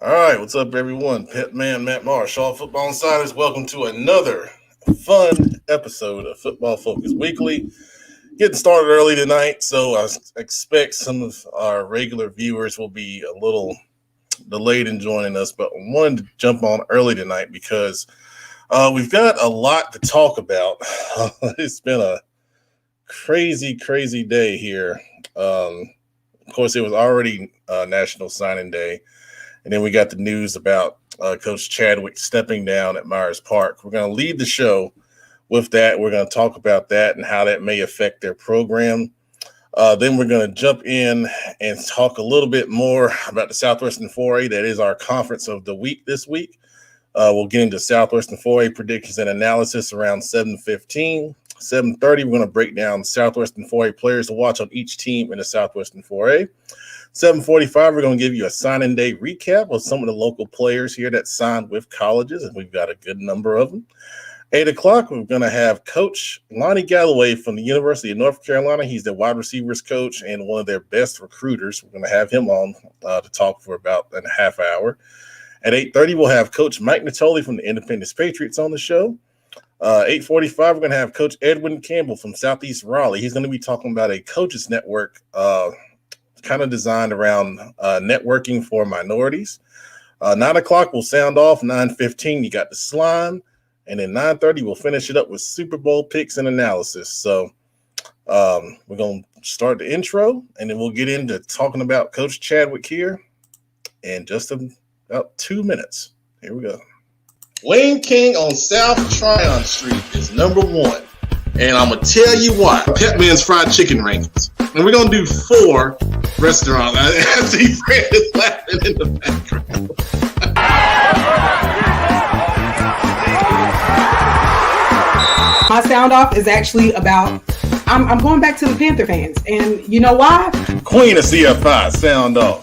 All right, what's up, everyone? Petman Matt Marsh, all Football Insiders. Welcome to another fun episode of Football Focus Weekly. Getting started early tonight, so I expect some of our regular viewers will be a little delayed in joining us, but I wanted to jump on early tonight because we've got a lot to talk about. It's been a crazy day here. Of course, it was already National Signing Day. And then we got the news about Coach Chadwick stepping down at Myers Park. We're going to lead the show with that. We're going to talk about that and how that may affect their program. Then we're going to jump in and talk a little bit more about the Southwestern 4A. That is our conference of the week this week. We'll get into Southwestern 4A predictions and analysis around 7:15. 7:30, we're going to break down Southwestern 4A players to watch on each team in the Southwestern 4A. 7:45, we're going to give you a signing day recap of some of the local players here that signed with colleges, and we've got a good number of them. 8 o'clock, we're going to have Coach Galloway from the University of North Carolina. He's the wide receivers coach and one of their best recruiters. We're going to have him on to talk for about a half hour. At 8:30, we'll have Coach Mike Natoli from the Independence Patriots on the show. 8:45, we're going to have Coach Edwin Campbell from Southeast Raleigh. He's going to be talking about a coaches network kind of designed around networking for minorities. 9 o'clock, we'll sound off. 9:15, you got the slime. And then 9:30, we'll finish it up with Super Bowl picks and analysis. So we're going to start the intro, and then we'll get into talking about Coach Chadwick here in just about 2 minutes. Here we go. Wayne King on South Tryon Street is number one. And I'm going to tell you why. Petman's Fried Chicken Rankings. And we're going to do 4 restaurants. I see Fred is laughing in the background. My sound off is actually about, I'm going back to the Panther fans. And you know why? Queen of CFI, sound off.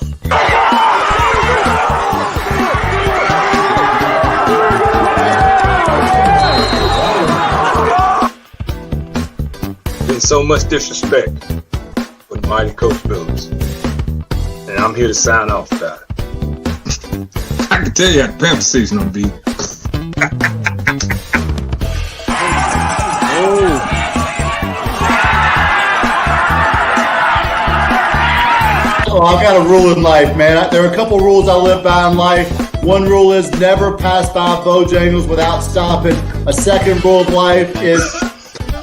So much disrespect with mighty Coach Billups, and I'm here to sign off about it. I can tell you how the Panther season gonna be. Oh, I've got a rule in life, man. There are a couple rules I live by in life. One rule is never pass by Bojangles without stopping. A second rule of life is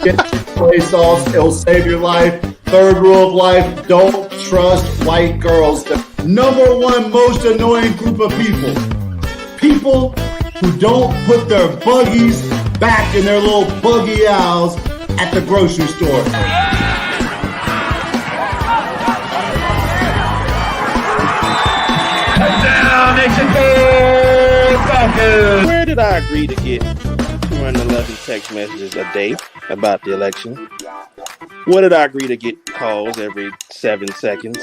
get play sauce, it'll save your life. Third rule of life, don't trust white girls. The number one most annoying group of people. People who don't put their buggies back in their little buggy aisles at the grocery store. Touchdown, Nation Falcons! Where did I agree to get 211 text messages a day about the election? What did I agree to get calls every 7 seconds?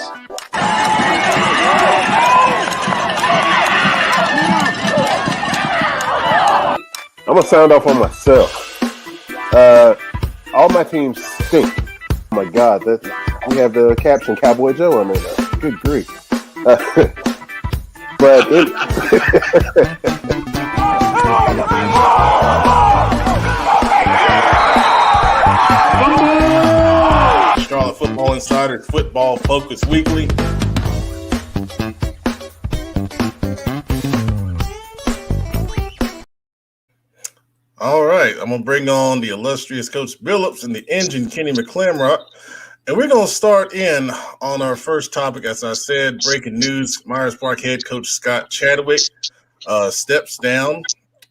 I'm gonna sound off on myself. All my teams stink. Oh my God, we have the caption Cowboy Joe on there now. Good grief. But Charlotte Football Insider Football Focus Weekly. All right, I'm going to bring on the illustrious Coach Billups and the engine, Kenny McClamrock. And we're going to start in on our first topic. As I said, breaking news, Myers Park head coach Scott Chadwick steps down.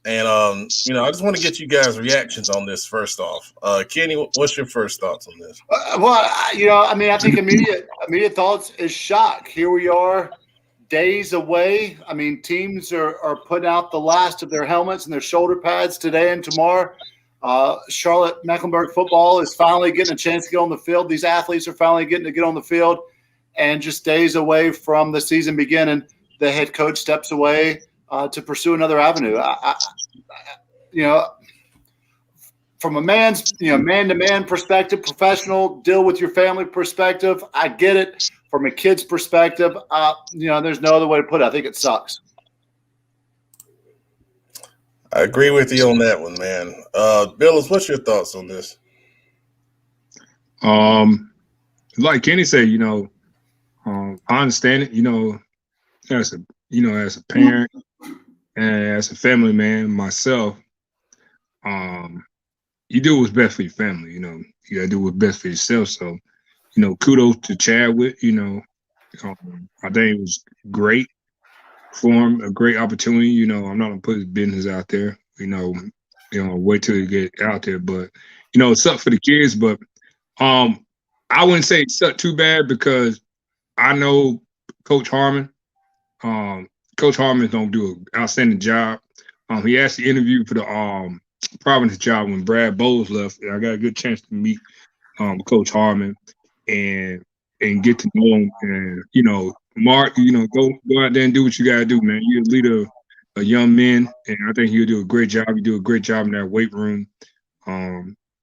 And, I just want to get you guys' reactions on this first off. Kenny, what's your first thoughts on this? I think immediate thoughts is shock. Here we are, days away. I mean, teams are putting out the last of their helmets and their shoulder pads today and tomorrow. Charlotte Mecklenburg football is finally getting a chance to get on the field. These athletes are finally getting to get on the field, and just days away from the season beginning, the head coach steps away to pursue another avenue. From a man's, man-to-man perspective, professional, deal with your family perspective, I get it. From a kid's perspective, there's no other way to put it. I think it sucks. I agree with you on that one, man. Billis, what's your thoughts on this? Like Kenny said, I understand it. As a parent and as a family man myself, you do what's best for your family. You gotta do what's best for yourself. So, kudos to Chadwick. I think it was great for him, a great opportunity. I'm not gonna put his business out there. Wait till he get out there. But it sucked for the kids. But I wouldn't say it sucked too bad because I know Coach Harmon. Coach Harmon's gonna do an outstanding job. He actually interviewed for the Providence job when Brad Bowles left. I got a good chance to meet Coach Harmon and get to know him. And Mark, go out there and do what you gotta do, man. You're a leader of a young men, and I think he'll do a great job. You do a great job in that weight room.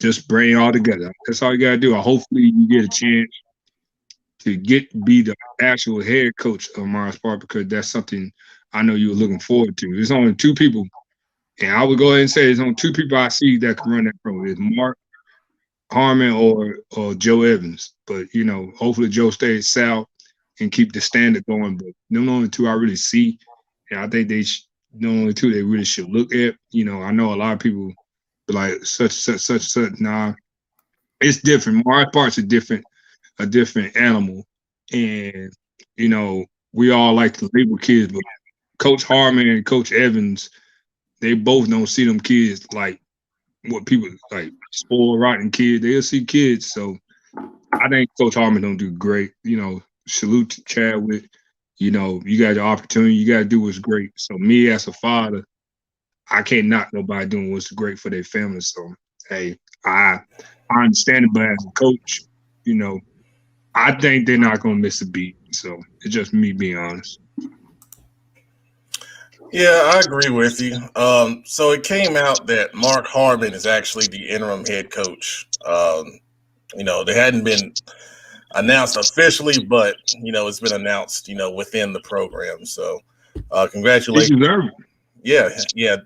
Just bring it all together. That's all you gotta do. Hopefully you get a chance to be the actual head coach of Mars Park, because that's something I know you're looking forward to. There's only two people, and I would go ahead and say there's only two people I see that can run that program. It's Mark Harmon or Joe Evans. But, hopefully Joe stays south and keep the standard going. But them the only two I really see, and I think the only two they really should look at. I know a lot of people be like such. Nah, it's different. Mars Park's a different animal, and we all like to label kids, but Coach Harmon and Coach Evans, they both don't see them kids like what people like spoiled rotten kids. They'll see kids. So I think Coach Harmon don't do great. Salute to Chadwick. You got the opportunity, you gotta do what's great. So me as a father, I can't knock nobody doing what's great for their family. So hey, I understand it, but as a coach, I think they're not going to miss a beat. So it's just me being honest. Yeah, I agree with you. So it came out that Mark Harmon is actually the interim head coach. They hadn't been announced officially, but it's been announced, within the program. So congratulations. Yeah,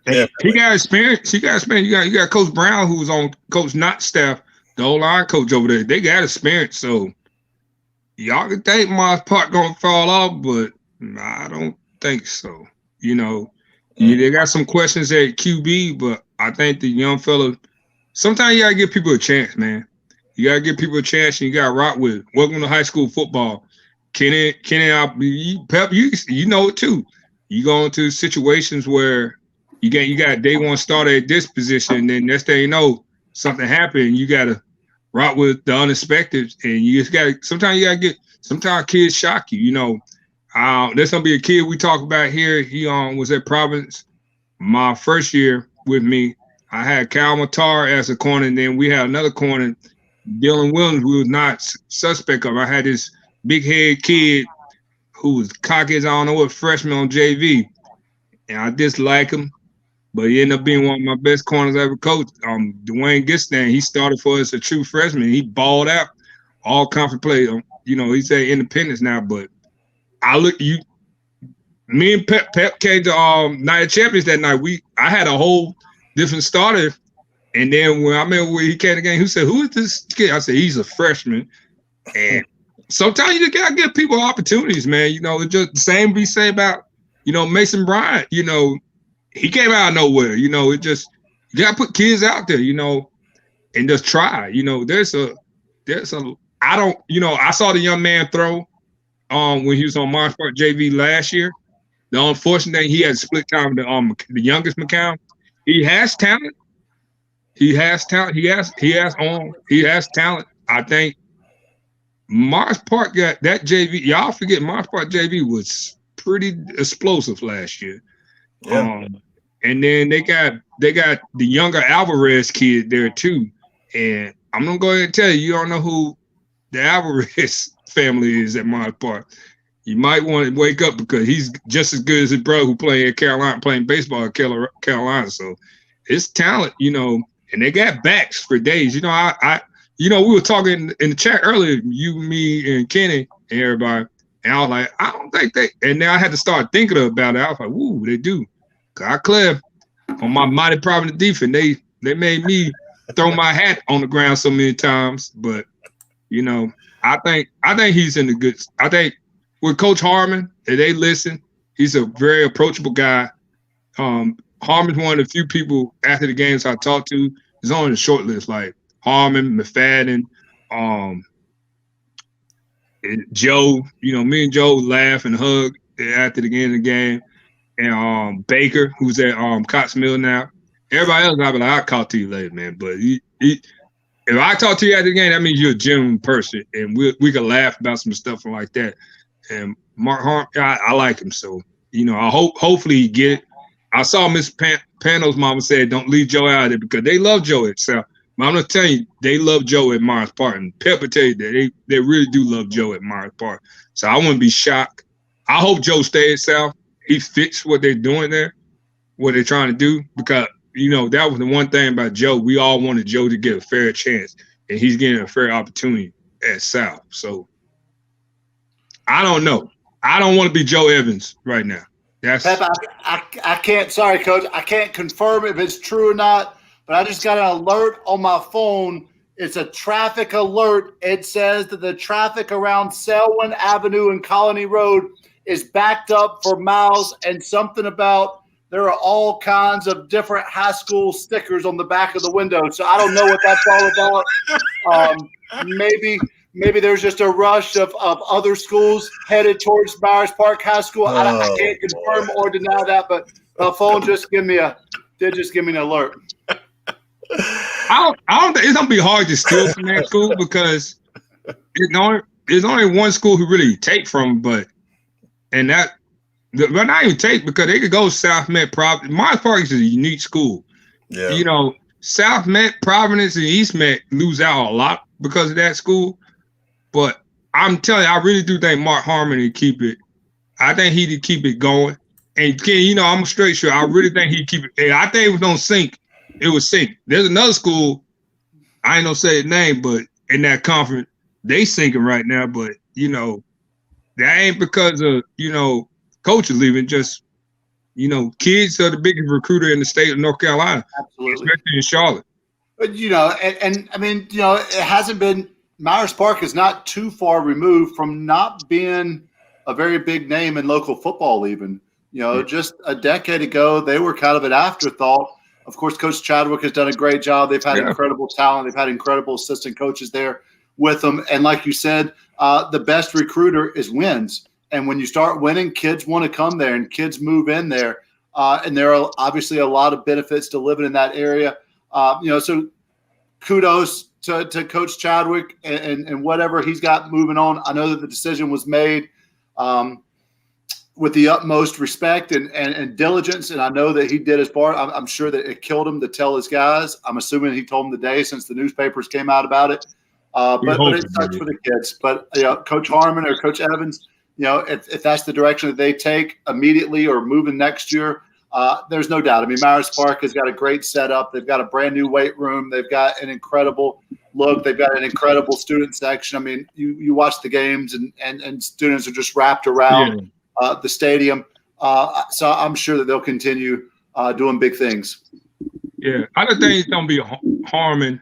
definitely. He got experience. You got Coach Brown, who's on Coach Knott's staff, the O-line coach over there. They got experience. So y'all can think Mars Park gonna fall off, but I don't think so. They got some questions at QB, but I think the young fella, sometimes you gotta give people a chance, man. You gotta give people a chance, and you gotta rock with it. Welcome to high school football. Kenny, Pep, you know it too. You go into situations where you got day one starter at this position, and then next thing you know, something happened. You gotta rock with the unexpected, and you just gotta. Sometimes kids shock you. There's gonna be a kid we talk about here. He was at Providence my first year with me. I had Cal Matar as a corner, and then we had another corner, Dylan Williams, who was not suspect of. I had this big head kid who was cocky as I don't know what, freshman on JV, and I dislike him, but he ended up being one of my best corners I ever coached. Dwayne Gistan, he started for us a true freshman. He balled out all conference play. He's at Independence now, but me and Pep came to Night of Champions that night. I had a whole different starter, and then when I remember when he came to the game, he said, "Who is this kid?" I said, "He's a freshman." And sometimes you just gotta give people opportunities, man. It's just the same be say about Mason Bryant. He came out of nowhere. It just you gotta put kids out there, and just try. I saw the young man throw when he was on Mars Park JV last year. The unfortunate thing, he had split time with the youngest McCown. He has talent. He has talent. He has talent. I think Mars Park got that JV. Y'all forget Mars Park JV was pretty explosive last year. Yeah. And then they got the younger Alvarez kid there too. And I'm gonna go ahead and tell you don't know who the Alvarez family is at Mars Park. You might want to wake up because he's just as good as his brother who played at Carolina, playing baseball at Carolina. So it's talent, and they got backs for days. We were talking in the chat earlier, you, me, and Kenny and everybody, and I was like, I don't think they. And now I had to start thinking about it. I was like, woo, they do. Cause on my mighty Providence defense. They made me throw my hat on the ground so many times. But I think he's in the good. I think with Coach Harmon, if they listen, he's a very approachable guy. Harmon's one of the few people after the games I talked to is on the short list, like Harmon, McFadden, Joe. Me and Joe laugh and hug after the end of the game. And Baker, who's at Cox Mill now. Everybody else, I'll be like, I'll talk to you later, man. But if I talk to you after the game, that means you're a genuine person, and we can laugh about some stuff like that. And Mark Harmon, I like him, so I hopefully he get it. I saw Miss Pano's mama said, "Don't leave Joe out of it," because they love Joe at South. But I'm gonna tell you, they love Joe at Myers Park, and Pepper tell you that they really do love Joe at Myers Park. So I wouldn't be shocked. I hope Joe stays at South. He fits what they're doing there, what they're trying to do, because that was the one thing about Joe. We all wanted Joe to get a fair chance, and he's getting a fair opportunity at South. So I don't know. I don't want to be Joe Evans right now. Pep, I can't. Sorry, Coach. I can't confirm if it's true or not, but I just got an alert on my phone. It's a traffic alert. It says that the traffic around Selwyn Avenue and Colony Road is backed up for miles, and something about there are all kinds of different high school stickers on the back of the window. So I don't know what that's all about. Maybe there's just a rush of other schools headed towards Myers Park High School. I can't confirm or deny that, but my phone did just give me an alert. I don't think it's gonna be hard to steal from that school because there's only one school who really take from, but not even take, because they could go South Met, Providence. Myers Park is a unique school. Yeah. South Met, Providence, and East Met lose out a lot because of that school. But I'm telling you, I really do think Mark Harmon would keep it. I think he'd keep it going. And Ken, I'm straight sure. I really think he'd keep it. And I think it was gonna sink. It was sink. There's another school, I ain't gonna say the name, but in that conference, they sinking right now. But that ain't because of coaches leaving. Just kids are the biggest recruiter in the state of North Carolina, absolutely, especially in Charlotte. But and I mean, it hasn't been. Myers Park is not too far removed from not being a very big name in local football even. Just a decade ago, they were kind of an afterthought. Of course, Coach Chadwick has done a great job. They've had incredible talent. They've had incredible assistant coaches there with them. And like you said, the best recruiter is wins. And when you start winning, kids want to come there and kids move in there. And there are obviously a lot of benefits to living in that area. So kudos to Coach Chadwick and whatever he's got moving on. I know that the decision was made with the utmost respect and diligence, and I know that he did his part. I'm sure that it killed him to tell his guys. I'm assuming he told them the day since the newspapers came out about it. But it sucks for the kids. But Coach Harmon or Coach Evans, if that's the direction that they take immediately or moving next year, there's no doubt. I mean, Myers Park has got a great setup. They've got a brand new weight room. They've got an incredible look. They've got an incredible student section. I mean, you watch the games and students are just wrapped around the stadium. So I'm sure that they'll continue doing big things. Yeah, I don't think it's going to be Harmon.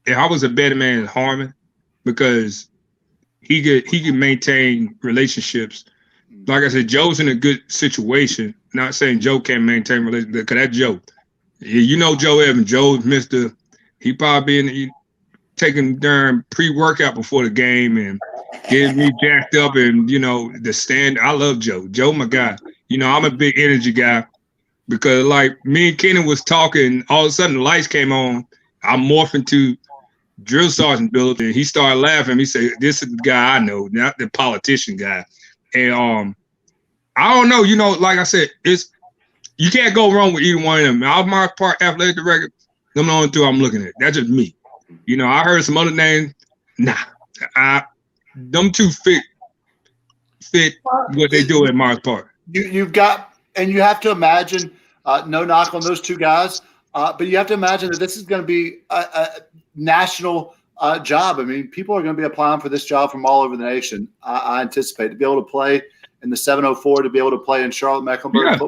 If I was a better man, Harmon, because he could maintain relationships. Like I said, Joe's in a good situation. Not saying Joe can't maintain relationships, because that's Joe. Joe Evans. Joe's Mr. He probably taking darn pre-workout before the game and getting me jacked up and, the stand. I love Joe. Joe, my guy. I'm a big energy guy because, like, me and Kenny was talking, all of a sudden the lights came on. I'm morphing to Drill Sergeant Bill, and he started laughing. He said, "This is the guy I know, not the politician guy." And I don't know, like I said, you can't go wrong with either one of them. Myers Park Athletic Director, them the only two I'm looking at. That's just me. I heard some other names. Nah, them two fit what they do at Myers Park. You've got, and you have to imagine, no knock on those two guys, but you have to imagine that this is going to be a national job. I mean, people are going to be applying for this job from all over the nation. I anticipate to be able to play in the 704, to be able to play in Charlotte, Mecklenburg,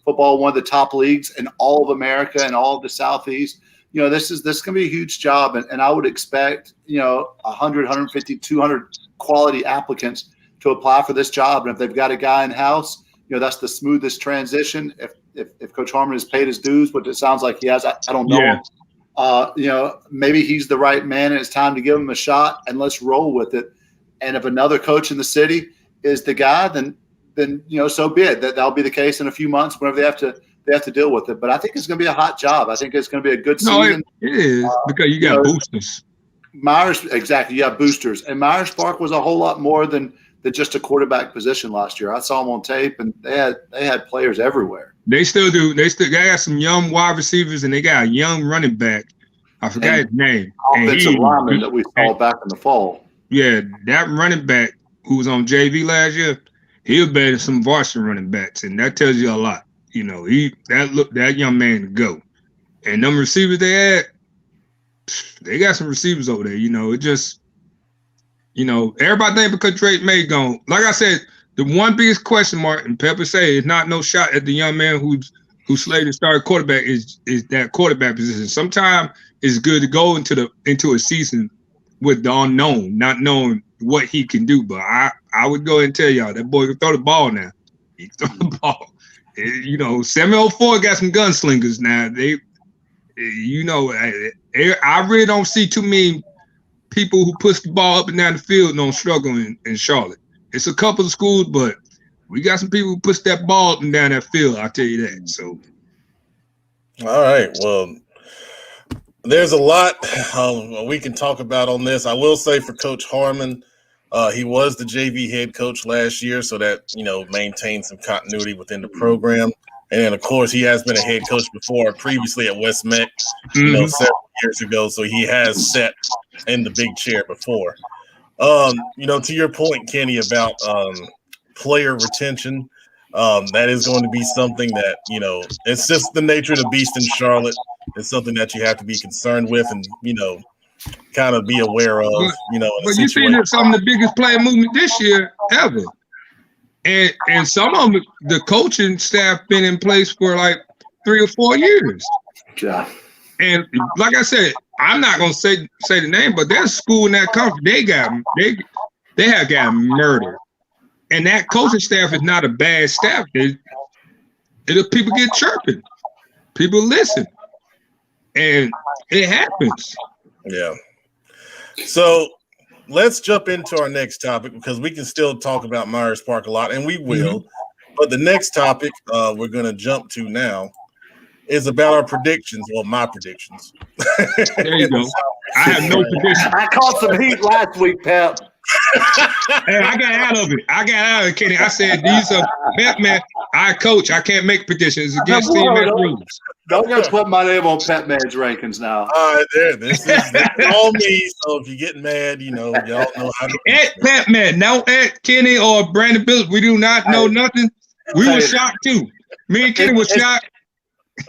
football, one of the top leagues in all of America and all of the Southeast. This is going to be a huge job, and I would expect 100, 150, 200 quality applicants to apply for this job. And if they've got a guy in house, that's the smoothest transition. If Coach Harmon has paid his dues, which it sounds like he has, I don't know. Yeah. Maybe he's the right man, and it's time to give him a shot, and let's roll with it. And if another coach in the city is the guy, then so be it. That'll be the case in a few months whenever they have to deal with it. But I think it's going to be a hot job. I think it's going to be a good season. No, it is because you got boosters. Exactly. You have boosters, and Myers Park was a whole lot more than just a quarterback position last year. I saw them on tape, and they had players everywhere. They still do. They got some young wide receivers, and they got a young running back. I forgot his name. Offensive lineman that we saw back in the fall. Yeah, that running back who was on JV last year, he was better than some varsity running backs, and that tells you a lot. That young man to go. And them receivers they got some receivers over there. It just, everybody think because Drake May gone. Like I said, the one biggest question mark, and Pepper say, is not no shot at the young man who's slated to start quarterback is that quarterback position. Sometimes it's good to go into a season with the unknown, not knowing what he can do. But I would go ahead and tell y'all that boy can throw the ball now. He can throw the ball. 704 got some gunslingers now. I really don't see too many people who push the ball up and down the field and don't struggle in Charlotte. It's a couple of schools, but we got some people who push that ball up and down that field. I'll tell you that. So, all right. Well, there's a lot we can talk about on this. I will say for Coach Harmon, he was the JV head coach last year, so that maintained some continuity within the program. And then, of course, he has been a head coach previously at West Meck, several years ago. So he has sat in the big chair before. To your point, Kenny, about player retention, that is going to be something that, it's just the nature of the beast in Charlotte. It's something that you have to be concerned with and, kind of be aware of, But you see that some of the biggest player movement this year ever. And some of them, the coaching staff been in place for like 3 or 4 years. Yeah. And like I said, I'm not gonna say the name, but there's a school in that conference, they have got murdered. And that coaching staff is not a bad staff. People get chirping. People listen. And it happens. Yeah. So let's jump into our next topic because we can still talk about Myers Park a lot, and we will. Mm-hmm. But the next topic we're going to jump to now is about our predictions. Well, my predictions. There you go. I have no predictions. I caught some heat last week, Pep. Hey, I got out of it, Kenny. I said these are Pep man. I coach. I can't make predictions against CMS rules. Don't go put my name on Pep Man's rankings now. All right, there. This is all me. So if you get mad, y'all know how to. At Pep Man, no at Kenny or Brandon Bills. We do not know nothing. We were shocked too. Me and Kenny were shocked.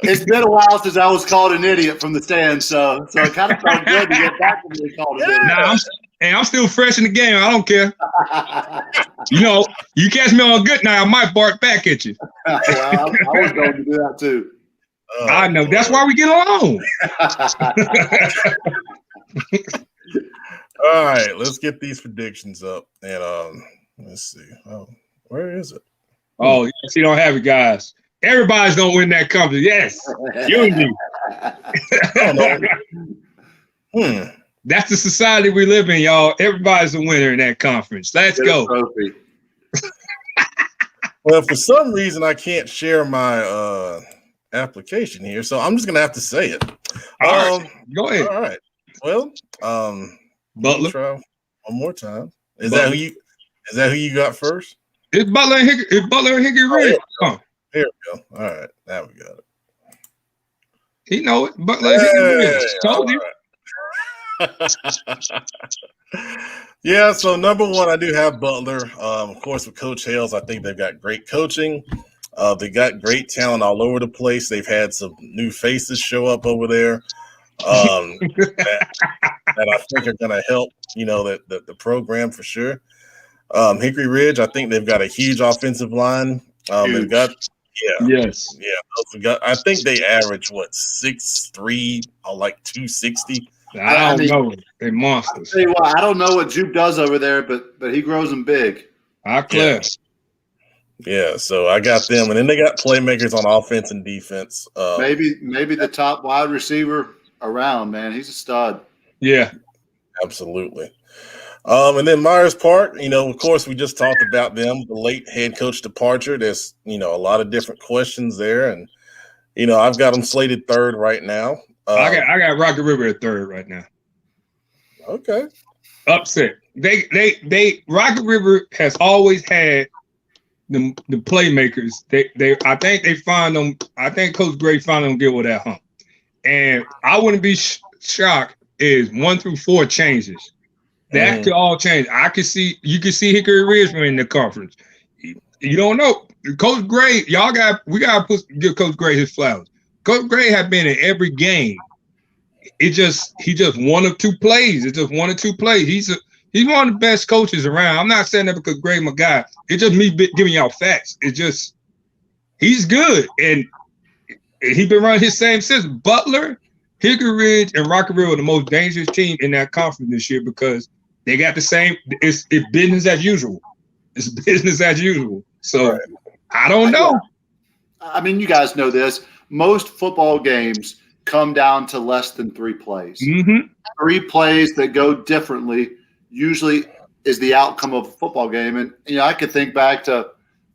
It's been a while since I was called an idiot from the stand, so it kind of felt good to get back to being called an idiot. I'm still fresh in the game. I don't care. You catch me on a good night, I might bark back at you. Well, I was going to do that too. I know. That's why we get along. All right, let's get these predictions up. And let's see. Oh, where is it? Oh, yes, you don't have it, guys. Everybody's going to win that company. Yes. Unity. That's the society we live in, y'all. Everybody's a winner in that conference. Let's go. Well, for some reason, I can't share my application here, so I'm just going to have to say it. All right. Go ahead. All right. Well, Butler. Try one more time. Is that who you got first? It's Butler and Hickory Ridge. Here we go. All right. Now we got it. He know it. Butler and Hickory Ridge. Told you. Yeah, so number one, I do have Butler. Of course, with Coach Hales, I think they've got great coaching. They got great talent all over the place. They've had some new faces show up over there that I think are going to help, the program for sure. Hickory Ridge, I think they've got a huge offensive line. They've got Yeah. Yes. Yeah. I think they average, 6'3", or like 260. I don't know. They're monsters. I'll tell you what, I don't know what Jupe does over there, but he grows them big. Clear. Yeah, so I got them, and then they got playmakers on offense and defense. Maybe the top wide receiver around, man. He's a stud. Yeah, absolutely. And then Myers Park, of course, we just talked about them, the late head coach departure. There's, a lot of different questions there, and I've got them slated third right now. I got Rocky River at third right now. Okay. Upset. They Rocky River has always had the playmakers. I think they find them. I think Coach Gray found them good with that hump. And I wouldn't be shocked if 1 through 4 changes. That could all change. You can see Hickory Ridge in the conference. You don't know. Coach Gray, we gotta give Coach Gray his flowers. Coach Gray have been in every game. He just 1 or 2 plays. It's just 1 or 2 plays. He's one of the best coaches around. I'm not saying that because Gray my guy. It's just me giving y'all facts. It's just he's good, and he been running his same system. Butler, Hickory Ridge, and Rocky River are the most dangerous team in that conference this year because they got the same. It's business as usual. It's business as usual. So I don't know. I mean, you guys know this. Most football games come down to less than 3 plays. Mm-hmm. 3 plays that go differently usually is the outcome of a football game. And, I could think back to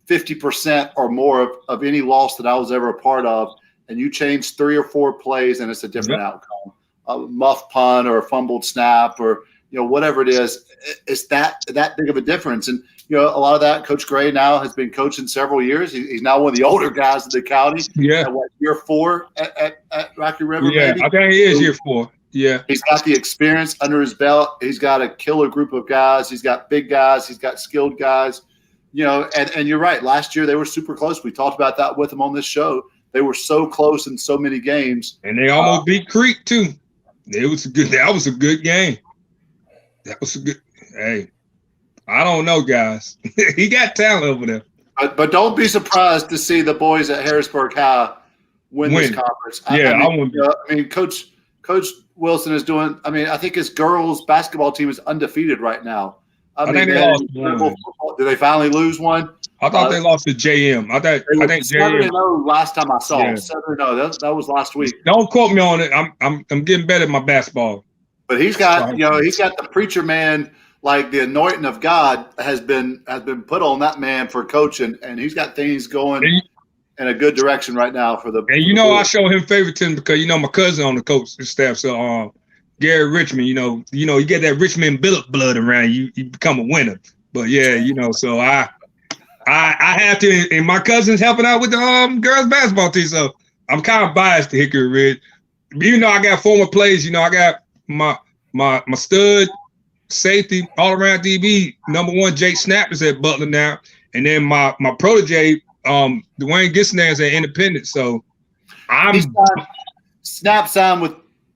50% or more of any loss that I was ever a part of, and you change 3 or 4 plays and it's a different outcome. A muff punt or a fumbled snap or, whatever it is, it's that big of a difference. And, a lot of that, Coach Gray now has been coaching several years. He's now one of the older guys in the county. Yeah. At year 4 at Rocky River? Yeah, maybe? I think he is year 4. Yeah. He's got the experience under his belt. He's got a killer group of guys. He's got big guys. He's got skilled guys. And you're right. Last year they were super close. We talked about that with him on this show. They were so close in so many games. And they almost beat Creek too. That was a good game. That was a good. Hey, I don't know, guys. He got talent over there. But don't be surprised to see the boys at Harrisburg High win this conference. I mean, Coach Wilson is doing. I mean, I think his girls basketball team is undefeated right now. I mean, think they lost one. Did they finally lose one? I thought they lost to JM. I think JM. 7-0 last time I saw. 7-0. That was last week. Don't quote me on it. I'm getting better at my basketball. But he's got he's got the preacher man, like the anointing of God has been put on that man for coaching, and he's got things going in a good direction right now for the. And I show him favoritism because my cousin on the coaching staff. So Gary Richmond, you get that Richmond blood around you become a winner. But so I have to, and my cousin's helping out with the girls basketball team. So I'm kind of biased to Hickory Ridge. Even though I got former plays, I got my stud safety all around DB number 1 Jake Snap is at Butler now, and then my protege Dwayne Gisnan is at Independent. So Snap signed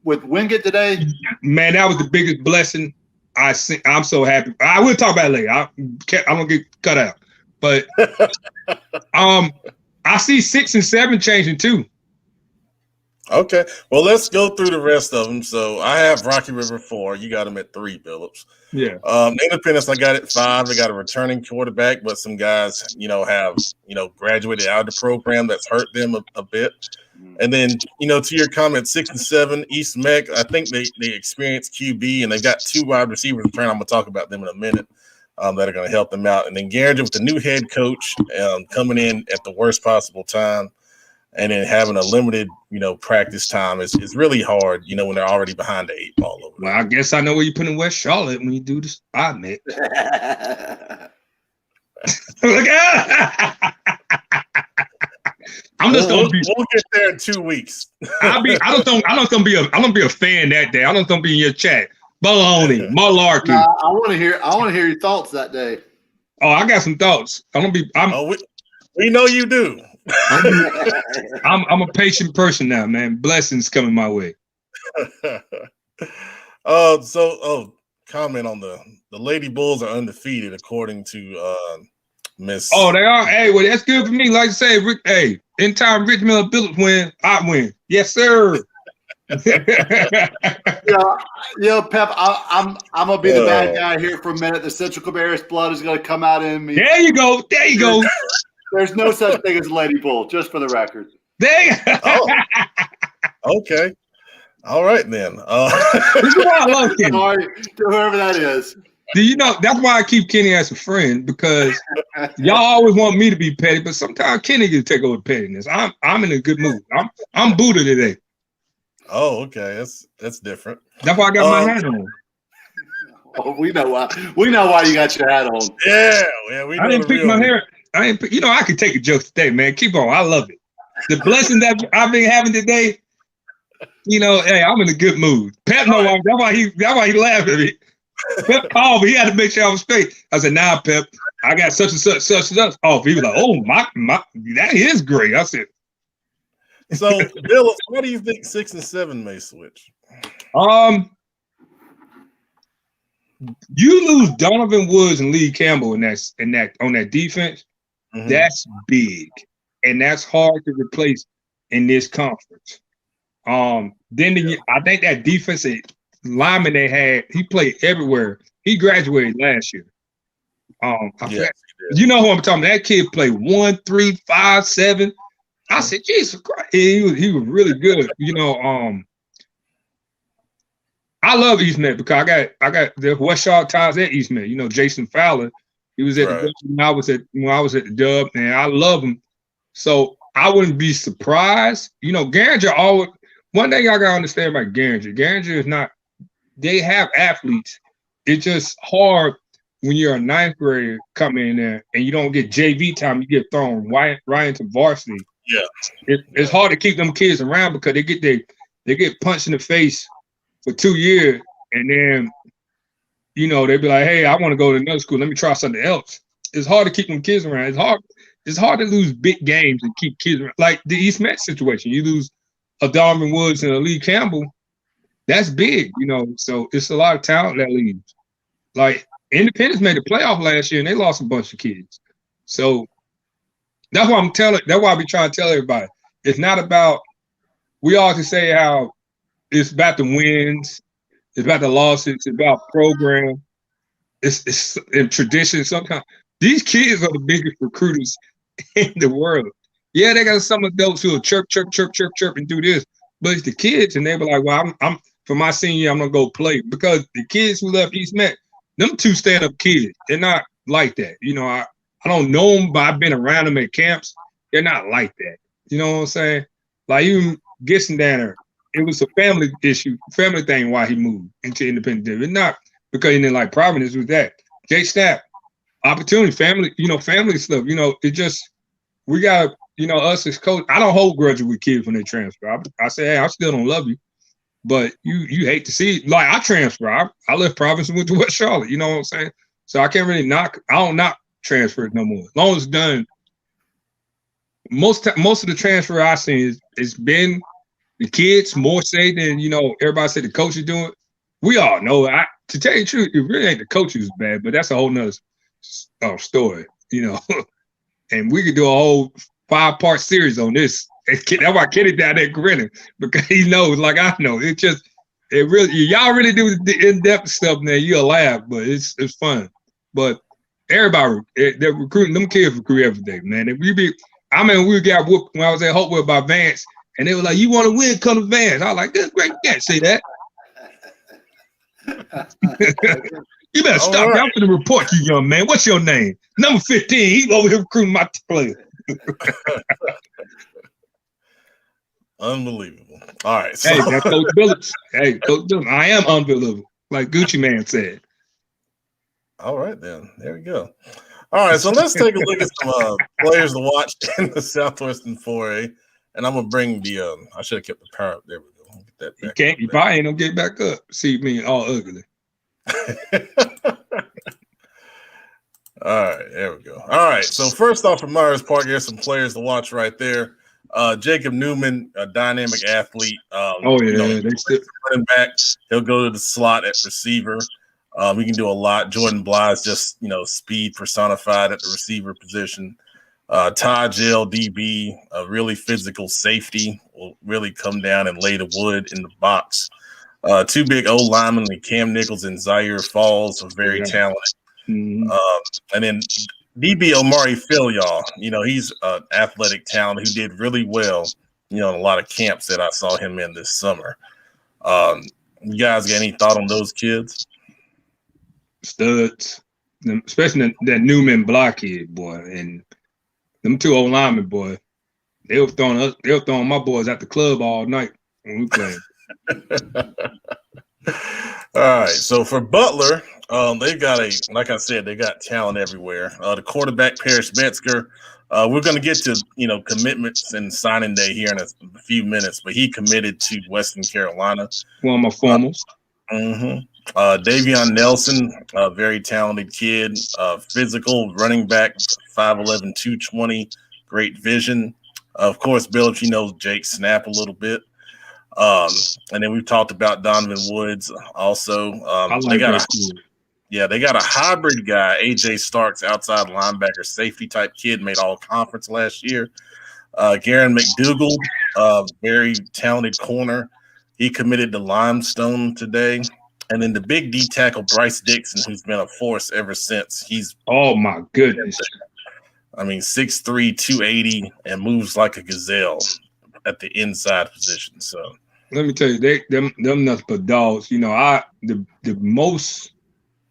with Wingate today. Man, that was the biggest blessing. I'm so happy. I will talk about it later. I'm gonna get cut out, but I see 6 and 7 changing too. Okay, well, let's go through the rest of them. So I have Rocky River 4. You got them at 3, Phillips. Yeah. Independence, I got it 5. They got a returning quarterback, but some guys, have graduated out of the program that's hurt them a bit. And then, to your comment, 6 and 7, East Meck. I think they experienced QB, and they've got 2 wide receivers return. I'm gonna talk about them in a minute. That are going to help them out. And then Garrett with the new head coach coming in at the worst possible time. And then having a limited, practice time is really hard, when they're already behind the 8 ball over there. Well, I guess I know where you put in West Charlotte when you do this. I admit. I'm just gonna be. We'll get there in 2 weeks. I'm gonna be a fan that day. I'm not gonna be in your chat. Baloney, malarkey. I want to hear your thoughts that day. Oh, I got some thoughts. We know you do. I'm a patient person now, man. Blessings coming my way. Comment on the Lady Bulls are undefeated according to Miss. Oh, they are. Hey, well, that's good for me. Like I say, hey, anytime Rich Miller Billups win, I win. Yes, sir. Yeah, Pep. I'm gonna be the bad guy here for a minute. The Central Cabarrus blood is gonna come out in me. There you go. There you go. There's no such thing as Lady Bull, just for the record. There you go. Oh, okay. All right, then. This is why I love Kenny. Sorry to whoever that is. Do you know that's why I keep Kenny as a friend, because y'all always want me to be petty, but sometimes Kenny can take over pettiness. I'm in a good mood. I'm Buddha today. Oh, okay. That's different. That's why I got my hat on. Oh, we know why. We know why you got your hat on. Yeah, we know I didn't pick my hair. I could take a joke today, man. Keep on. I love it. The blessing that I've been having today, hey, I'm in a good mood. Pep know why. That's why he laughed at me. Pep called me. He had to make sure I was straight. I said, "Nah, Pep, I got such and such off." He was like, "Oh, my, that is great." I said, So, Bill, why do you think 6 and 7 may switch? You lose Donovan Woods and Lee Campbell on that defense. Mm-hmm. That's big, and that's hard to replace in this conference. I think that defensive lineman they had, he played everywhere. He graduated last year. You know who I'm talking about? That kid played 1, 3, 5, 7. I said, Jesus Christ, he was really good. I love East Met because I got the West Shaw ties at East Met. Jason Fowler, he was at the Dub when I was at the Dub, and I love him. So I wouldn't be surprised. Garinger always. One thing I gotta understand about Garinger is not. They have athletes. It's just hard when you're a 9th grader coming in there and you don't get JV time. You get thrown right into varsity. Yeah, it's hard to keep them kids around because they get punched in the face for 2 years, and then they be like, "Hey, I want to go to another school. Let me try something else." It's hard to keep them kids around. It's hard to lose big games and keep kids around. Like the East Met situation, you lose a Donovan Woods and a Lee Campbell. That's big, So it's a lot of talent that leaves. Like Independence made the playoff last year and they lost a bunch of kids. So that's why I be trying to tell everybody. It's not about. We always say how it's about the wins, it's about the losses, it's about program. It's in tradition. Sometimes these kids are the biggest recruiters in the world. Yeah, they got some adults who will chirp, and do this, but it's the kids, and they be like, "Well, I'm for my senior year, I'm gonna go play," because the kids who left East Met, them 2 stand-up kids, they're not like that. I don't know them, but I've been around them at camps. They're not like that. You know what I'm saying? Like even Gissendaner, it was a family thing why he moved into Independent Division. Not because he didn't like Providence, it was that. Jay Snap, opportunity, family, family stuff. It just, we got, us as coach, I don't hold grudges with kids when they transfer. I say, hey, I still don't love you, but you hate to see it. Like I transfer. I left Providence and went to West Charlotte. You know what I'm saying? So I can't really I don't knock transfer no more. As long as it's done. Most of the transfer I've seen is been the kids more say than everybody said the coach is doing. We all know. To tell you the truth, it really ain't the coach who's bad, but that's a whole nother story. And we could do a whole 5-part series on this. That's why Kenny down there grinning, because he knows, like I know. Y'all really do the in-depth stuff now. You'll laugh, but it's fun. But everybody, they're recruiting. Them kids recruit every day, man. If we got whooped when I was at Hopewell by Vance, and they were like, "You want to win, come to Vance." I was like, "That's great. You can't say that." You better stop. Right. I'm going to report you, young man. What's your name? Number 15. He's over here recruiting my player. Unbelievable. All right. So. Hey, that's Coach Billups. Hey, Coach Billups. I am unbelievable, like Gucci Man said. All right, then. There we go. All right, so let's take a look at some players to watch in the Southwestern 4A. And I'm going to bring I should have kept the power up. There we go. Get that back. You can't. You probably ain't going to get back up. See me all ugly. All right, there we go. All right, so first off from Myers Park, here's some players to watch right there. Jacob Newman, a dynamic athlete. They still running back. He'll go to the slot at receiver. He can do a lot. Jordan Bly's just, speed personified at the receiver position. Todd Gill, DB, a really physical safety, will really come down and lay the wood in the box. Two big O linemen, like Cam Nichols and Zaire Falls, are very talented. Mm-hmm. And then DB Omari Filial, he's an athletic talent who did really well, in a lot of camps that I saw him in this summer. You guys got any thought on those kids? Studs, especially that Newman Block kid, boy, and them two old linemen, boy. They were throwing my boys at the club all night when we played. All right, so for Butler, they've got like I said, they got talent everywhere. The quarterback Paris Metzger, we're going to get to commitments and signing day here in a few minutes, but he committed to Western Carolina. One of my formals. Davion Nelson, a very talented kid, physical running back, 5'11", 220, great vision. Of course, Bill, if you know Jake Snap a little bit. And then we've talked about Donovan Woods also. They got a hybrid guy, AJ Starks, outside linebacker, safety type kid, made all conference last year. Garen McDougall, very talented corner. He committed to Limestone today. And then the big D tackle, Bryce Dixon, who's been a force ever since. Oh my goodness. 6'3", 280, and moves like a gazelle at the inside position. So let me tell you, them nuts but dogs. The most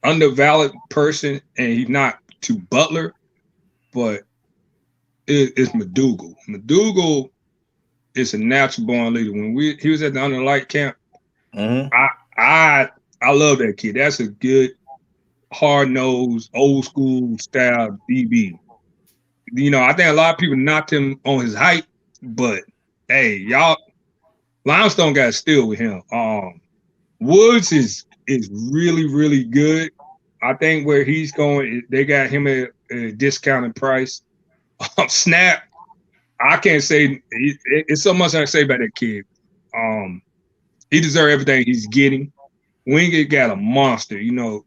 undervalued person, and he's not to Butler, but it's McDougall. McDougall is a natural born leader. When he was at the Under Light camp, I love that kid. That's a good, hard-nosed, old-school style DB. I think a lot of people knocked him on his height, but hey, y'all, Limestone got to steal with him. Woods is really, really good. I think where he's going, they got him at a discounted price. Snap, I can't say it's so much I can say about that kid. He deserves everything he's getting. Wingate got a monster. You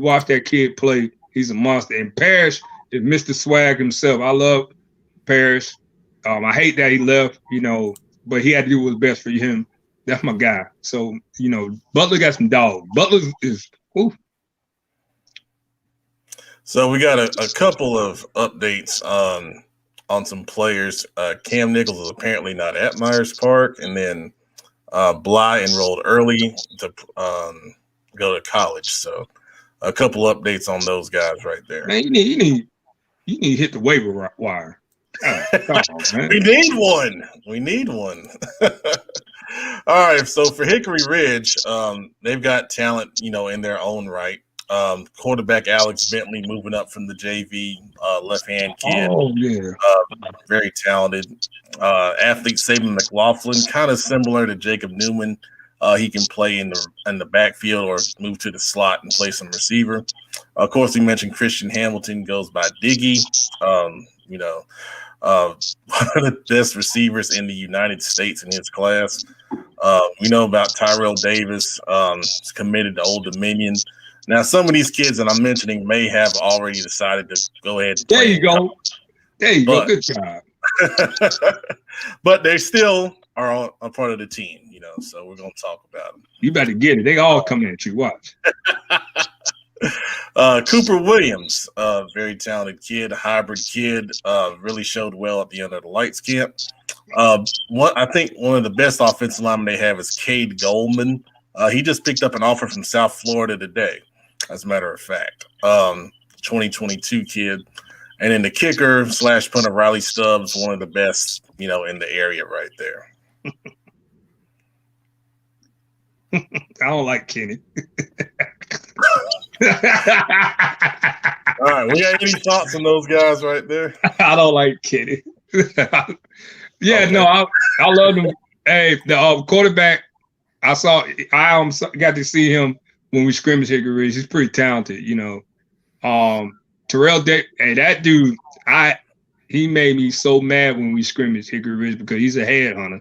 watch that kid play, he's a monster. And Parrish is Mr. Swag himself. I love Parrish. I hate that he left, but he had to do what was best for him. That's my guy. So, Butler got some dogs. Butler is ooh. So we got a couple of updates on some players. Cam Nichols is apparently not at Myers Park, and then Bly enrolled early to go to college. So a couple updates on those guys right there. Man, you need to hit the waiver wire. Come on, man. We need one. All right. So for Hickory Ridge, they've got talent, in their own right. Quarterback Alex Bentley moving up from the JV, left-hand kid. Oh, yeah. Very talented. Athlete Saban McLaughlin, kind of similar to Jacob Newman. He can play in the backfield or move to the slot and play some receiver. Of course, we mentioned Christian Hamilton goes by Diggy. One of the best receivers in the United States in his class. We know about Tyrell Davis. He's committed to Old Dominion. Now, some of these kids that I'm mentioning may have already decided to go ahead and play. There you go. Good job. But they still are a part of the team, so we're going to talk about them. You better get it. They all come at you. Watch. Cooper Williams, very talented kid, hybrid kid, really showed well at the Under the Lights camp. I think one of the best offensive linemen they have is Cade Goldman. He just picked up an offer from South Florida today, as a matter of fact. 2022 kid. And then the kicker / punter Riley Stubbs, one of the best, in the area right there. I don't like Kenny. All right, we got any thoughts on those guys right there? I don't like Kenny. Yeah, okay. No, I love him. Hey, the quarterback, I got to see him when we scrimmaged Hickory Ridge. He's pretty talented, Terrell Day, hey, that dude, he made me so mad when we scrimmaged Hickory Ridge because he's a headhunter.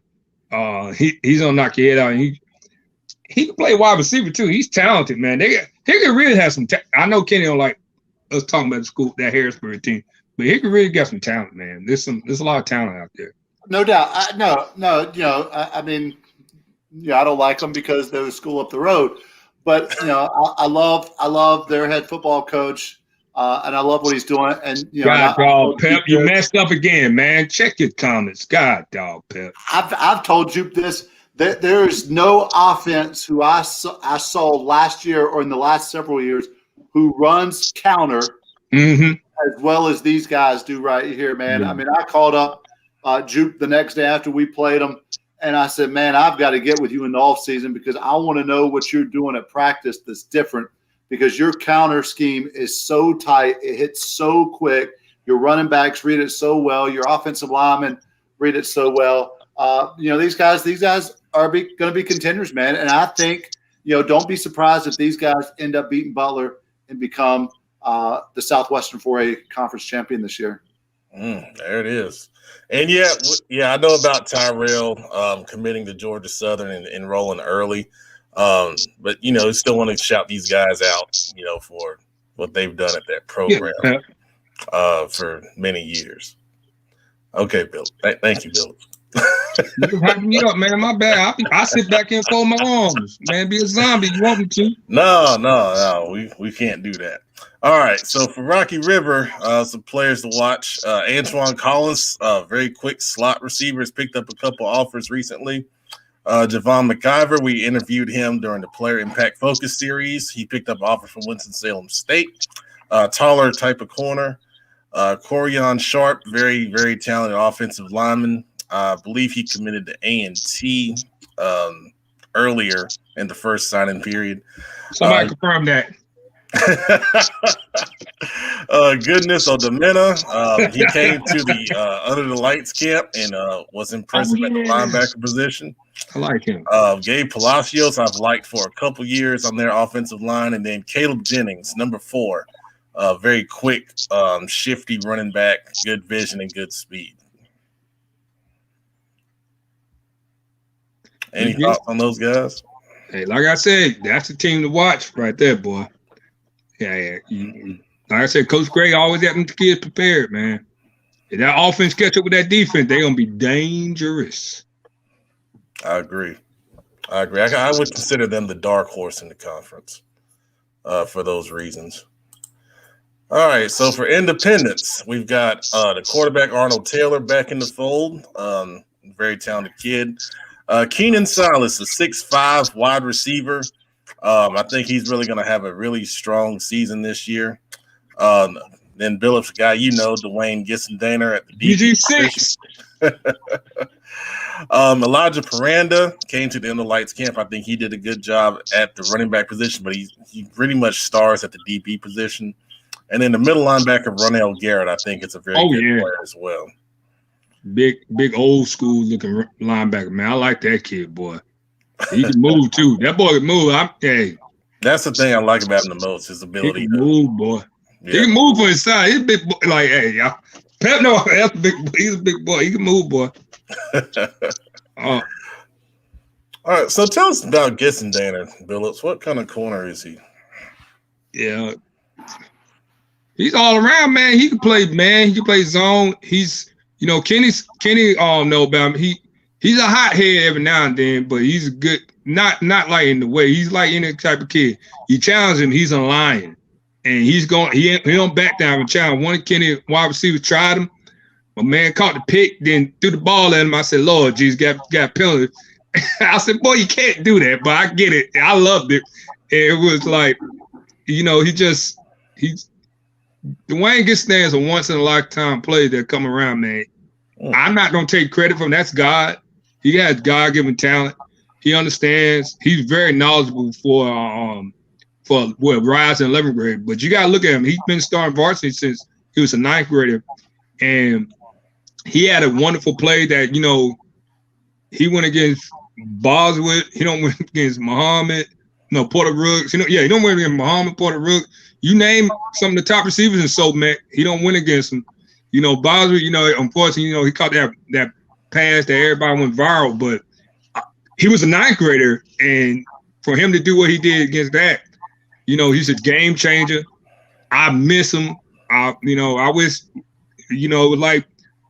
He's gonna knock your head out. And he can play wide receiver too. He's talented, man. He can really have some. I know Kenny don't like us talking about the school, that Harrisburg team, but he can really get some talent, man. There's a lot of talent out there. No doubt. No. I mean, I don't like them because they're the school up the road, but I love their head football coach, and I love what he's doing. And God, dog, Pep, you messed up again, man. Check your comments, God, dog, Pep. I've told you this. There is no offense who I saw last year or in the last several years who runs counter as well as these guys do right here, man. Mm-hmm. I mean, I called up Juke the next day after we played them, and I said, man, I've got to get with you in the offseason because I want to know what you're doing at practice that's different because your counter scheme is so tight. It hits so quick. Your running backs read it so well. Your offensive linemen read it so well. These guys are going to be contenders, man. And I think, don't be surprised if these guys end up beating Butler and become the Southwestern 4A conference champion this year. There it is. And I know about Tyrell committing to Georgia Southern and enrolling early. But still want to shout these guys out, for what they've done at that program for many years. Okay, Bill. Thank you, Bill. You hype me up, man. My bad. I sit back and fold my arms, man. Be a zombie. You want me to? No. We can't do that. All right. So for Rocky River, some players to watch. Antoine Collins, very quick slot receiver, has picked up a couple offers recently. Javon McIver, we interviewed him during the Player Impact Focus series. He picked up an offer from Winston-Salem State. Taller type of corner. Corian Sharp, very, very talented offensive lineman. I believe he committed to A&T earlier in the first signing period. Somebody confirm that. Goodness Odemena. He came to the Under the Lights camp and was impressive at the linebacker position. I like him. Gabe Palacios, I've liked for a couple years on their offensive line. And then Caleb Jennings, number 4. Very quick, shifty running back, good vision and good speed. Any thoughts on those guys? Hey, like I said, that's the team to watch right there, boy. Yeah. Like I said, Coach Gray always having the kids prepared, man. If that offense catch up with that defense, they're going to be dangerous. I agree. I would consider them the dark horse in the conference for those reasons. All right, so for Independence, we've got the quarterback Arnold Taylor back in the fold. Very talented kid. Keenan Silas, a 6'5" wide receiver. I think he's really going to have a really strong season this year. Then Billups, a guy Dwayne Gissendaner at the DG6. Elijah Paranda came to the Under Lights camp. I think he did a good job at the running back position, but he pretty much stars at the DB position. And then the middle linebacker, Ronell Garrett, I think it's a very good player as well. Big old school looking linebacker, man. I like that kid, boy. He can move too. That boy can move. That's the thing I like about him the most, his ability to move, boy. Yeah. He can move for his side. He's a big boy. Like, hey, y'all. Pep, no, that's big. He's a big boy. He can move, boy. All right, so tell us about Gissendaner, Billups. What kind of corner is he? Yeah. He's all around, man. He can play, man. He can play zone. He's, Kenny know about him. He's a hothead every now and then, but he's a good, not like in the way. He's like any type of kid. You challenge him, he's a lion. And he don't back down and challenge. One of Kenny wide receivers tried him. My man caught the pick, then threw the ball at him. I said, Lord, Jesus, got penalty. I said, boy, you can't do that, but I get it. I loved it. And it was like, Dwayne Gissendaner is a once-in-a-lifetime player that come around, man. I'm not going to take credit for him. That's God. He has God-given talent. He understands. He's very knowledgeable for rise in 11th grade. But you got to look at him. He's been starting varsity since he was a 9th grader. And he had a wonderful play that, he went against Bosworth. He don't win against Muhammad. No, Porter Rooks. He don't win against Muhammad, Porter Rooks. You name some of the top receivers in SoMac, he don't win against them. Bosworth, unfortunately, he caught that pass that everybody went viral, but he was a 9th grader, and for him to do what he did against that, he's a game changer. I miss him. I wish, like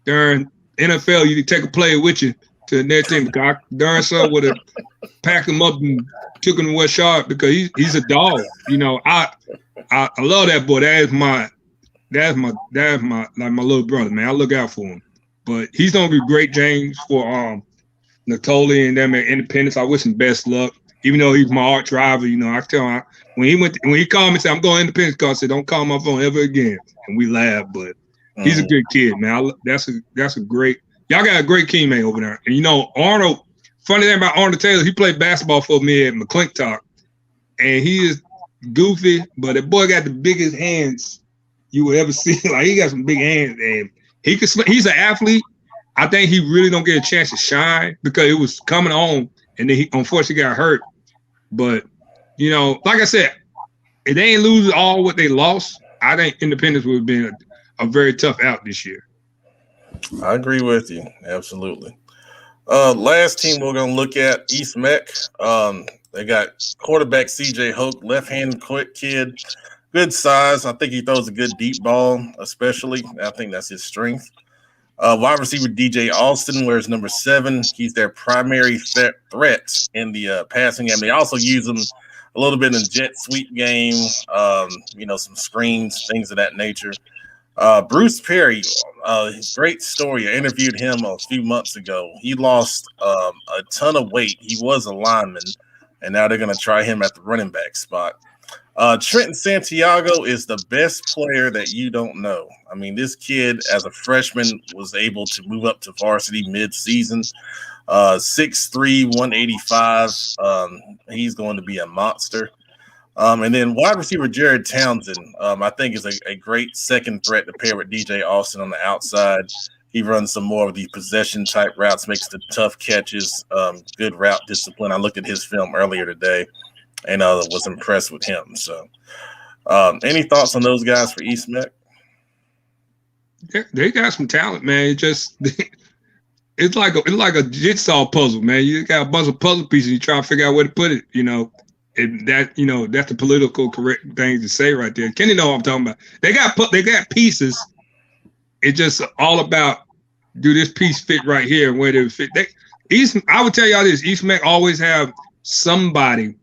during NFL, you could take a player with you to the next team. I darn sure would have packed him up and took him to West Shard because he's a dog. I love that boy. That's my little brother, man. I look out for him. But he's gonna be great, James, for Natoli and them at Independence. I wish him best luck. Even though he's my arch rival, I tell him when he called me and said, I'm going to Independence, I said, don't call my phone ever again. And we laughed, but he's a good kid, man. That's a great, y'all got a great teammate over there. And Arnold, funny thing about Arnold Taylor, he played basketball for me at McClintock. And he is goofy, but that boy got the biggest hands you would ever see. Like, he got some big hands, and he's an athlete. I think he really don't get a chance to shine because it was coming on, and then he unfortunately got hurt. But, like I said, if they ain't lose all what they lost, I think Independence would have been a very tough out this year. I agree with you. Absolutely. Last team we're going to look at, East Meck. They got quarterback C.J. Hoke, left-handed quick kid, good size. I think he throws a good deep ball, especially. I think that's his strength. Wide receiver DJ Austin wears number 7. He's their primary threat in the passing game. They also use him a little bit in jet sweep game, some screens, things of that nature. Bruce Perry, great story. I interviewed him a few months ago. He lost a ton of weight. He was a lineman, and now they're going to try him at the running back spot. Trenton Santiago is the best player that you don't know. I mean, this kid, as a freshman, was able to move up to varsity mid-season. 6'3", 185. He's going to be a monster. And then wide receiver Jared Townsend, I think, is a great second threat to pair with DJ Austin on the outside. He runs some more of the possession-type routes, makes the tough catches, good route discipline. I looked at his film earlier today and was impressed with him. So any thoughts on those guys for East Meck? They got some talent, man. It's like a jigsaw puzzle, man. You got a bunch of puzzle pieces. You try to figure out where to put it, And that's the political correct thing to say right there. Kenny know what I'm talking about. They got pieces. It's just all about, do this piece fit right here and where they fit. I would tell y'all this: East Meck always have somebody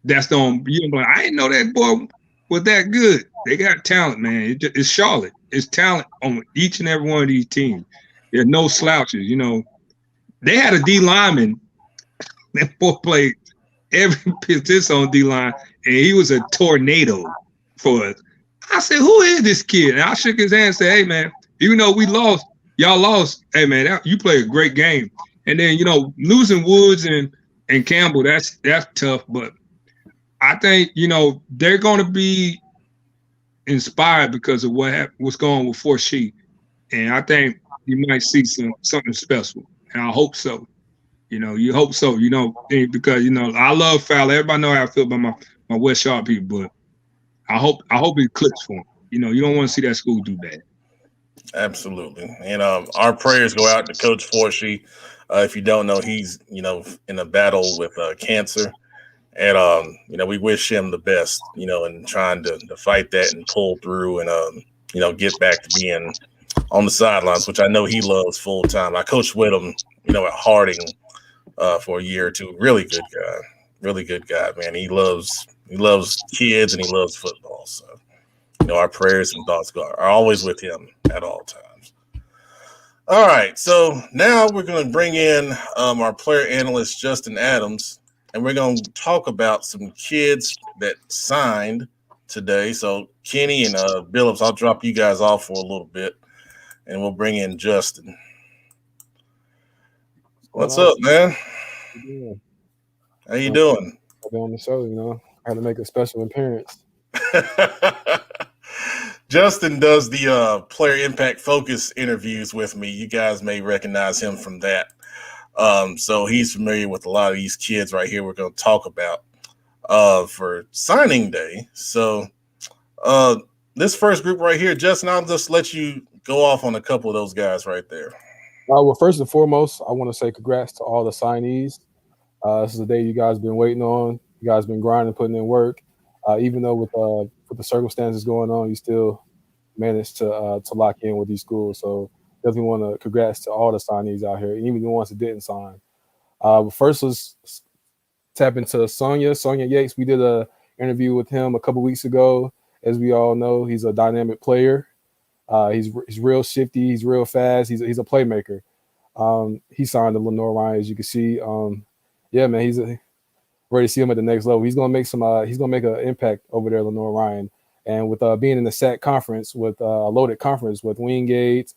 that's I didn't know that boy was that good. They got talent, man. It's Charlotte. It's talent on each and every one of these teams. There's no slouches. They had a D lineman. That boy played every position on D-line, and he was a tornado for us. I said, who is this kid? And I shook his hand and said, hey, man, even though we lost, y'all lost, hey, man, you played a great game. And then, losing Woods and Campbell, that's tough. But I think, they're going to be inspired because of what's going on with Fort Sheet. And I think you might see something special, and I hope so. You hope so, because, I love Fowler. Everybody know how I feel about my West Shore people, but I hope it clicks for him. You don't want to see that school do bad. Absolutely. And our prayers go out to Coach Forshee. If you don't know, he's, in a battle with cancer. And, we wish him the best, in trying to fight that and pull through and, get back to being on the sidelines, which I know he loves full time. I coached with him, at Harding for a year or two. Really good guy, man. He loves kids and he loves football. So, our prayers and thoughts are always with him at all times. All right, so now we're going to bring in our player analyst, Justin Adams, and we're going to talk about some kids that signed today. So Kenny and Billups, I'll drop you guys off for a little bit, and we'll bring in Justin. What's up, man? How you doing? I'll be on the show, I had to make a special appearance. Justin does the player impact focus interviews with me. You guys may recognize him from that. So he's familiar with a lot of these kids right here we're going to talk about for signing day. So this first group right here, Justin, I'll just let you go off on a couple of those guys right there. Well, first and foremost, I want to say congrats to all the signees. This is the day you guys been waiting on. You guys been grinding, putting in work. Even though with the circumstances going on, you still managed to lock in with these schools. So definitely want to congrats to all the signees out here, even the ones that didn't sign. But first, let's tap into Sonya Yates. We did a interview with him a couple weeks ago. As we all know, he's a dynamic player. He's real shifty. He's real fast. He's a playmaker. He signed to Lenore Ryan, as you can see. Yeah, man, he's ready to see him at the next level. He's gonna make an impact over there, Lenore Ryan. And with being in the SAC conference, with a loaded conference with Wingate,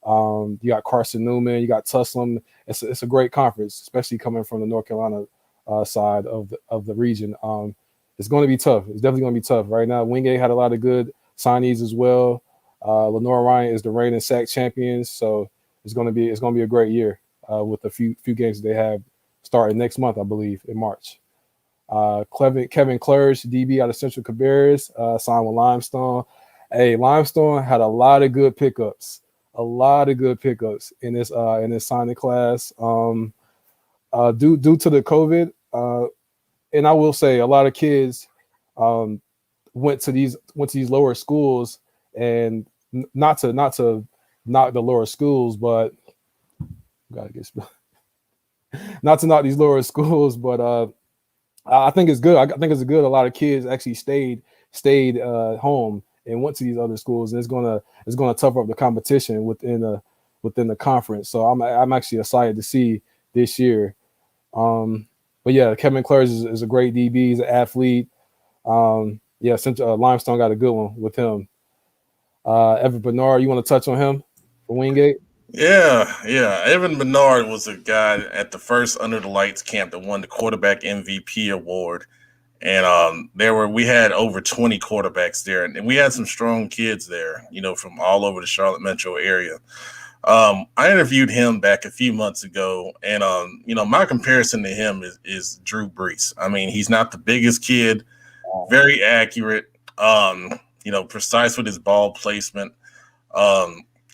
you got Carson Newman, you got Tuslam. It's a great conference, especially coming from the North Carolina side of the region. It's going to be tough. It's definitely going to be tough. Right now, Wingate had a lot of good signees as well. Lenore Ryan is the reigning SAC champions, so it's going to be a great year with a few games that they have starting next month, I believe, in March. Kevin Clerge, DB out of Central Cabarrus, signed with Limestone. Hey, Limestone had a lot of good pickups in this signing class. Due to the COVID, and I will say a lot of kids went to these lower schools, and not to knock the lower schools, but not to knock these lower schools, but I think it's good. I think it's good. A lot of kids actually stayed home and went to these other schools, and it's gonna tough up the competition within the conference. So I'm actually excited to see this year. But yeah, Kevin Clerge is a great DB. He's an athlete. Yeah, since Limestone got a good one with him. Evan Bernard, you want to touch on him for Wingate? Yeah. Evan Bernard was a guy at the first Under the Lights camp that won the quarterback MVP award. And we had over 20 quarterbacks there, and we had some strong kids there, from all over the Charlotte metro area. I interviewed him back a few months ago, and my comparison to him is Drew Brees. I mean, he's not the biggest kid, very accurate, precise with his ball placement,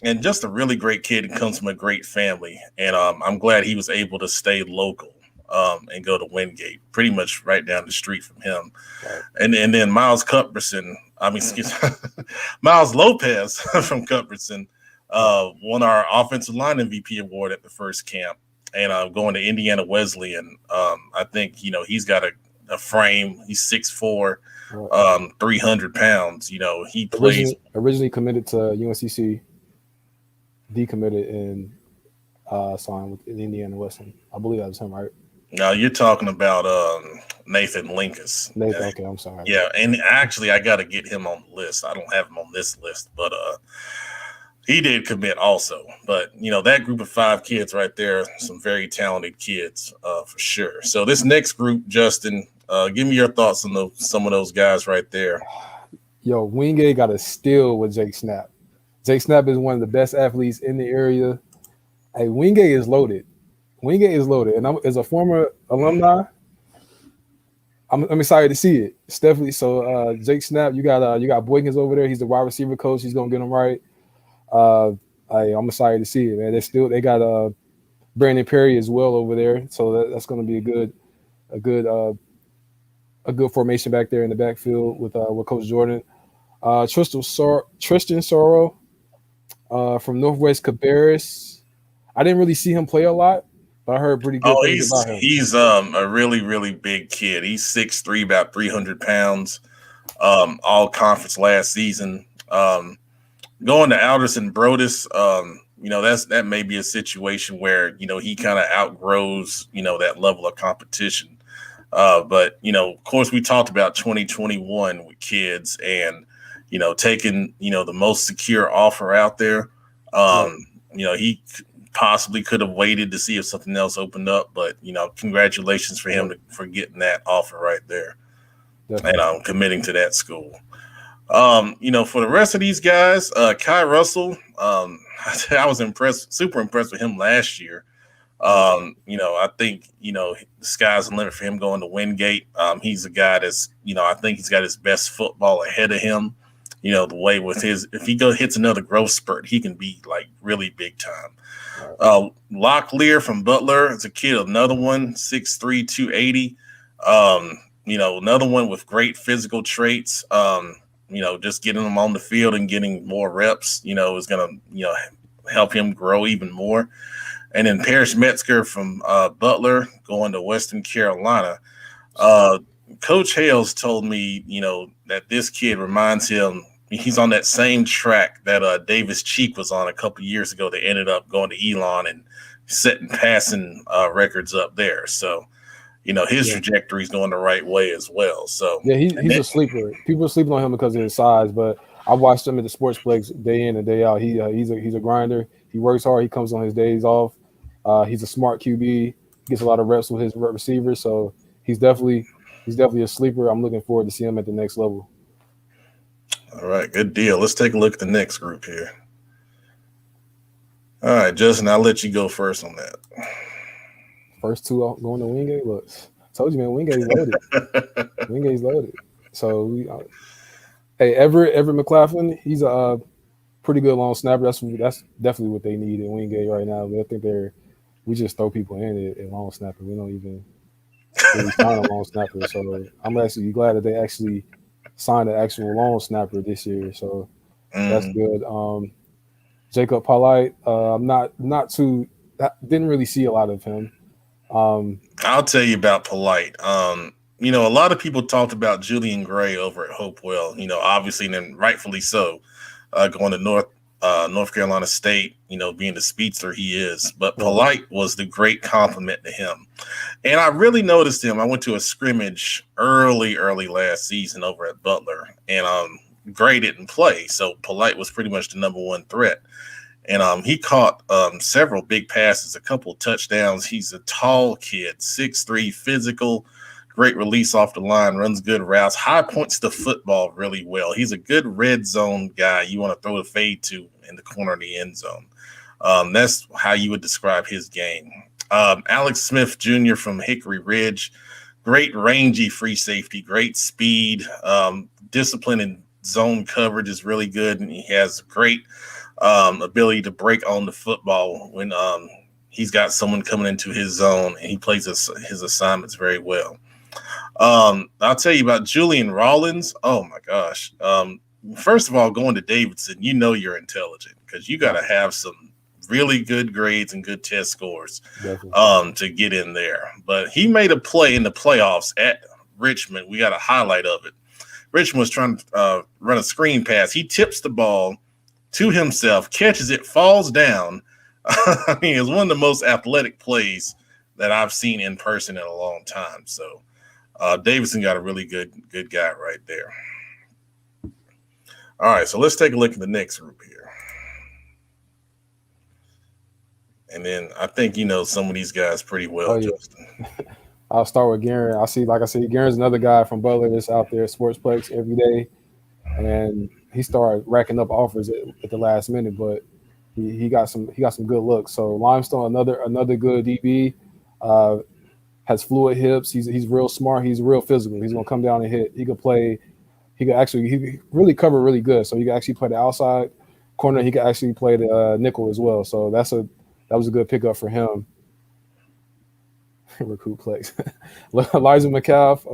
and just a really great kid and comes from a great family. And I'm glad he was able to stay local and go to Wingate, pretty much right down the street from him. Right. And then Miles Lopez from Cuthbertson won our offensive line MVP award at the first camp, and going to Indiana Wesleyan. I think he's got a frame. He's 6'4", 300 pounds. He plays originally committed to UNCC, decommitted and signed with Indiana Wesleyan. I believe that was him, right? No, you're talking about Nathan Linkus. Nathan, okay, I'm sorry. Yeah, and actually, I got to get him on the list. I don't have him on this list, but he did commit also. But, that group of 5 kids right there, some very talented kids for sure. So this next group, Justin, give me your thoughts on some of those guys right there. Yo, Wingate got a steal with Jake Snap. Jake Snap is one of the best athletes in the area. Hey, Wingate is loaded. And as a former alumni, I'm excited to see it. It's definitely so. Jake Snap, you got Boykins over there. He's the wide receiver coach. He's gonna get him right. I'm excited to see it, man. They got Brandon Perry as well over there, so that's gonna be a good formation back there in the backfield with Coach Jordan. Tristan Sorrow from Northwest Cabarrus. I didn't really see him play a lot, but I heard pretty good things about him. He's a really, really big kid. He's 6'3", about 300 pounds, all conference last season. Going to Alderson Brodus, that may be a situation where, he kind of outgrows, that level of competition. But, of course, we talked about 2021 with kids and, taking, the most secure offer out there. He possibly could have waited to see if something else opened up, but congratulations for him for getting that offer right there. Definitely. And committing to that school. For the rest of these guys, Kai Russell, I was super impressed with him last year. I think the sky's the limit for him going to Wingate. He's a guy that's I think he's got his best football ahead of him. the way with if he hits another growth spurt, he can be like really big time. Locke Lear from Butler is a kid, another one, 6'3", 280. Another one with great physical traits. Just getting him on the field and getting more reps, is going to, help him grow even more. And then Parrish Metzger from Butler going to Western Carolina. Coach Hales told me, that this kid reminds him, he's on that same track that Davis Cheek was on a couple of years ago that ended up going to Elon and setting passing records up there. So, his trajectory is going the right way as well. So yeah, he's a sleeper. People are sleeping on him because of his size, but I watched him at the Sportsplex day in and day out. He's a grinder. He works hard. He comes on his days off. He's a smart QB. He gets a lot of reps with his receivers. So he's definitely a sleeper. I'm looking forward to seeing him at the next level. All right, good deal. Let's take a look at the next group here. All right, Justin, I'll let you go first on that. First two going to Wingate. Look, I told you, man, Wingate's loaded. Wingate's loaded. So, Everett McLaughlin, he's a pretty good long snapper. That's definitely what they need in Wingate right now. But I think we just throw people in at long snapper. We don't even really sign a long snapper. So I'm actually glad that they actually signed an actual long snapper this year. So that's good. Jacob Polite, I'm not too didn't really see a lot of him. I'll tell you about Polite. A lot of people talked about Julian Gray over at Hopewell, obviously, and then rightfully so, going to North Carolina State, being the speedster he is. But Polite was the great compliment to him. And I really noticed him. I went to a scrimmage early last season over at Butler, and Gray didn't play. So Polite was pretty much the number one threat. And he caught several big passes, a couple of touchdowns. He's a tall kid, 6'3", physical, great release off the line, runs good routes, high points the football really well. He's a good red zone guy you want to throw a fade to in the corner of the end zone. That's how you would describe his game. Alex Smith Jr. from Hickory Ridge, great rangy free safety, great speed, discipline and zone coverage is really good, and he has great ability to break on the football when he's got someone coming into his zone, and he plays his assignments very well. I'll tell you about Julian Rollins. Oh my gosh. First of all, going to Davidson, you're intelligent because you got to have some really good grades and good test scores to get in there. But he made a play in the playoffs at Richmond. We got a highlight of it. Richmond was trying to run a screen pass. He tips the ball to himself, catches it, falls down. I mean, it's one of the most athletic plays that I've seen in person in a long time. So Davidson got a really good guy right there. All right, so let's take a look at the next group here. And then I think some of these guys pretty well, Justin. I'll start with Garen. Garen's another guy from Butler that's out there at Sportsplex every day. And he started racking up offers at the last minute, but he got some good looks. So Limestone, another good DB, has fluid hips. He's real smart. He's real physical. He's gonna come down and hit. He really cover really good. So he can actually play the outside corner. He can actually play the nickel as well. So that was a good pickup for him. Recruit plays. Elijah McCalf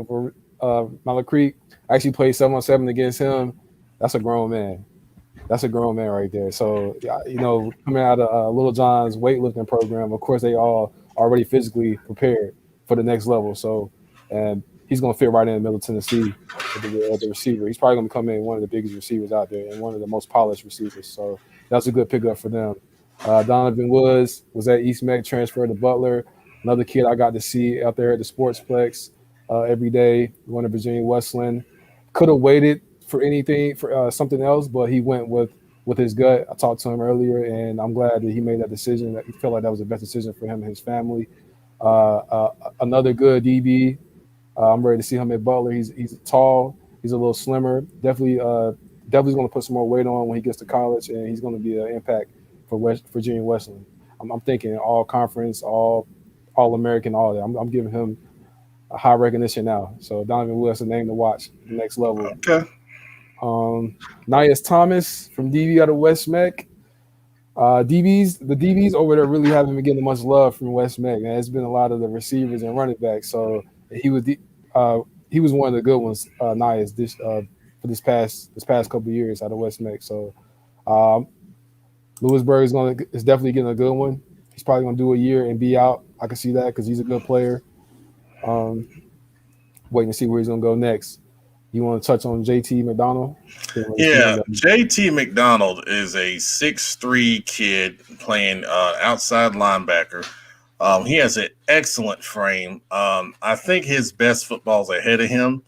of Mallard Creek actually played 7-on-7 against him. That's a grown man. That's a grown man right there. So, coming out of Little John's weightlifting program, of course, they all already physically prepared for the next level. So, and he's going to fit right in Middle Tennessee with the receiver. He's probably going to come in one of the biggest receivers out there and one of the most polished receivers. So that's a good pickup for them. Donovan Woods was at East Meck, transferred to Butler. Another kid I got to see out there at the Sportsplex every day, going to Virginia Westland. Could have waited for anything, for something else, but he went with his gut. I talked to him earlier, and I'm glad that he made that decision. That he felt like that was the best decision for him and his family. Another good DB. I'm ready to see him at Butler. He's tall. He's a little slimmer. Definitely going to put some more weight on when he gets to college, and he's going to be an impact for Virginia Westland. I'm thinking all conference, all American, all that. I'm giving him a high recognition now. So Donovan Woods, a name to watch, the next level. Okay. Nias Thomas from DB out of West Meck. The DBs over there really haven't been getting much love from West Meck. Man, it's been a lot of the receivers and running backs. So he was one of the good ones. Nias for this past couple of years out of West Meck. So Lewisburg is definitely getting a good one. He's probably gonna do a year and be out. I can see that because he's a good player. Waiting to see where he's gonna go next. You want to touch on JT McDonald? Yeah, JT McDonald is a 6'3" kid playing outside linebacker. He has an excellent frame. I think his best football is ahead of him.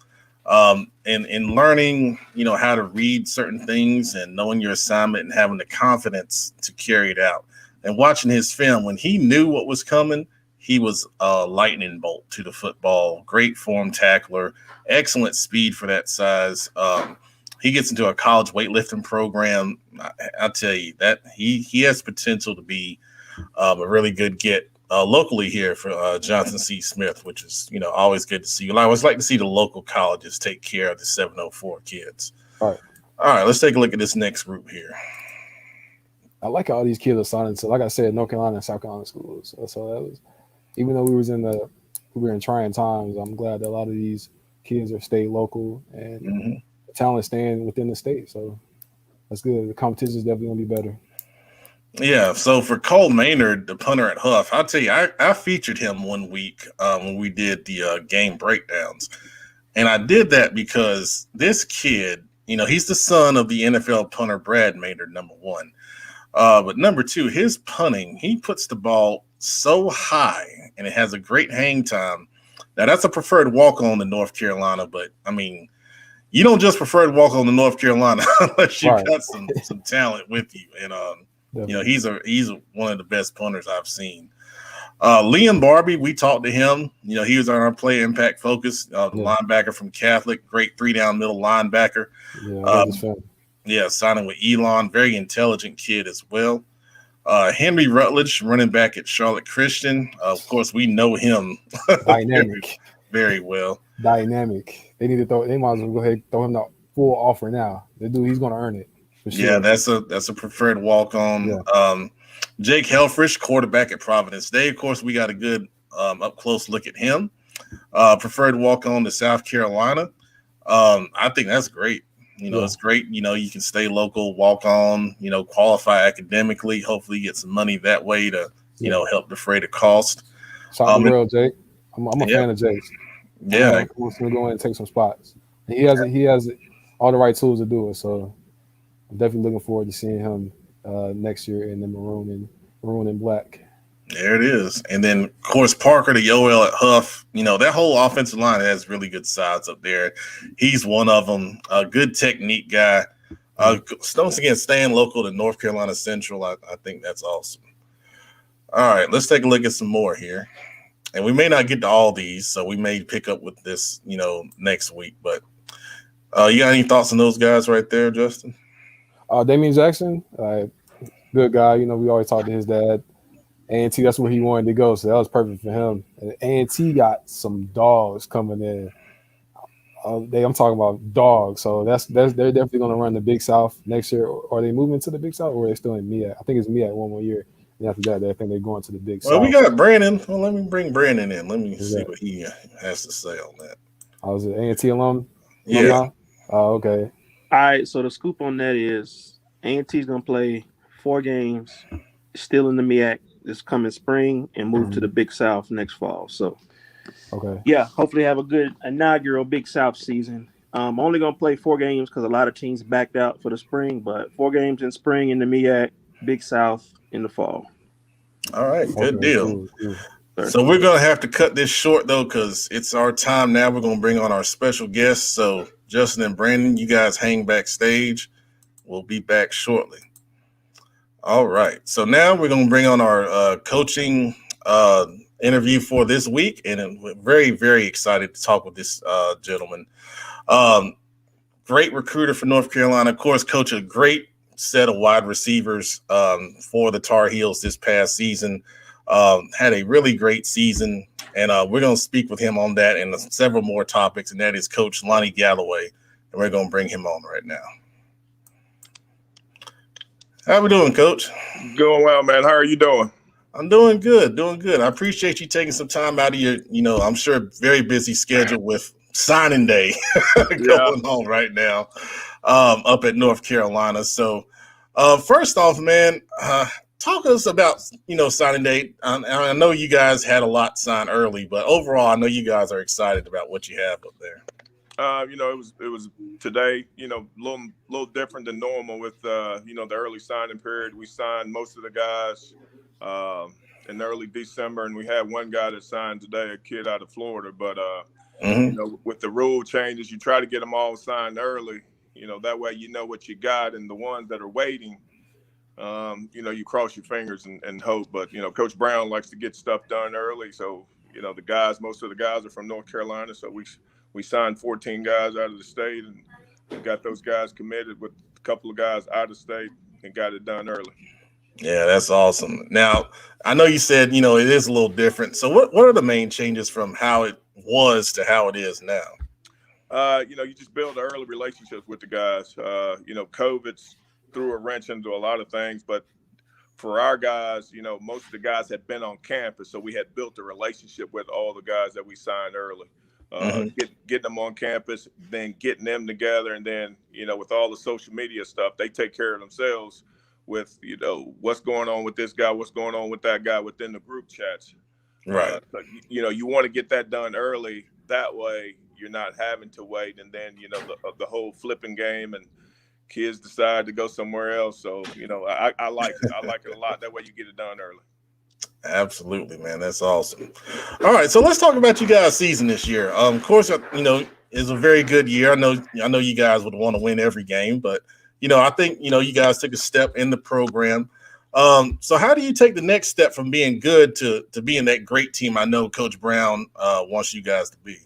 In learning, how to read certain things and knowing your assignment and having the confidence to carry it out. And watching his film, when he knew what was coming, he was a lightning bolt to the football. Great form tackler, excellent speed for that size. He gets into a college weightlifting program. I'll tell you that he has potential to be a really good get locally here for Johnson C. Smith, which is always good to see. I always like to see the local colleges take care of the 704 kids. All right, let's take a look at this next group here. I like how all these kids are signing to, like I said, North Carolina and South Carolina schools. So that was, even though we were in trying times, I'm glad that a lot of these kids are stayed local and the talent staying within the state. So that's good. The competition is definitely gonna be better. Yeah. So for Cole Maynard, the punter at Huff, I'll tell you, I featured him one week when we did the game breakdowns, and I did that because this kid, he's the son of the NFL punter Brad Maynard, number one. But number two, his punting, he puts the ball so high and it has a great hang time. Now that's a preferred walk on to North Carolina, but I mean, you don't just prefer to walk on to North Carolina unless you've got some talent with you. And he's one of the best punters I've seen. Liam Barbie, we talked to him. He was on our play impact focus, linebacker from Catholic, great 3-down middle linebacker. Signing with Elon, very intelligent kid as well. Henry Rutledge, running back at Charlotte Christian. Of course, we know him dynamic, very well. Dynamic. They might as well go ahead and throw him the full offer now. The dude, he's going to earn it. For sure. Yeah, that's a preferred walk on. Yeah. Jake Helfrich, quarterback at Providence Day. Of course, we got a good up close look at him. Preferred walk on to South Carolina. I think that's great. It's great. You can stay local, walk on, qualify academically, hopefully get some money that way to, help defray the cost. Shout out to Real Jake. I'm a fan of Jake's. Yeah. He wants to go in and take some spots. And he has all the right tools to do it. So I'm definitely looking forward to seeing him next year in the maroon and black. There it is. And then, of course, Parker to Yoel at Huff. That whole offensive line has really good sides up there. He's one of them. A good technique guy. Once again, staying local to North Carolina Central, I think that's awesome. All right, let's take a look at some more here. And we may not get to all these, so we may pick up with this, next week. But you got any thoughts on those guys right there, Justin? Damian Jackson, good guy. We always talk to his dad. A&T, that's where he wanted to go, so that was perfect for him. And A&T got some dogs coming in. I'm talking about dogs, so they're definitely going to run the Big South next year. Are they moving to the Big South, or are they still in MEAC? I think it's MEAC one more year. And after that, I think they're going to the Big South. Well, we got Brandon. Well, let me bring Brandon in. Let me see what he has to say on that. I was an A&T alum. Yeah. Oh, okay. All right. So the scoop on that is A&T's going to play 4 games, still in the MEAC this coming spring, and move to the Big South next fall. So, hopefully have a good inaugural Big South season. Only going to play 4 games because a lot of teams backed out for the spring, but 4 games in spring in the MEAC, Big South in the fall. All right, good deal. Cool. So we're going to have to cut this short, though, because it's our time now. We're going to bring on our special guests. So Justin and Brandon, you guys hang backstage. We'll be back shortly. All right. So now we're going to bring on our coaching interview for this week. And we're very, very excited to talk with this gentleman. Great recruiter for North Carolina. Of course, coach a great set of wide receivers for the Tar Heels this past season. Had a really great season. And we're going to speak with him on that and several more topics. And that is Coach Lonnie Galloway, and we're going to bring him on right now. How we doing, Coach? Doing well, man. How are you doing? I'm doing good, I appreciate you taking some time out of your, I'm sure very busy schedule with signing day going on right now up at North Carolina. So first off, man, talk to us about, signing day. I know you guys had a lot signed early, but overall, I know you guys are excited about what you have up there. It was today, a little different than normal with, the early signing period. We signed most of the guys in early December, and we had one guy that signed today, a kid out of Florida. But, with the rule changes, you try to get them all signed early, that way you know what you got. And the ones that are waiting, you cross your fingers and hope. But, Coach Brown likes to get stuff done early. So, most of the guys are from North Carolina. So we signed 14 guys out of the state, and we got those guys committed with a couple of guys out of state and got it done early. Yeah, that's awesome. Now, I know you said, it is a little different. So what are the main changes from how it was to how it is now? You just build early relationships with the guys. COVID's threw a wrench into a lot of things, but for our guys, most of the guys had been on campus, so we had built a relationship with all the guys that we signed early. Getting them on campus, then getting them together, and then, with all the social media stuff, they take care of themselves with, what's going on with this guy, what's going on with that guy within the group chats. Right. You want to get that done early. That way you're not having to wait. And then, the whole flipping game and kids decide to go somewhere else. So, I like it. I like it a lot. That way you get it done early. Absolutely, man. That's awesome. All right. So let's talk about you guys' season this year. Of course, it's a very good year. I know you guys would want to win every game, but, I think, you guys took a step in the program. So how do you take the next step from being good to being that great team I know Coach Brown wants you guys to be?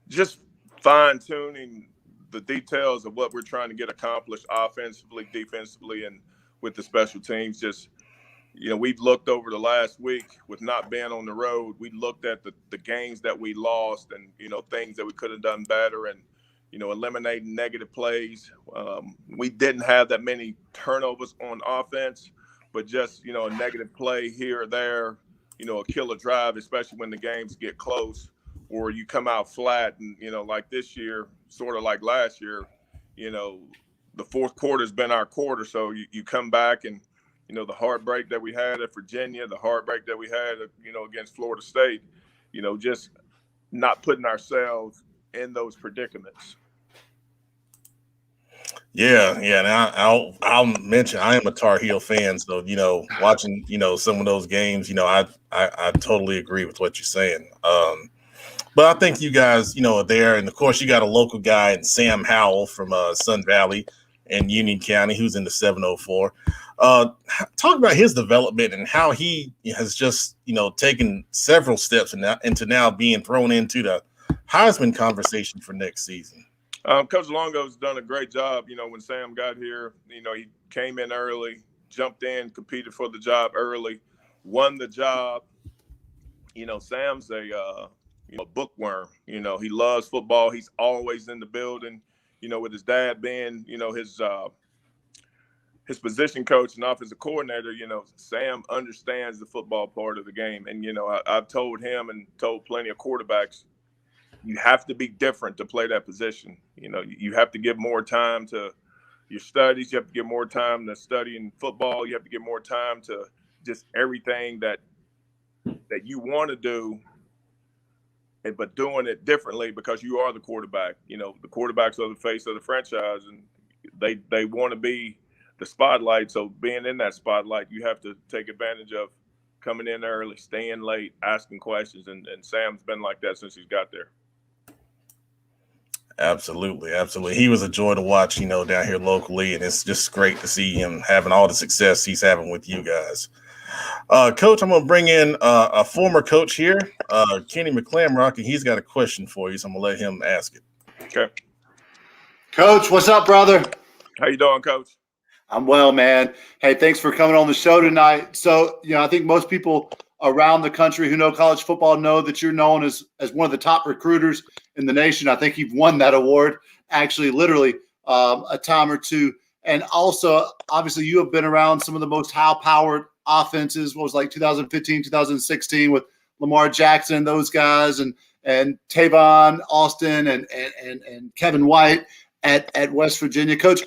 Just fine-tuning the details of what we're trying to get accomplished offensively, defensively, and with the special teams. Just, we've looked over the last week with not being on the road. We looked at the games that we lost and, things that we could have done better and, eliminating negative plays. We didn't have that many turnovers on offense, but just, a negative play here or there, a killer drive, especially when the games get close or you come out flat. And, like this year, sort of like last year, the fourth quarter has been our quarter. So you come back and, the heartbreak that we had at Virginia, the heartbreak that we had, against Florida State, just not putting ourselves in those predicaments. Yeah. And I'll mention I am a Tar Heel fan, so watching some of those games, I totally agree with what you're saying. But I think you guys, are there, and of course you got a local guy in Sam Howell from Sun Valley and Union County, who's in the 704. Talk about his development and how he has just taken several steps into now being thrown into the Heisman conversation for next season. Coach Longo's done a great job. When Sam got here, he came in early, jumped in, competed for the job early, won the job. Sam's a bookworm. He loves football. He's always in the building. With his dad being, his position coach and offensive coordinator, Sam understands the football part of the game. And, I've told him and told plenty of quarterbacks, you have to be different to play that position. You have to give more time to your studies. You have to give more time to studying football. You have to give more time to just everything that you want to do, but doing it differently because you are the quarterback. The quarterbacks are the face of the franchise, and they want to be the spotlight. So being in that spotlight, you have to take advantage of coming in early, staying late, asking questions. And Sam's been like that since he's got there. Absolutely. He was a joy to watch, down here locally, and it's just great to see him having all the success he's having with you guys. Coach, I'm going to bring in a former coach here, Kenny McClamrock, and he's got a question for you, so I'm going to let him ask it. Okay. Coach, what's up, brother? How you doing, Coach? I'm well, man. Hey, thanks for coming on the show tonight. So, I think most people around the country who know college football know that you're known as one of the top recruiters in the nation. I think you've won that award actually, literally a time or two. And also, obviously, you have been around some of the most high-powered offenses. What was like 2015, 2016 with Lamar Jackson and those guys, and Tavon Austin and Kevin White at West Virginia. Coach,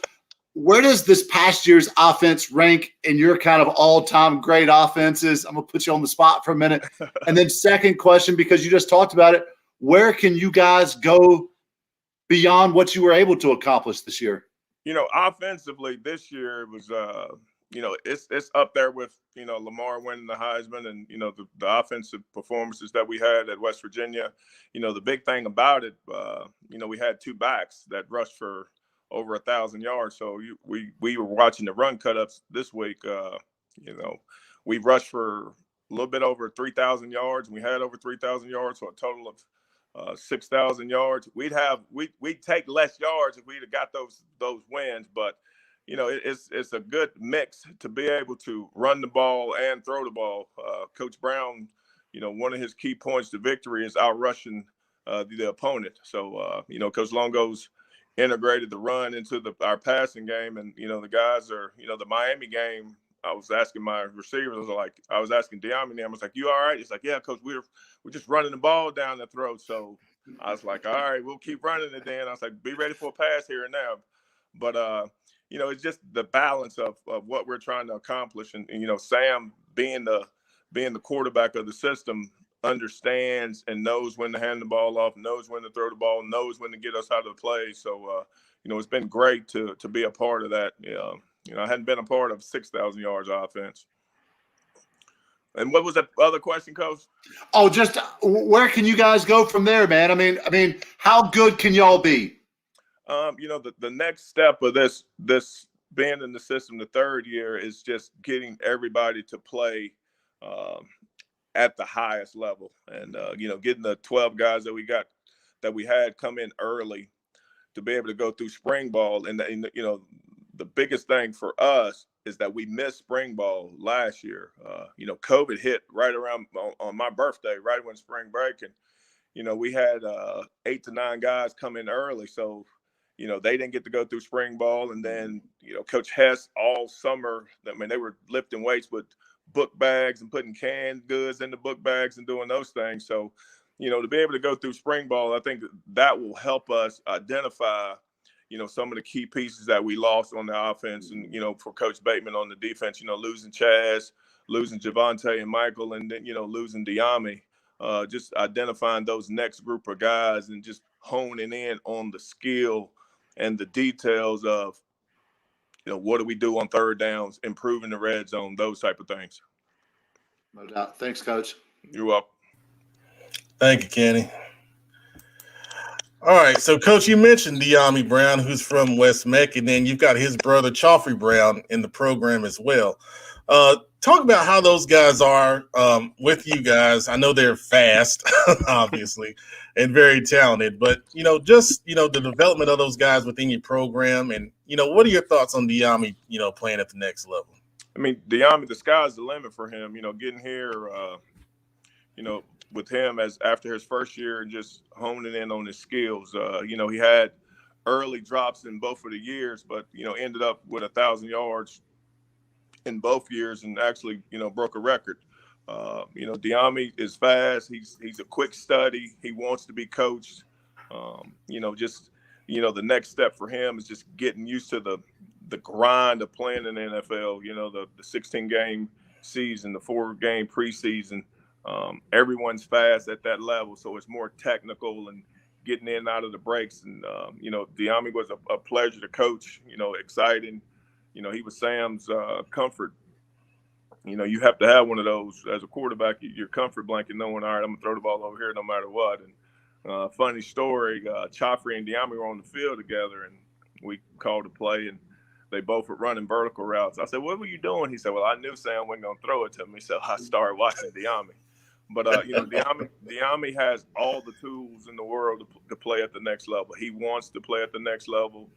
where does this past year's offense rank in your kind of all-time great offenses? I'm going to put you on the spot for a minute. And then second question, because you just talked about it, where can you guys go beyond what you were able to accomplish this year? Offensively this year was, it's up there with, Lamar winning the Heisman and, the offensive performances that we had at West Virginia. The big thing about it, we had two backs that rushed for over 1,000 yards. So we were watching the run cut-ups this week. We rushed for a little bit over 3,000 yards. We had over 3,000 yards, so a total of 6,000 yards. We'd take less yards if we'd have got those wins, but it's a good mix to be able to run the ball and throw the ball. Coach Brown, one of his key points to victory is outrushing the opponent. So Coach Longo's integrated the run into our passing game, and the guys are the Miami game. I was asking my receivers, I was asking Diami, I was like, "You all right?" He's like, "Yeah, Coach, we're just running the ball down the throat." So I was like, "All right, we'll keep running it then." I was like, "Be ready for a pass here and now." But it's just the balance of what we're trying to accomplish, and Sam being the quarterback of the system understands and knows when to hand the ball off, knows when to throw the ball, knows when to get us out of the play. So it's been great to be a part of that. I hadn't been a part of 6,000 yards offense. And what was the other question, Coach? Oh, just where can you guys go from there, man? I mean, how good can y'all be? The next step of this being in the system, the third year, is just getting everybody to play at the highest level, and getting the 12 guys that we had come in early to be able to go through spring ball. And the biggest thing for us is that we missed spring ball last year. COVID hit right around on my birthday, right when spring break, and we had 8 to 9 guys come in early, so they didn't get to go through spring ball. And then Coach Hess all summer, they were lifting weights with book bags and putting canned goods in the book bags and doing those things. So to be able to go through spring ball, I think that will help us identify some of the key pieces that we lost on the offense. And, for Coach Bateman on the defense, losing Chaz, losing Javonte and Michael, and then, losing Diami, just identifying those next group of guys and just honing in on the skill and the details of, what do we do on third downs, improving the red zone, those type of things. No doubt. Thanks, Coach. You're welcome. Thank you, Kenny. All right, so Coach, you mentioned Diami Brown, who's from West Meck, and then you've got his brother Chaufrey Brown in the program as well. Talk about how those guys are with you guys. I know they're fast, obviously, and very talented, but just the development of those guys within your program, and what are your thoughts on Diami, playing at the next level? I mean, Diami, the sky's the limit for him. Getting here, with him after his first year and just honing in on his skills. He had early drops in both of the years, but ended up with 1,000 yards in both years and actually broke a record. Diami is fast. He's a quick study. He wants to be coached. The next step for him is just getting used to the grind of playing in the NFL. The 16-game season, the 4-game preseason. Everyone's fast at that level, so it's more technical and getting in and out of the breaks. And Diami was a pleasure to coach. Exciting. He was Sam's comfort. You have to have one of those as a quarterback, your comfort blanket, knowing, all right, I'm gonna throw the ball over here no matter what. And funny story, Chaufrey and Diami were on the field together, and we called a play, and they both were running vertical routes. I said, "What were you doing?" He said, "Well, I knew Sam wasn't gonna throw it to me, so I started watching Diami." But Diami has all the tools in the world to play at the next level. He wants to play at the next level.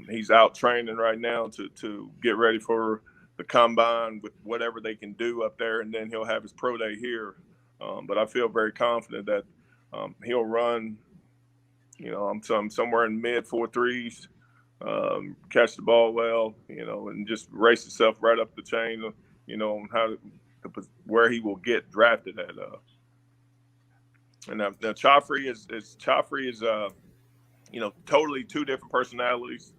He's out training right now to get ready for the combine with whatever they can do up there, and then he'll have his pro day here. But I feel very confident that he'll run I'm somewhere in mid 4.3s. Catch the ball well, and just race himself right up the chain, on where he will get drafted at. And now Joffrey is totally two different personalities.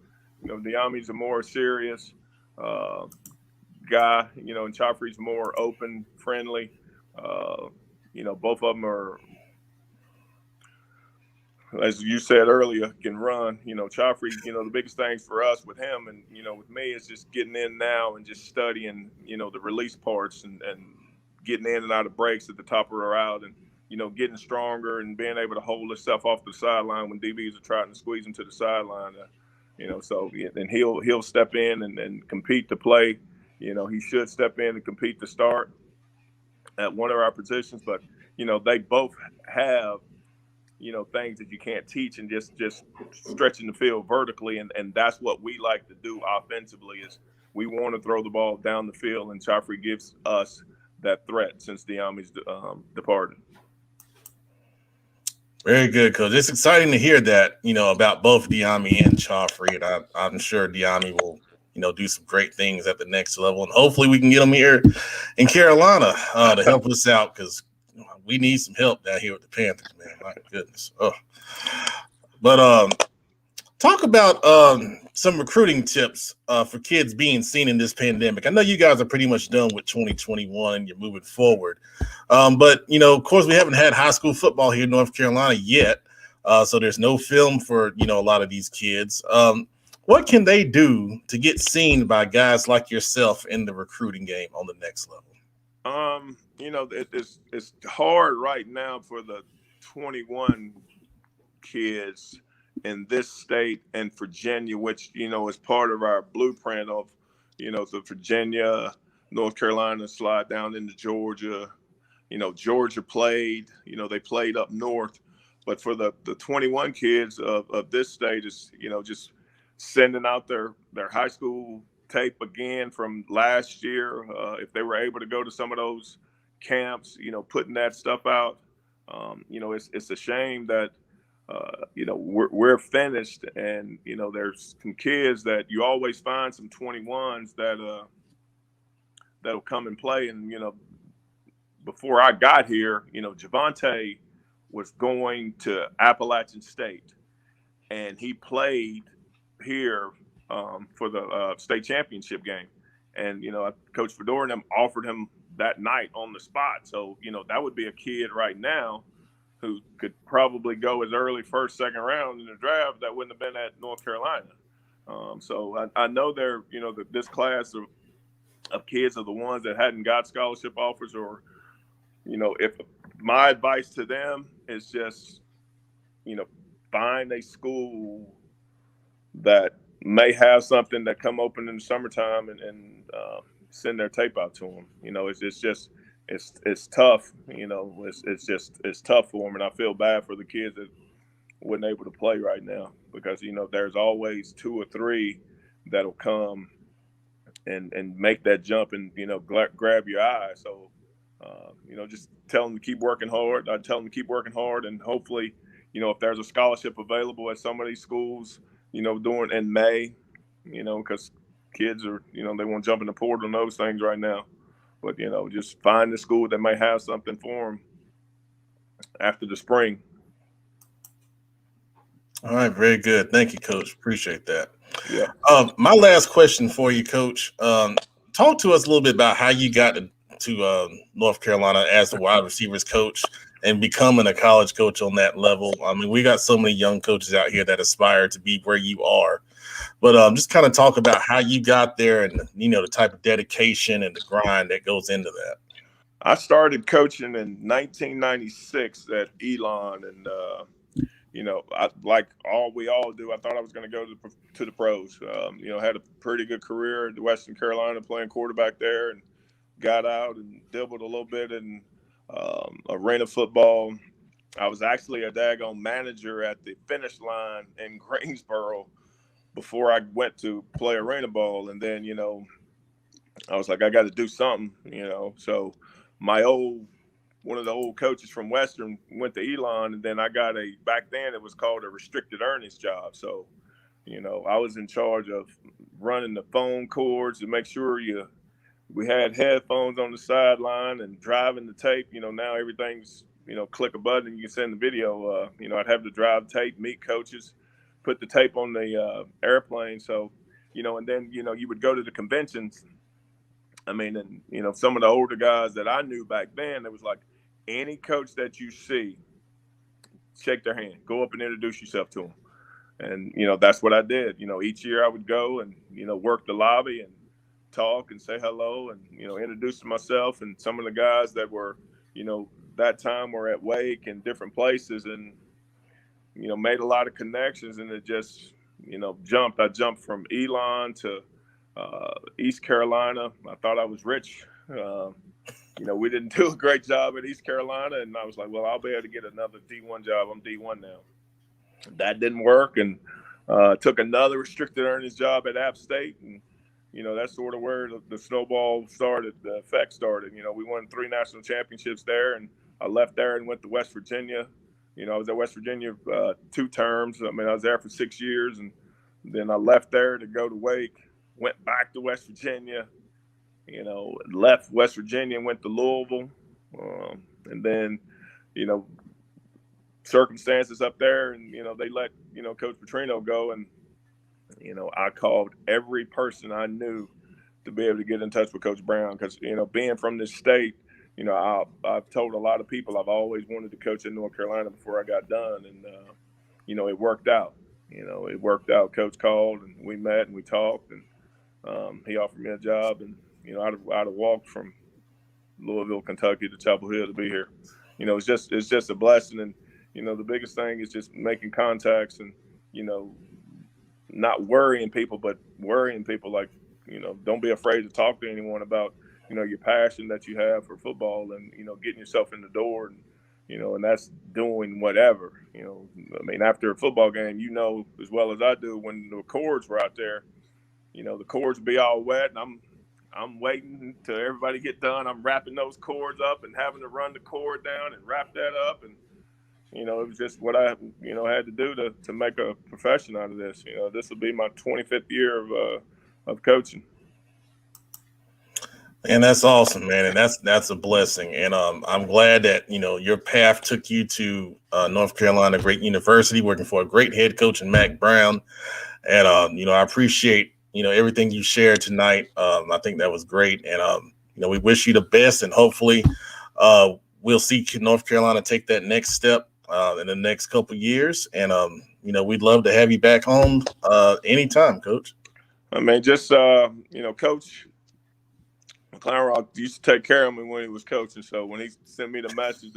Diami's a more serious guy, and Joffrey's more open, friendly. Both of them are, as you said earlier, can run. Joffrey, the biggest things for us with him and, with me is just getting in now and just studying, the release parts and getting in and out of breaks at the top of the route and, getting stronger and being able to hold himself off the sideline when DBs are trying to squeeze him to the sideline. And he'll step in and compete to play. He should step in and compete to start at one of our positions. But, they both have, things that you can't teach and just stretching the field vertically. And that's what we like to do offensively is we want to throw the ball down the field. And Joffrey gives us that threat since Diami's departed. Very good, Coach. It's exciting to hear that, about both Diami and Joffrey. And I'm sure Diami will, do some great things at the next level. And hopefully we can get him here in Carolina to help us out because we need some help down here with the Panthers, man. My goodness. Oh. But talk about some recruiting tips for kids being seen in this pandemic. I know you guys are pretty much done with 2021 and you're moving forward. But, of course, we haven't had high school football here in North Carolina yet. So there's no film for, a lot of these kids. What can they do to get seen by guys like yourself in the recruiting game on the next level? It's hard right now for the 21 kids in this state and Virginia, which, is part of our blueprint of, the Virginia, North Carolina slide down into Georgia. Georgia played, they played up north. But for the 21 kids of this state is, just sending out their high school tape again from last year. If they were able to go to some of those camps, putting that stuff out. It's a shame that, we're finished and, there's some kids that you always find some 21s that'll come and play. And, before I got here, Javante was going to Appalachian State and he played here for the state championship game. And, Coach Fedora and them offered him that night on the spot. So, that would be a kid right now who could probably go as early first, second round in the draft that wouldn't have been at North Carolina. So I know they're, that this class of kids are the ones that hadn't got scholarship offers or, if my advice to them is just, find a school that may have something that come open in the summertime and send their tape out to them. It's tough, it's tough for them. And I feel bad for the kids that wasn't able to play right now because, there's always two or three that'll come and make that jump and, grab your eye. So, just tell them to keep working hard. I tell them to keep working hard and hopefully, if there's a scholarship available at some of these schools, during in May, because kids are, they want to jump in the portal and those things right now. But, just find the school that may have something for them after the spring. All right. Very good. Thank you, Coach. Appreciate that. Yeah. My last question for you, Coach. Talk to us a little bit about how you got to North Carolina as the wide receivers coach and becoming a college coach on that level. I mean, we got so many young coaches out here that aspire to be where you are. But just kind of talk about how you got there and, the type of dedication and the grind that goes into that. I started coaching in 1996 at Elon. And, like we all do, I thought I was going to go to the pros. Had a pretty good career at Western Carolina playing quarterback there and got out and dabbled a little bit in arena football. I was actually a daggone manager at the finish line in Greensboro before I went to play arena ball. And then, I was like, I got to do something, So my old one of the old coaches from Western went to Elon, and then I got back then it was called a restricted earnings job. So, I was in charge of running the phone cords to make sure we had headphones on the sideline and driving the tape. Now everything's, click a button and you can send the video. I'd have to drive tape, meet coaches, put the tape on the airplane. So, and then, you would go to the conventions. I mean, and, some of the older guys that I knew back then, it was like any coach that you see, shake their hand, go up and introduce yourself to them. And, that's what I did. Each year I would go and, work the lobby and talk and say hello and, introduce myself. And some of the guys that were, that time were at Wake and different places and, made a lot of connections. And it just, jumped. I jumped from Elon to East Carolina. I thought I was rich. We didn't do a great job at East Carolina. And I was like, well, I'll be able to get another D1 job. I'm D1 now. That didn't work. And took another restricted earnings job at App State. And, that's sort of where the snowball started, the effect started. We won 3 national championships there. And I left there and went to West Virginia. I was at West Virginia 2 terms. I mean, I was there for 6 years. And then I left there to go to Wake, went back to West Virginia, left West Virginia and went to Louisville. And then, circumstances up there and, they let, Coach Petrino go. And, I called every person I knew to be able to get in touch with Coach Brown because, being from this state, I've told a lot of people I've always wanted to coach in North Carolina before I got done. And, it worked out. It worked out. Coach called and we met and we talked and he offered me a job. And, I'd have walked from Louisville, Kentucky to Chapel Hill to be here. It's just a blessing. And, the biggest thing is just making contacts and, not worrying people, but worrying people like, don't be afraid to talk to anyone about, your passion that you have for football and, getting yourself in the door and, and that's doing whatever, I mean, after a football game, as well as I do when the cords were out there, the cords would be all wet and I'm waiting till everybody get done. I'm wrapping those cords up and having to run the cord down and wrap that up. And, it was just what I, had to do to make a profession out of this. This will be my 25th year of coaching. And that's awesome, man. And that's a blessing. And I'm glad that, your path took you to North Carolina, great university, working for a great head coach in Mac Brown. And, I appreciate, everything you shared tonight. I think that was great. And, we wish you the best and hopefully we'll see North Carolina take that next step in the next couple of years. And, we'd love to have you back home anytime, Coach. I mean, just, Coach McCloud used to take care of me when he was coaching. So when he sent me the message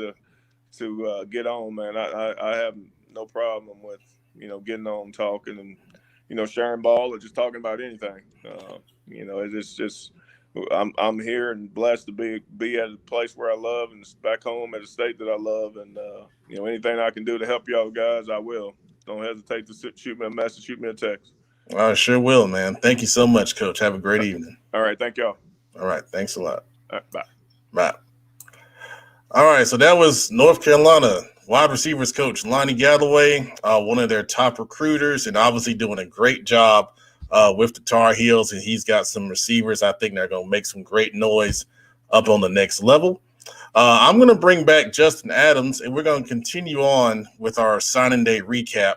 to get on, man, I have no problem with, getting on, talking and, sharing ball or just talking about anything. It's just I'm here and blessed to be at a place where I love and back home at a state that I love. And, anything I can do to help y'all guys, I will. Don't hesitate to shoot me a message, shoot me a text. I sure will, man. Thank you so much, Coach. Have a great evening. All right. Thank y'all. All right. Thanks a lot. All right, bye. Bye. All right. So that was North Carolina wide receivers coach Lonnie Galloway, one of their top recruiters, and obviously doing a great job with the Tar Heels. And he's got some receivers I think they're going to make some great noise up on the next level. I'm going to bring back Justin Adams, and we're going to continue on with our signing day recap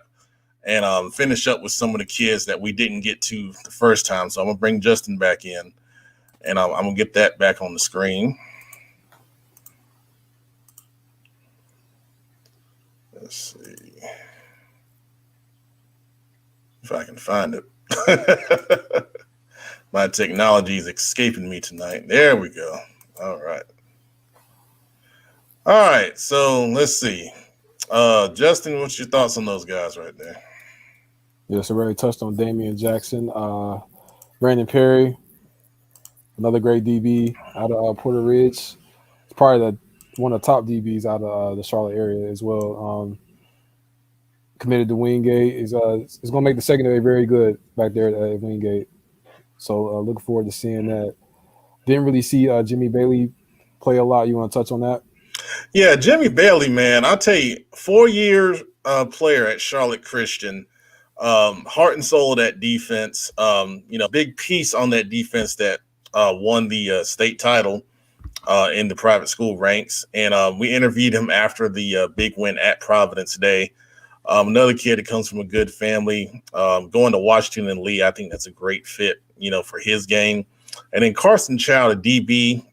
and finish up with some of the kids that we didn't get to the first time. So I'm going to bring Justin back in, and I'm going to get that back on the screen. Let's see if I can find it. My technology is escaping me tonight. There we go. All right. All right. So let's see. Justin, what's your thoughts on those guys right there? Yeah, so we already touched on Damian Jackson. Brandon Perry, another great DB out of Porter Ridge. It's probably one of the top DBs out of the Charlotte area as well. Committed to Wingate. Is going to make the secondary very good back there at Wingate. So looking forward to seeing that. Didn't really see Jimmy Bailey play a lot. You want to touch on that? Yeah, Jimmy Bailey, man, I'll tell you, 4-year player at Charlotte Christian, heart and soul of that defense. Big piece on that defense that won the state title in the private school ranks. And we interviewed him after the big win at Providence Day. Another kid that comes from a good family, going to Washington and Lee. I think that's a great fit, for his game. And then Carson Child, a DB,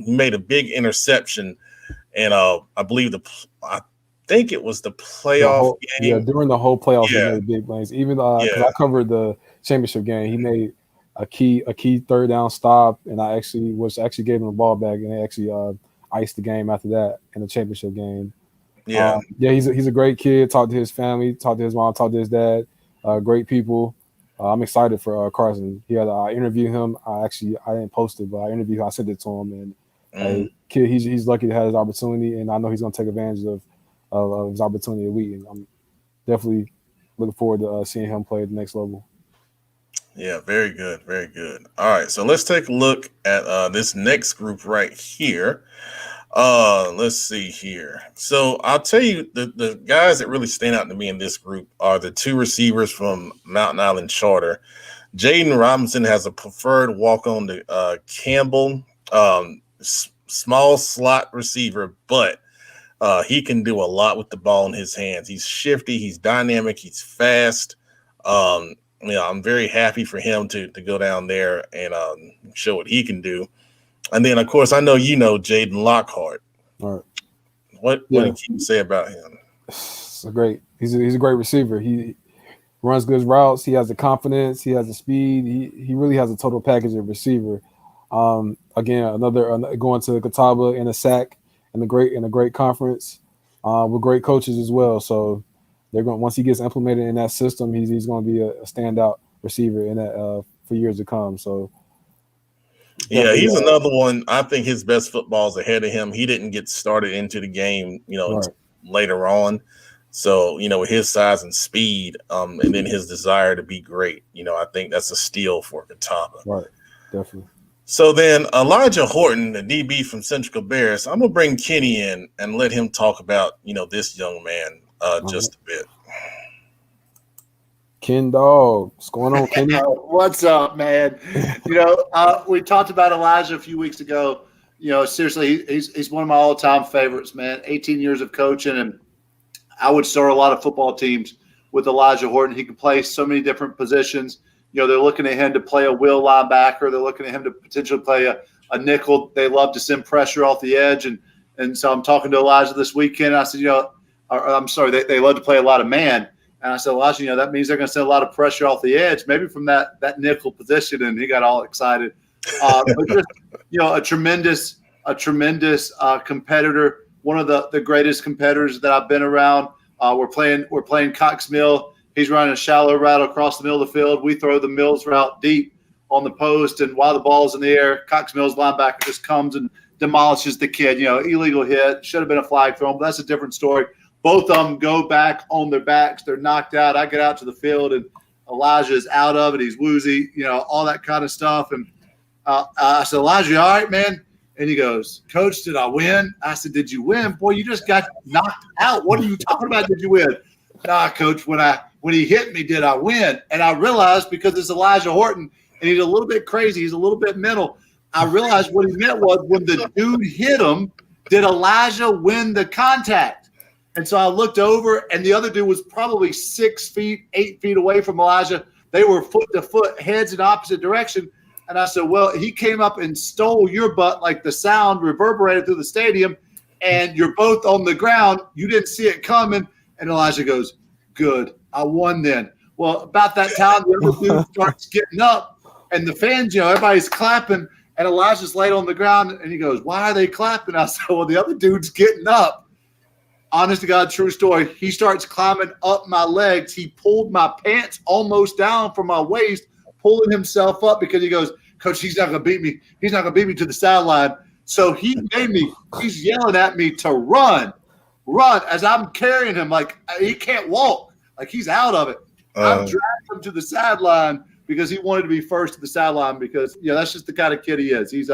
he made a big interception. And I think it was the playoff game. Yeah, during the whole playoff, he made big plays. Even because I covered the championship game, he made a key third down stop, and I actually gave him the ball back, and they actually iced the game after that in the championship game. Yeah, he's a great kid. Talked to his family, talked to his mom, talked to his dad. Great people. I'm excited for Carson. I interviewed him. I didn't post it, but I interviewed him. I sent it to him, and kid, he's lucky to have his opportunity, and I know he's going to take advantage of his opportunity at Wheaton. I'm definitely looking forward to seeing him play at the next level. Yeah, very good, very good. All right, so let's take a look at this next group right here. Let's see here. So I'll tell you, the guys that really stand out to me in this group are the two receivers from Mountain Island Charter. Jaden Robinson has a preferred walk-on to Campbell, small slot receiver, but he can do a lot with the ball in his hands. He's shifty, he's dynamic, he's fast. I'm very happy for him to go down there and show what he can do. And then, of course, I know Jaden Lockhart. All right. What can you say about him? He's a great receiver. He runs good routes. He has the confidence. He has the speed. He really has a total package of receiver. Again, another going to Catawba in a SAC in a great conference with great coaches as well. So once he gets implemented in that system, he's going to be a standout receiver in that for years to come. So. Yeah, he's another one. I think his best football is ahead of him. He didn't get started into the game, later on. So, with his size and speed, and then his desire to be great, I think that's a steal for Catawba. Right, definitely. So then Elijah Horton, the DB from Central Cabarrus, I'm going to bring Kenny in and let him talk about, this young man just a bit. Ken Dog, what's going on, Kenny? What's up, man? We talked about Elijah a few weeks ago. Seriously, he's one of my all-time favorites, man. 18 years of coaching, and I would start a lot of football teams with Elijah Horton. He can play so many different positions. They're looking at him to play a will linebacker. They're looking at him to potentially play a nickel. They love to send pressure off the edge, and so I'm talking to Elijah this weekend. I said, they love to play a lot of man. And I said, Elijah, that means they're going to send a lot of pressure off the edge, maybe from that nickel position. And he got all excited. But just, a tremendous competitor, one of the greatest competitors that I've been around. We're playing Cox Mill. He's running a shallow route across the middle of the field. We throw the Mills route deep on the post, and while the ball's in the air, Cox Mill's linebacker just comes and demolishes the kid. Illegal hit. Should have been a flag thrown, but that's a different story. Both of them go back on their backs. They're knocked out. I get out to the field, and Elijah is out of it. He's woozy, all that kind of stuff. And I said, Elijah, all right, man? And he goes, Coach, did I win? I said, did you win? Boy, you just got knocked out. What are you talking about? Did you win? Nah, Coach, when he hit me, did I win? And I realized, because it's Elijah Horton, and he's a little bit crazy, he's a little bit mental, I realized what he meant was, when the dude hit him, did Elijah win the contact? And so I looked over, and the other dude was probably 6 feet, 8 feet away from Elijah. They were foot to foot, heads in opposite direction. And I said, well, he came up and stole your butt, like the sound reverberated through the stadium, and you're both on the ground. You didn't see it coming. And Elijah goes, good, I won then. Well, about that time, the other dude starts getting up, and the fans, everybody's clapping, and Elijah's laid on the ground, and he goes, why are they clapping? I said, well, the other dude's getting up. Honest to God, true story. He starts climbing up my legs. He pulled my pants almost down from my waist, pulling himself up because he goes, Coach, he's not going to beat me. He's not going to beat me to the sideline. So he's yelling at me to run as I'm carrying him. Like, he can't walk. Like, he's out of it. I've dragged him to the sideline because he wanted to be first to the sideline because, that's just the kind of kid he is. He's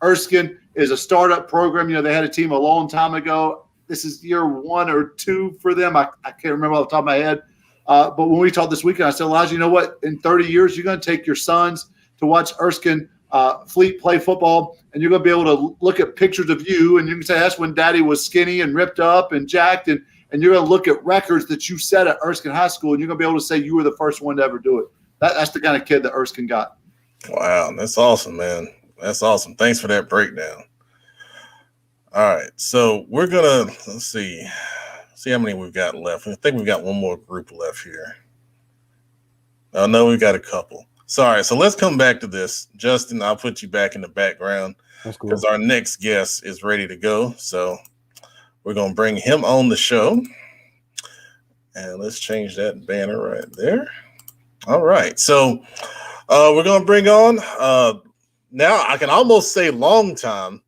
Erskine is a startup program. They had a team a long time ago. This is year 1 or 2 for them. I can't remember off the top of my head. But when we talked this weekend, I said, Elijah, you know what? In 30 years, you're going to take your sons to watch Erskine Fleet play football, and you're going to be able to look at pictures of you, and you can say that's when Daddy was skinny and ripped up and jacked, and you're going to look at records that you set at Erskine High School, and you're going to be able to say you were the first one to ever do it. That's the kind of kid that Erskine got. Wow, that's awesome, man. That's awesome. Thanks for that breakdown. All right, so we're gonna let's see how many we've got left. I think we've got one more group left here. Oh no, we've got a couple. Sorry, so let's come back to this. Justin, I'll put you back in the background because our next guest is ready to go. So we're gonna bring him on the show, and let's change that banner right there. All right, so we're gonna bring on. Now I can almost say long time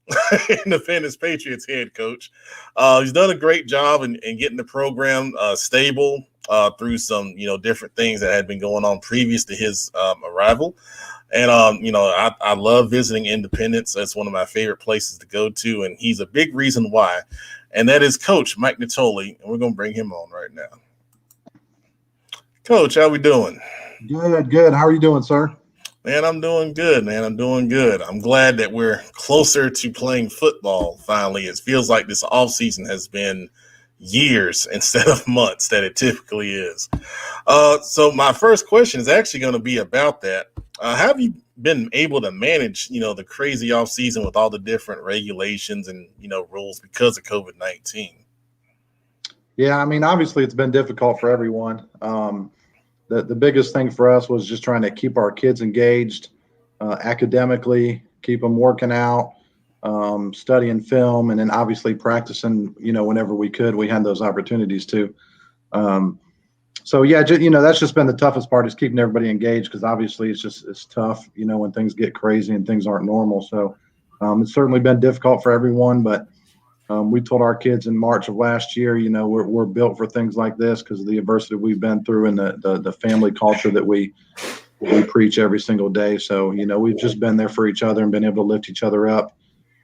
Independence Patriots head coach. He's done a great job in getting the program stable through some different things that had been going on previous to his arrival. And I love visiting Independence. That's one of my favorite places to go to, and he's a big reason why. And that is Coach Mike Natoli, and we're gonna bring him on right now. Coach, how we doing? Good. How are you doing, sir? Man, I'm doing good, man. I'm doing good. I'm glad that we're closer to playing football finally. It feels like this offseason has been years instead of months that it typically is. So my first question is actually going to be about that. Have you been able to manage, the crazy offseason with all the different regulations and, rules because of COVID-19? Yeah, I mean, obviously it's been difficult for everyone. The biggest thing for us was just trying to keep our kids engaged academically, keep them working out, studying film, and then obviously practicing, whenever we could. We had those opportunities too. So, yeah, that's just been the toughest part is keeping everybody engaged because obviously it's tough, when things get crazy and things aren't normal. So it's certainly been difficult for everyone, but we told our kids in March of last year, we're built for things like this because of the adversity we've been through and the family culture that we preach every single day. So, we've just been there for each other and been able to lift each other up.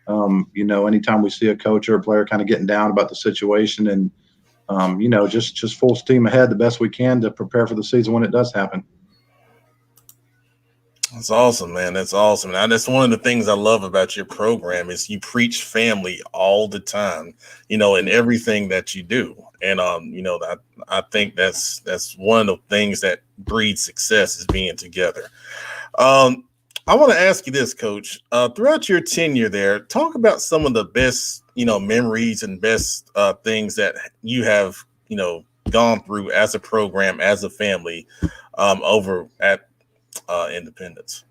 Anytime we see a coach or a player kind of getting down about the situation and, just full steam ahead the best we can to prepare for the season when it does happen. That's awesome, man. That's awesome. Now, that's one of the things I love about your program is you preach family all the time, in everything that you do. And, I think that's one of the things that breeds success is being together. I want to ask you this, Coach. Throughout your tenure there, talk about some of the best, memories and best things that you have, gone through as a program, as a family, over at Independence.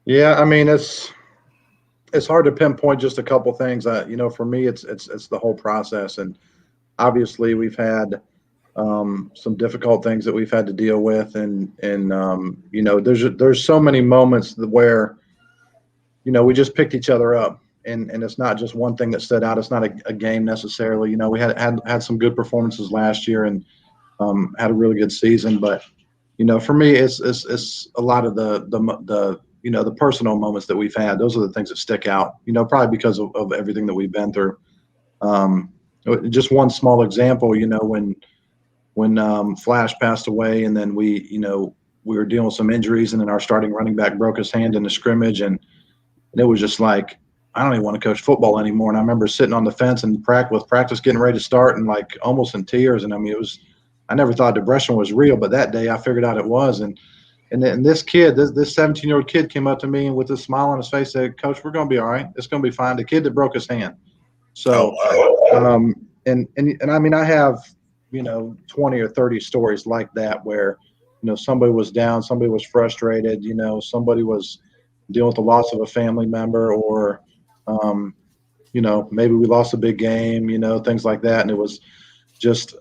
Yeah, I mean it's hard to pinpoint just a couple things. For me, it's the whole process, and obviously we've had some difficult things that we've had to deal with, and there's so many moments where we just picked each other up, and it's not just one thing that stood out. It's not a game necessarily. We had some good performances last year and had a really good season, but for me, it's a lot of the personal moments that we've had. Those are the things that stick out, probably because of everything that we've been through. Just one small example, when Flash passed away and then we were dealing with some injuries and then our starting running back broke his hand in the scrimmage and it was just like, I don't even want to coach football anymore. And I remember sitting on the fence and practice getting ready to start and like almost in tears. And I mean, I never thought depression was real, but that day I figured out it was. And then this kid, this 17-year-old kid came up to me and with a smile on his face said, "Coach, we're going to be all right. It's going to be fine." The kid that broke his hand. So, and I mean, I have, 20 or 30 stories like that where, somebody was down, somebody was frustrated, somebody was dealing with the loss of a family member or, maybe we lost a big game, things like that. And it was just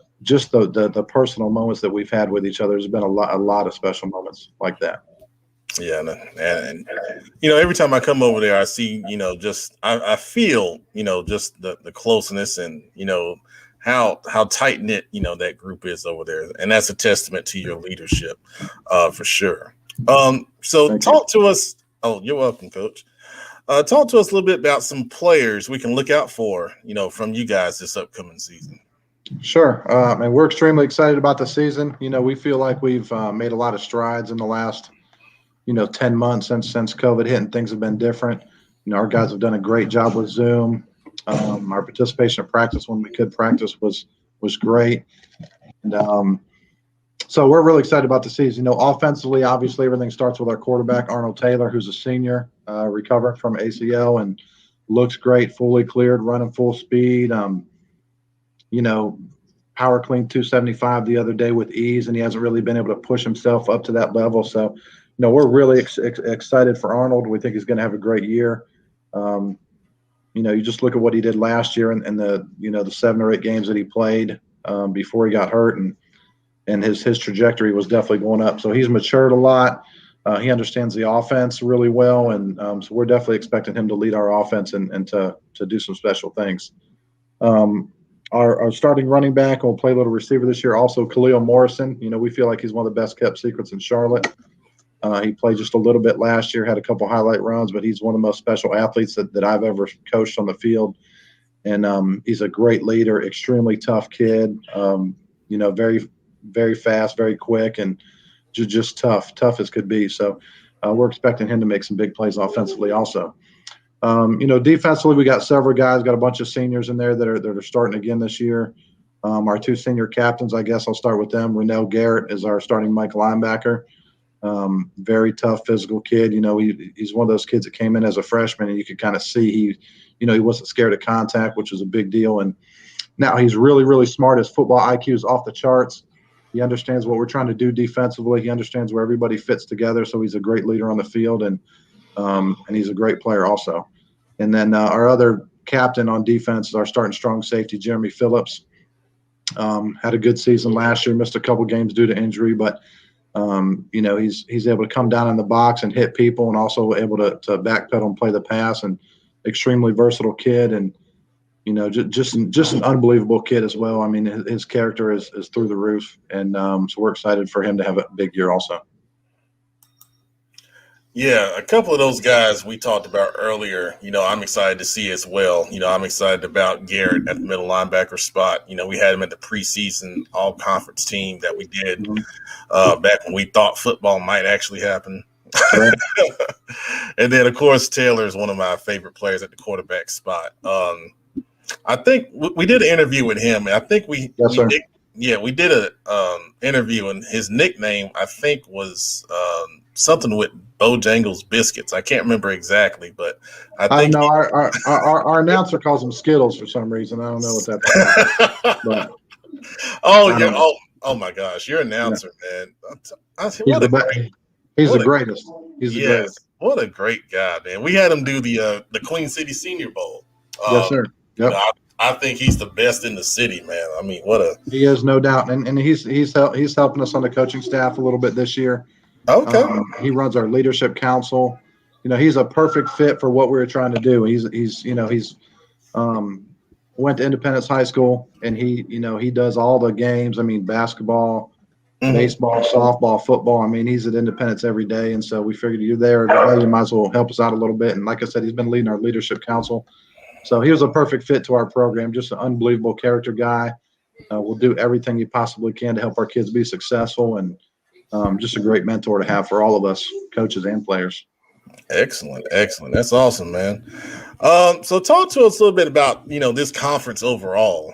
the personal moments that we've had with each other. There's been a lot of special moments like that. Yeah, and every time I come over there, I see, I feel, just the closeness and, how tight knit, that group is over there. And that's a testament to your leadership, for sure. So talk to us. Oh, you're welcome, Coach. Talk to us a little bit about some players we can look out for, from you guys this upcoming season. Sure. And we're extremely excited about the season. We feel like we've made a lot of strides in the last, 10 months since COVID hit and things have been different. Our guys have done a great job with Zoom. Our participation in practice when we could practice was great. And so we're really excited about the season. Offensively, obviously, everything starts with our quarterback, Arnold Taylor, who's a senior, recovering from ACL and looks great, fully cleared, running full speed. Power clean 275 the other day with ease, and he hasn't really been able to push himself up to that level. So, we're really excited for Arnold. We think he's going to have a great year. You just look at what he did last year and the 7 or 8 games that he played before he got hurt, and his trajectory was definitely going up. So he's matured a lot. He understands the offense really well, and so we're definitely expecting him to lead our offense and to do some special things. Our starting running back will play a little receiver this year. Also, Khalil Morrison. We feel like he's one of the best kept secrets in Charlotte. He played just a little bit last year, had a couple highlight runs, but he's one of the most special athletes that I've ever coached on the field. And he's a great leader, extremely tough kid. Very, very fast, very quick, and just tough as could be. So we're expecting him to make some big plays offensively also. Defensively, we got several guys, got a bunch of seniors in there that are starting again this year. Our 2 senior captains, I guess I'll start with them. Renell Garrett is our starting Mike linebacker. Very tough physical kid. He's one of those kids that came in as a freshman, and you could kind of see he wasn't scared of contact, which was a big deal. And now he's really, really smart. His football IQ is off the charts. He understands what we're trying to do defensively. He understands where everybody fits together. So he's a great leader on the field, and he's a great player also. And then our other captain on defense is our starting strong safety, Jeremy Phillips. Had a good season last year, missed a couple games due to injury, but he's able to come down in the box and hit people, and also able to backpedal and play the pass, and extremely versatile kid, and just an unbelievable kid as well. I mean, his character is through the roof, and so we're excited for him to have a big year also. Yeah, a couple of those guys we talked about earlier, I'm excited to see as well. I'm excited about Garrett at the middle linebacker spot. We had him at the preseason all-conference team that we did back when we thought football might actually happen. Right. And then, of course, Taylor is one of my favorite players at the quarterback spot. I think we did an interview with him, and I think we did a interview, and his nickname, I think, was something with Bojangles Biscuits. I can't remember exactly, but I think know our announcer calls them Skittles for some reason. I don't know what that's about. Oh my gosh, your announcer, man. He's the greatest. He's the greatest. What a great guy, man. We had him do the Queen City Senior Bowl. Yes, sir. Yep. I think he's the best in the city, man. I mean, he is, no doubt, and he's helping us on the coaching staff a little bit this year. Okay. He runs our leadership council. He's a perfect fit for what we were trying to do. He's went to Independence High School, and he does all the games. I mean, basketball, baseball, softball, football. I mean, he's at Independence every day, and so we figured you're there, you might as well help us out a little bit. And like I said, he's been leading our leadership council. So he was a perfect fit to our program, just an unbelievable character guy. We'll do everything he possibly can to help our kids be successful, and just a great mentor to have for all of us, coaches and players. Excellent. That's awesome, man. So talk to us a little bit about, this conference overall.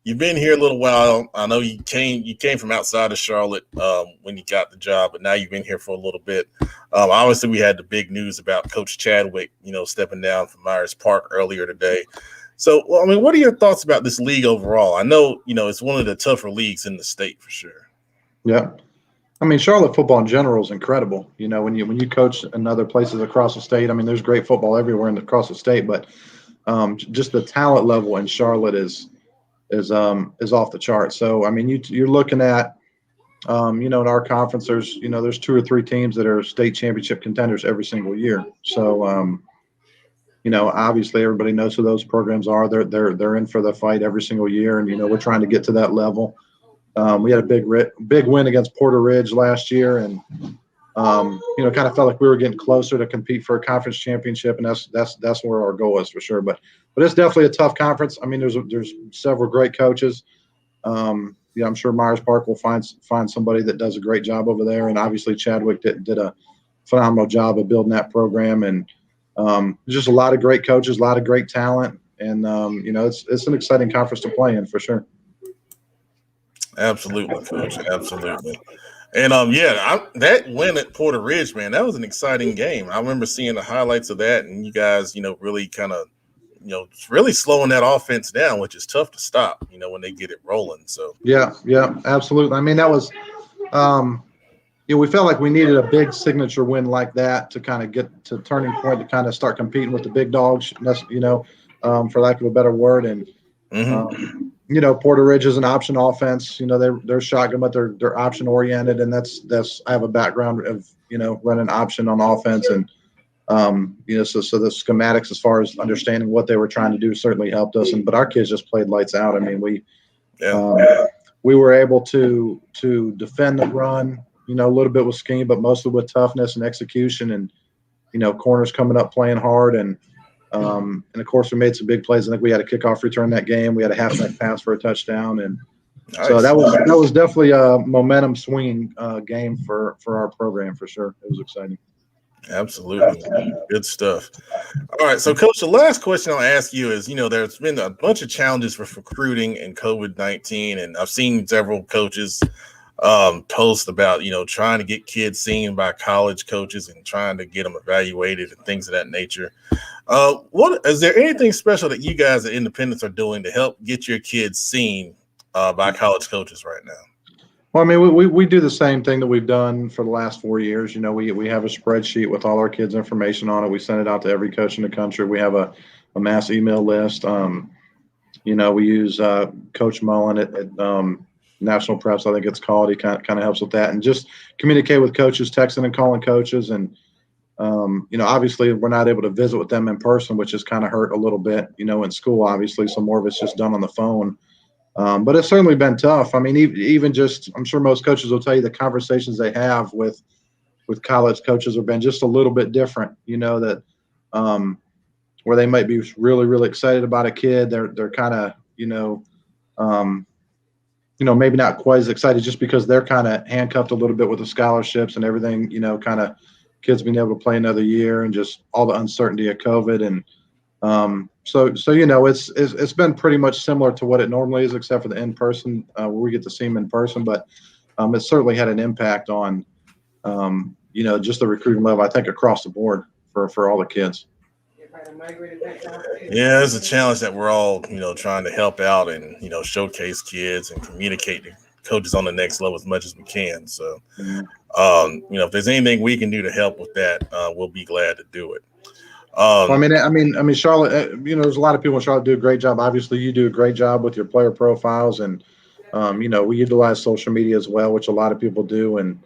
You've been here a little while. I know you came from outside of Charlotte when you got the job, but now you've been here for a little bit. Obviously, we had the big news about Coach Chadwick, stepping down from Myers Park earlier today. So, what are your thoughts about this league overall? I know, it's one of the tougher leagues in the state for sure. Yeah. I mean, Charlotte football in general is incredible. When you coach in other places across the state, I mean, there's great football everywhere across the state, but just the talent level in Charlotte is off the chart. So, I mean, you're looking at, in our conference, there's 2 or 3 teams that are state championship contenders every single year. So, obviously everybody knows who those programs are. They're in for the fight every single year, and we're trying to get to that level. We had a big win against Porter Ridge last year, and kind of felt like we were getting closer to compete for a conference championship, and that's where our goal is for sure. But it's definitely a tough conference. I mean, there's several great coaches. I'm sure Myers Park will find somebody that does a great job over there, and obviously Chadwick did a phenomenal job of building that program, and just a lot of great coaches, a lot of great talent, and it's an exciting conference to play in for sure. Absolutely, Coach. Absolutely. And that win at Porter Ridge, man, that was an exciting game. I remember seeing the highlights of that, and you guys, really kind of, really slowing that offense down, which is tough to stop, when they get it rolling. So yeah, absolutely. I mean, that was, we felt like we needed a big signature win like that to kind of get to turning point to kind of start competing with the big dogs, for lack of a better word. And Porter Ridge is an option offense. They're shotgun, but they're option oriented, and that's I have a background of running option on offense, and so the schematics as far as understanding what they were trying to do certainly helped us. But our kids just played lights out. I mean, we were able to defend the run, a little bit with scheme, but mostly with toughness and execution, and corners coming up playing hard, and of course we made some big plays. I think we had a kickoff return that game. We had a halfback pass for a touchdown, and nice. So that was definitely a momentum swinging game for our program for sure. It was exciting. Absolutely. Good stuff. All right. So, Coach, the last question I'll ask you is, there's been a bunch of challenges with recruiting and COVID-19, and I've seen several coaches post about, trying to get kids seen by college coaches and trying to get them evaluated and things of that nature. What is there anything special that you guys at Independence are doing to help get your kids seen by college coaches right now? Well, I mean, we do the same thing that we've done for the last 4 years. We have a spreadsheet with all our kids' information on it. We send it out to every coach in the country. We have a mass email list. We use Coach Mullen at National Preps, I think it's called. He kind of helps with that, and just communicate with coaches, texting and calling coaches. And obviously we're not able to visit with them in person, which has kind of hurt a little bit, in school, obviously. So more of it's just done on the phone. But it's certainly been tough. I mean, even just, I'm sure most coaches will tell you the conversations they have with college coaches have been just a little bit different, that where they might be really, really excited about a kid. They're kind of, maybe not quite as excited just because they're kind of handcuffed a little bit with the scholarships and everything, kind of kids being able to play another year and just all the uncertainty of COVID. And so it's been pretty much similar to what it normally is, except for the in-person where we get to see them in person. But it certainly had an impact on just the recruiting level, I think, across the board for all the kids. Yeah, it's a challenge that we're all trying to help out and showcase kids and communicate to coaches on the next level as much as we can. So if there's anything we can do to help with that, we'll be glad to do it. I mean, Charlotte. There's a lot of people in Charlotte do a great job. Obviously, you do a great job with your player profiles, and we utilize social media as well, which a lot of people do. And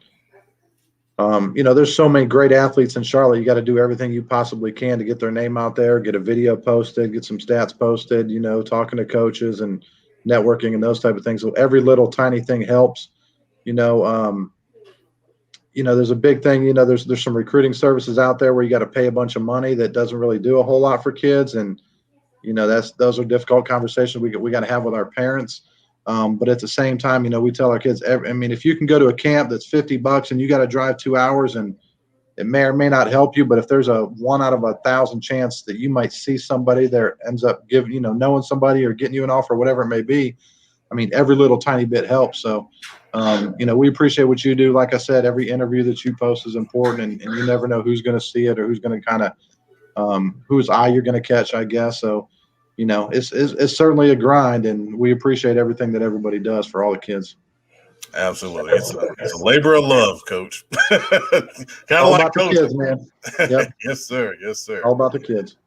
there's so many great athletes in Charlotte. You got to do everything you possibly can to get their name out there, get a video posted, get some stats posted. Talking to coaches and networking and those type of things. So every little tiny thing helps. There's a big thing, there's some recruiting services out there where you got to pay a bunch of money that doesn't really do a whole lot for kids. And, those are difficult conversations we got to have with our parents. But at the same time, we tell our kids, if you can go to a camp that's $50 and you got to drive 2 hours, and it may or may not help you, but if there's a 1 out of 1,000 chance that you might see somebody that ends up giving, knowing somebody or getting you an offer, whatever it may be, every little tiny bit helps. So, we appreciate what you do. Like I said, every interview that you post is important, and you never know who's going to see it or who's going to kind of whose eye you're going to catch, I guess. So, it's certainly a grind, and we appreciate everything that everybody does for all the kids. Absolutely. It's a labor of love, Coach. Kind of like about the kids, man. Yep. Yes, sir. Yes, sir. All about the kids.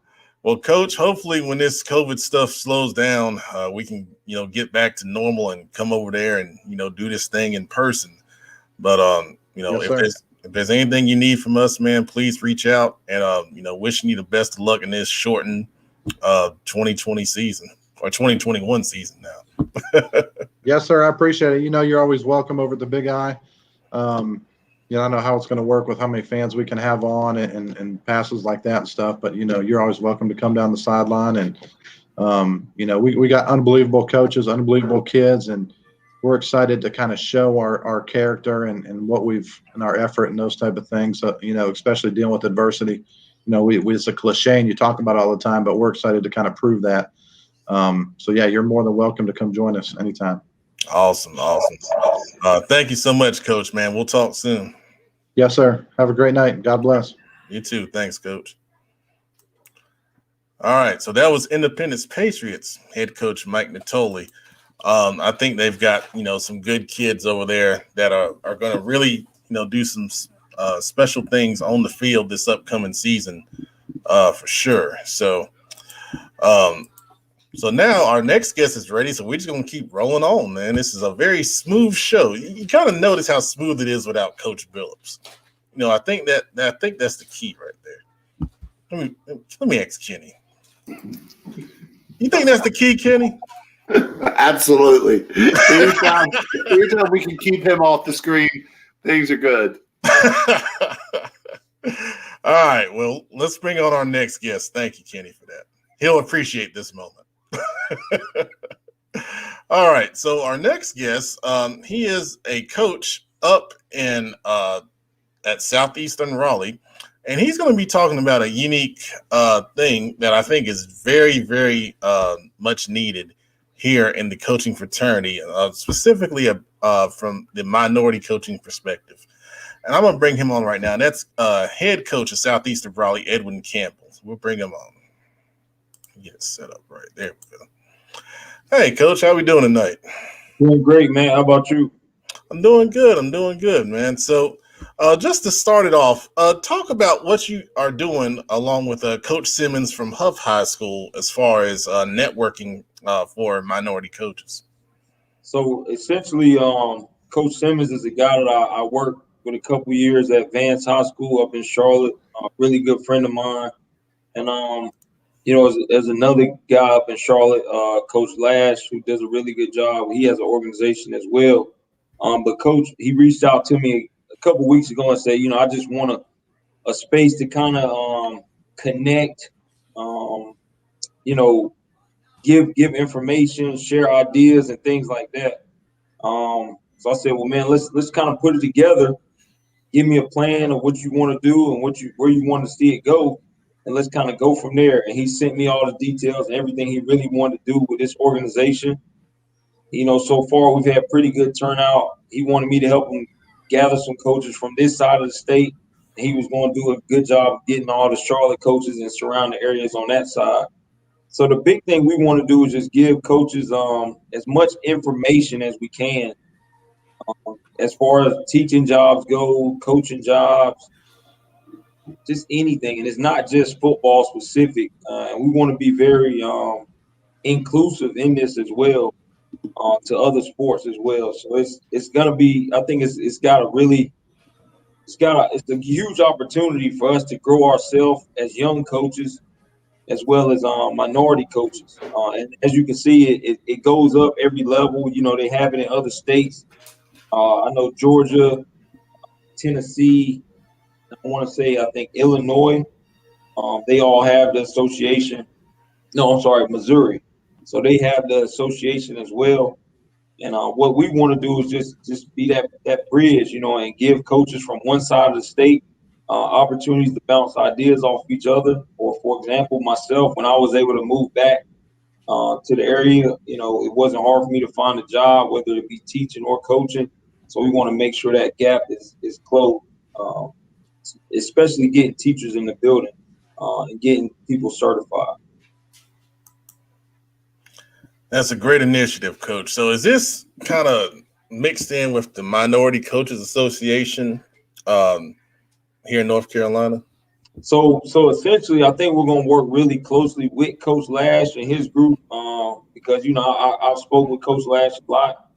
Well, Coach, hopefully when this COVID stuff slows down, we can, get back to normal and come over there and, do this thing in person. But, yes, if there's anything you need from us, man, please reach out. And, wishing you the best of luck in this shortened 2020 season or 2021 season now. Yes, sir. I appreciate it. You're always welcome over at the Big Eye. I don't know how it's going to work with how many fans we can have on and passes like that and stuff. But, you're always welcome to come down the sideline. And, we got unbelievable coaches, unbelievable kids, and we're excited to kind of show our character and what and our effort and those type of things. So, especially dealing with adversity. It's a cliche and you talk about it all the time, but we're excited to kind of prove that. So, yeah, you're more than welcome to come join us anytime. Awesome. Thank you so much, Coach, man. We'll talk soon. Yes, sir. Have a great night. God bless. You too. Thanks, Coach. All right. So that was Independence Patriots head coach Mike Natoli. I think they've got, some good kids over there that are going to really, do some special things on the field this upcoming season for sure. So, so now our next guest is ready. So we're just going to keep rolling on, man. This is a very smooth show. You kind of notice how smooth it is without Coach Billups. I think that's the key right there. Let me ask Kenny. You think that's the key, Kenny? Absolutely. Anytime we can keep him off the screen, things are good. All right. Well, let's bring on our next guest. Thank you, Kenny, for that. He'll appreciate this moment. All right. So our next guest, he is a coach up in at Southeastern Raleigh, and he's going to be talking about a unique thing that I think is very, very much needed here in the coaching fraternity, specifically from the minority coaching perspective. And I'm going to bring him on right now. And that's head coach of Southeastern Raleigh, Edwin Campbell. So we'll bring him on. Get it set up right there. We go. Hey, Coach, how we doing tonight? Doing great, man. How about you? I'm doing good, man. So just to start it off, talk about what you are doing along with Coach Simmons from Huff High School as far as networking for minority coaches. So essentially, Coach Simmons is a guy that I worked with a couple years at Vance High School up in Charlotte, a really good friend of mine. And, there's another guy up in Charlotte, Coach Lash, who does a really good job. He has an organization as well. But Coach, he reached out to me a couple weeks ago and said, I just want a space to kind of connect, give information, share ideas and things like that. So I said, well, man, let's kind of put it together. Give me a plan of what you want to do and where you want to see it go, and let's kind of go from there. And he sent me all the details and everything he really wanted to do with this organization. So far we've had pretty good turnout. He wanted me to help him gather some coaches from this side of the state. He was going to do a good job of getting all the Charlotte coaches and surrounding areas on that side. So the big thing we want to do is just give coaches as much information as we can. As far as teaching jobs go, coaching jobs, just anything. And it's not just football specific. And we want to be very inclusive in this as well, to other sports as well. So it's going to be, I think it's a huge opportunity for us to grow ourselves as young coaches, as well as minority coaches. And as you can see, it goes up every level. They have it in other states. I know Georgia, Tennessee, I think Illinois, they all have the association. No, I'm sorry, Missouri. So they have the association as well. And what we want to do is just be that bridge, and give coaches from one side of the state opportunities to bounce ideas off each other. Or, for example, myself, when I was able to move back to the area, it wasn't hard for me to find a job, whether it be teaching or coaching. So we want to make sure that gap is closed, especially getting teachers in the building and getting people certified. That's a great initiative, Coach. So is this kind of mixed in with the Minority Coaches Association here in North Carolina? So essentially, I think we're going to work really closely with Coach Lash and his group because, I've spoken with Coach Lash a lot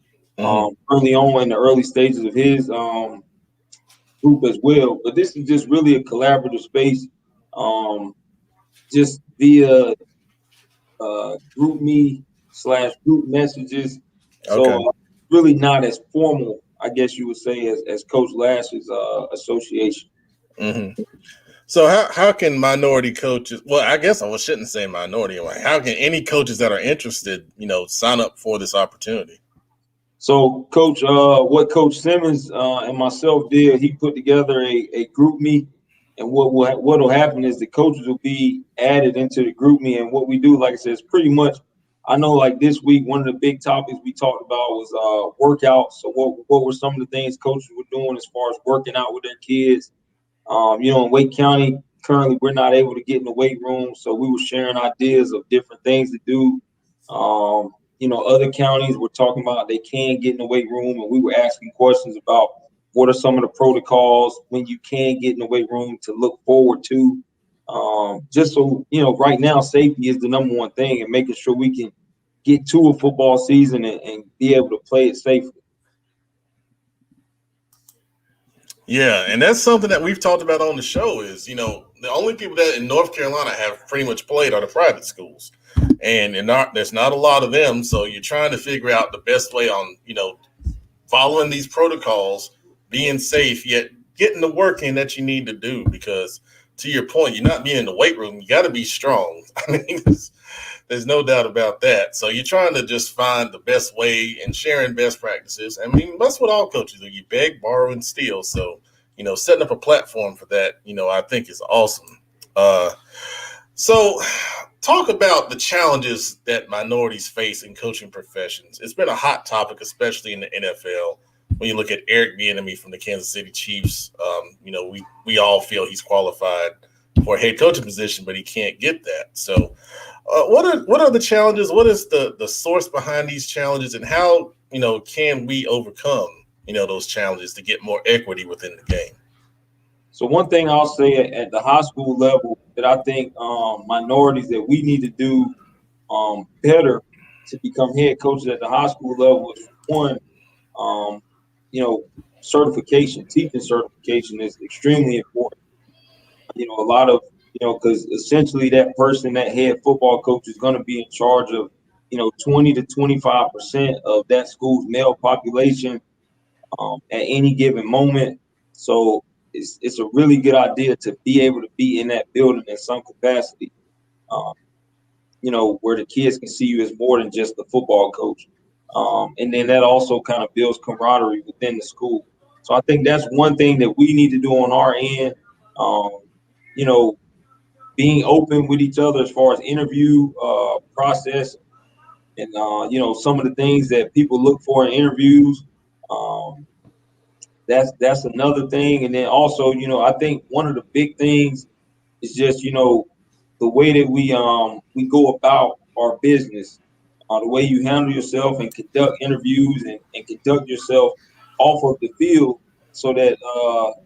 early on in the early stages of his group as well. But this is just really a collaborative space, just via GroupMe /group messages. So really not as formal, I guess you would say, as Coach Lash's association. Mm-hmm. So how can minority coaches? Well, I guess I shouldn't say minority. How can any coaches that are interested, sign up for this opportunity? So, Coach, what Coach Simmons and myself did, he put together a group me, and what'll happen is the coaches will be added into the group me, and what we do, like I said, is pretty much. I know, like this week, one of the big topics we talked about was workouts. So, what were some of the things coaches were doing as far as working out with their kids? In Wake County, currently we're not able to get in the weight room, so we were sharing ideas of different things to do. Other counties were talking about they can get in the weight room, and we were asking questions about what are some of the protocols when you can get in the weight room to look forward to. Just so, right now, safety is the number one thing, and making sure we can get to a football season and be able to play it safely. Yeah, and that's something that we've talked about on the show is, the only people that in North Carolina have pretty much played are the private schools. And there's not a lot of them. So you're trying to figure out the best way on, following these protocols, being safe, yet getting the work in that you need to do. Because to your point, you're not being in the weight room. You got to be strong. I mean, there's no doubt about that. So you're trying to just find the best way and sharing best practices. I mean, that's what all coaches do. You beg, borrow, and steal. So, setting up a platform for that, I think is awesome. So talk about the challenges that minorities face in coaching professions. It's been a hot topic, especially in the NFL. When you look at Eric Bieniemy from the Kansas City Chiefs, we all feel he's qualified for a head coaching position, but he can't get that. So what are the challenges? What is the source behind these challenges, and how, can we overcome, those challenges to get more equity within the game? So one thing I'll say at the high school level that I think minorities that we need to do better to become head coaches at the high school level is, one, certification. Teaching certification is extremely important. A lot of, because essentially that person, that head football coach, is going to be in charge of, 20 to 25% of that school's male population at any given moment. So it's a really good idea to be able to be in that building in some capacity, where the kids can see you as more than just the football coach. And then that also kind of builds camaraderie within the school. So I think that's one thing that we need to do on our end. Being open with each other as far as interview process and, some of the things that people look for in interviews. That's another thing. And then also, I think one of the big things is just, the way that we go about our business, the way you handle yourself and conduct interviews and conduct yourself off of the field, so that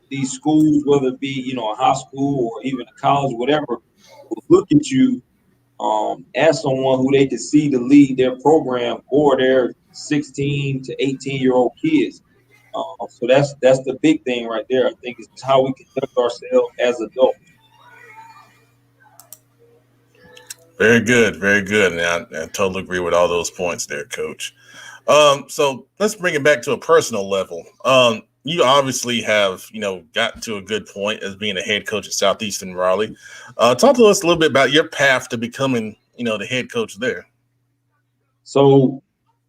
these schools, whether it be, a high school or even a college, whatever, will look at you as someone who they can see to lead their program or their 16 to 18-year-old kids. So that's the big thing right there. I think it's how we conduct ourselves as adults. Very good, very good. And I totally agree with all those points there, Coach. So let's bring it back to a personal level. You obviously have, gotten to a good point as being a head coach at Southeastern Raleigh. Talk to us a little bit about your path to becoming, the head coach there. So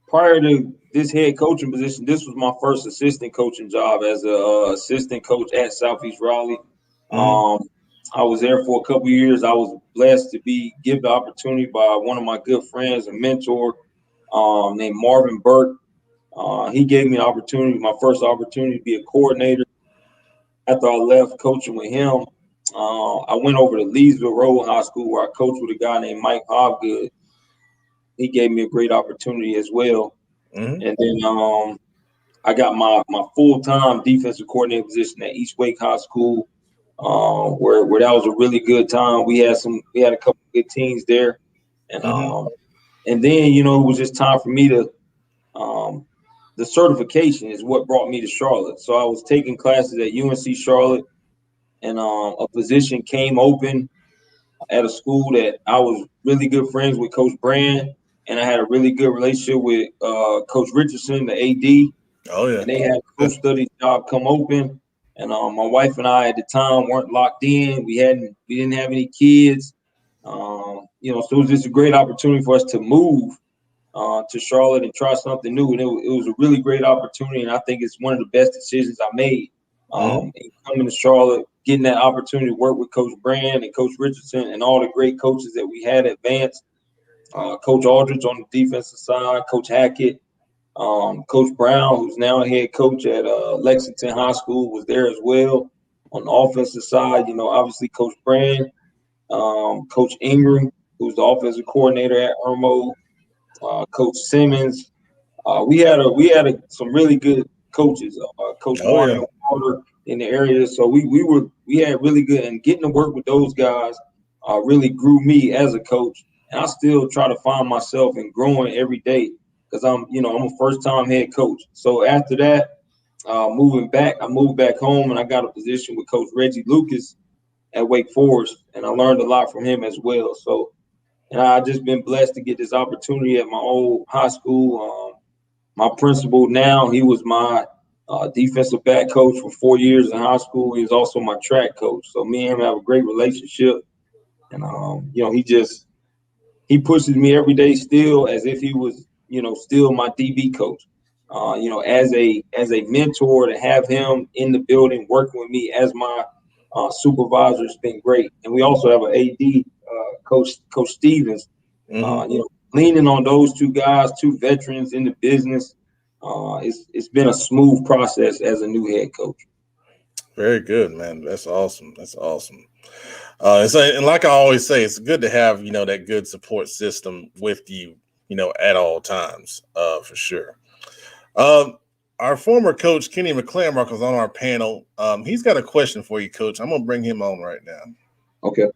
prior to this head coaching position, this was my first assistant coaching job as an assistant coach at Southeast Raleigh. Mm-hmm. I was there for a couple of years. I was blessed to be given the opportunity by one of my good friends and mentor named Marvin Burke. He gave me an opportunity, my first opportunity to be a coordinator. After I left coaching with him, I went over to Leesville Road High School, where I coached with a guy named Mike Hobgood. He gave me a great opportunity as well. Mm-hmm. And then I got my full-time defensive coordinator position at East Wake High School, where that was a really good time. We had a couple of good teams there. And mm-hmm. And then, it was just time for me to the certification is what brought me to Charlotte. So I was taking classes at UNC Charlotte, and a position came open at a school that I was really good friends with Coach Brand, and I had a really good relationship with Coach Richardson, the AD. Oh yeah. And they had a coach studies job come open, and my wife and I at the time weren't locked in. We didn't have any kids. So it was just a great opportunity for us to move to Charlotte and try something new. And it was a really great opportunity, and I think it's one of the best decisions I made. In coming to Charlotte, getting that opportunity to work with Coach Brand and Coach Richardson and all the great coaches that we had advanced. Coach Aldridge on the defensive side, Coach Hackett, Coach Brown, who's now a head coach at Lexington High School, was there as well. On the offensive side, obviously Coach Brand, Coach Ingram, who's the offensive coordinator at Irmo, Coach Simmons. We had some really good coaches. Coach Warner in the area, so we had really good, and getting to work with those guys really grew me as a coach. And I still try to find myself and growing every day because I'm a first-time head coach. So after that, I moved back home, and I got a position with Coach Reggie Lucas at Wake Forest, and I learned a lot from him as well. So, and I've just been blessed to get this opportunity at my old high school. My principal now, he was my defensive back coach for 4 years in high school. He was also my track coach. So me and him have a great relationship. And, he pushes me every day still as if he was, still my DB coach. As a mentor, to have him in the building working with me as my supervisor has been great. And we also have an AD, Coach Stevens. Leaning on those two guys, two veterans in the business, it's been a smooth process as a new head coach. Very good, man. That's awesome. That's awesome. And like I always say, it's good to have, that good support system with you, at all times, for sure. Our former coach, Kenny McClamrock, was on our panel. He's got a question for you, Coach. I'm going to bring him on right now. Okay.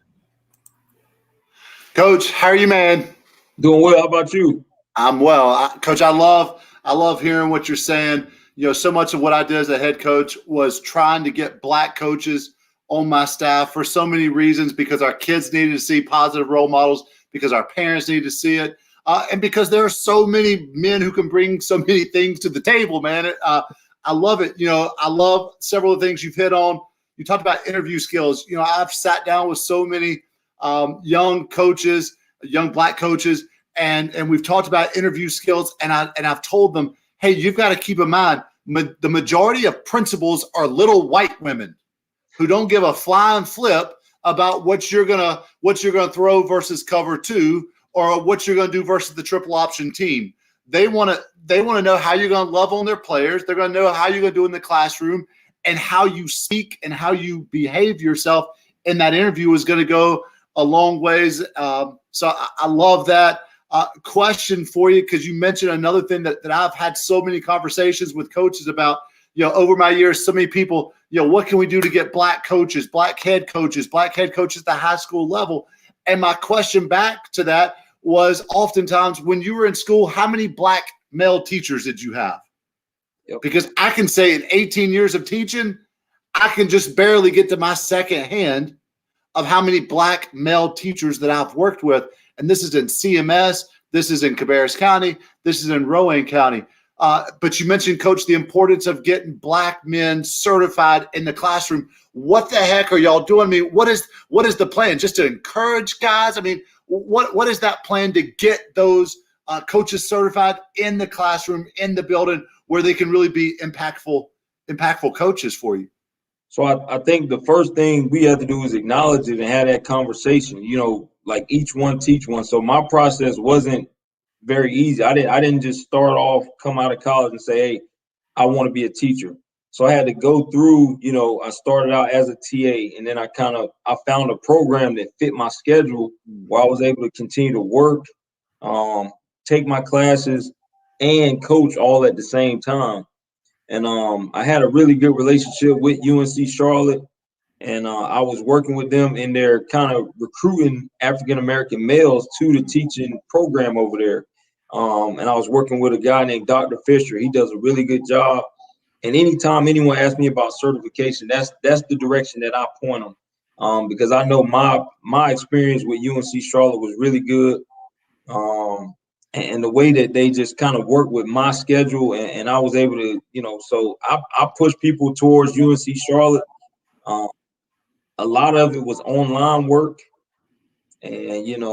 Coach, how are you, man? Doing well. How about you? I'm well. Coach, I love hearing what you're saying. So much of what I did as a head coach was trying to get black coaches on my staff for so many reasons, because our kids needed to see positive role models, because our parents needed to see it, and because there are so many men who can bring so many things to the table, man. I love it. I love several of the things you've hit on. You talked about interview skills. I've sat down with so many young coaches, young black coaches, and we've talked about interview skills, and I've told them, hey, you've got to keep in mind, the majority of principals are little white women who don't give a flying flip about what you're gonna throw versus cover two, or what you're gonna do versus the triple option team. They want to know how you're gonna love on their players. They're gonna know how you're gonna do in the classroom, and how you speak and how you behave yourself in that interview is gonna go a long ways. So I love that. Question for you, because you mentioned another thing that I've had so many conversations with coaches about, over my years, so many people, what can we do to get black coaches, black head coaches at the high school level? And my question back to that was, oftentimes when you were in school, how many black male teachers did you have? Yep. Because I can say in 18 years of teaching, I can just barely get to my second hand of how many black male teachers that I've worked with. And this is in CMS, this is in Cabarrus County, this is in Rowan County. But you mentioned, Coach, the importance of getting black men certified in the classroom. What the heck are y'all doing? I mean, what is the plan? Just to encourage guys? I mean, what is that plan to get those coaches certified in the classroom, in the building, where they can really be impactful coaches for you? So I think the first thing we have to do is acknowledge it and have that conversation, like each one teach one. So my process wasn't very easy. I didn't just start off, come out of college and say, hey, I want to be a teacher. So I had to go through, I started out as a TA, and then I found a program that fit my schedule where I was able to continue to work, take my classes, and coach all at the same time. And I had a really good relationship with UNC Charlotte, and I was working with them in their kind of recruiting African-American males to the teaching program over there. And I was working with a guy named Dr. Fisher. He does a really good job. And anytime anyone asks me about certification, that's the direction that I point them, because I know my experience with UNC Charlotte was really good. and the way that they just kind of worked with my schedule, and I was able to, so I push people towards UNC Charlotte. A lot of it was online work, and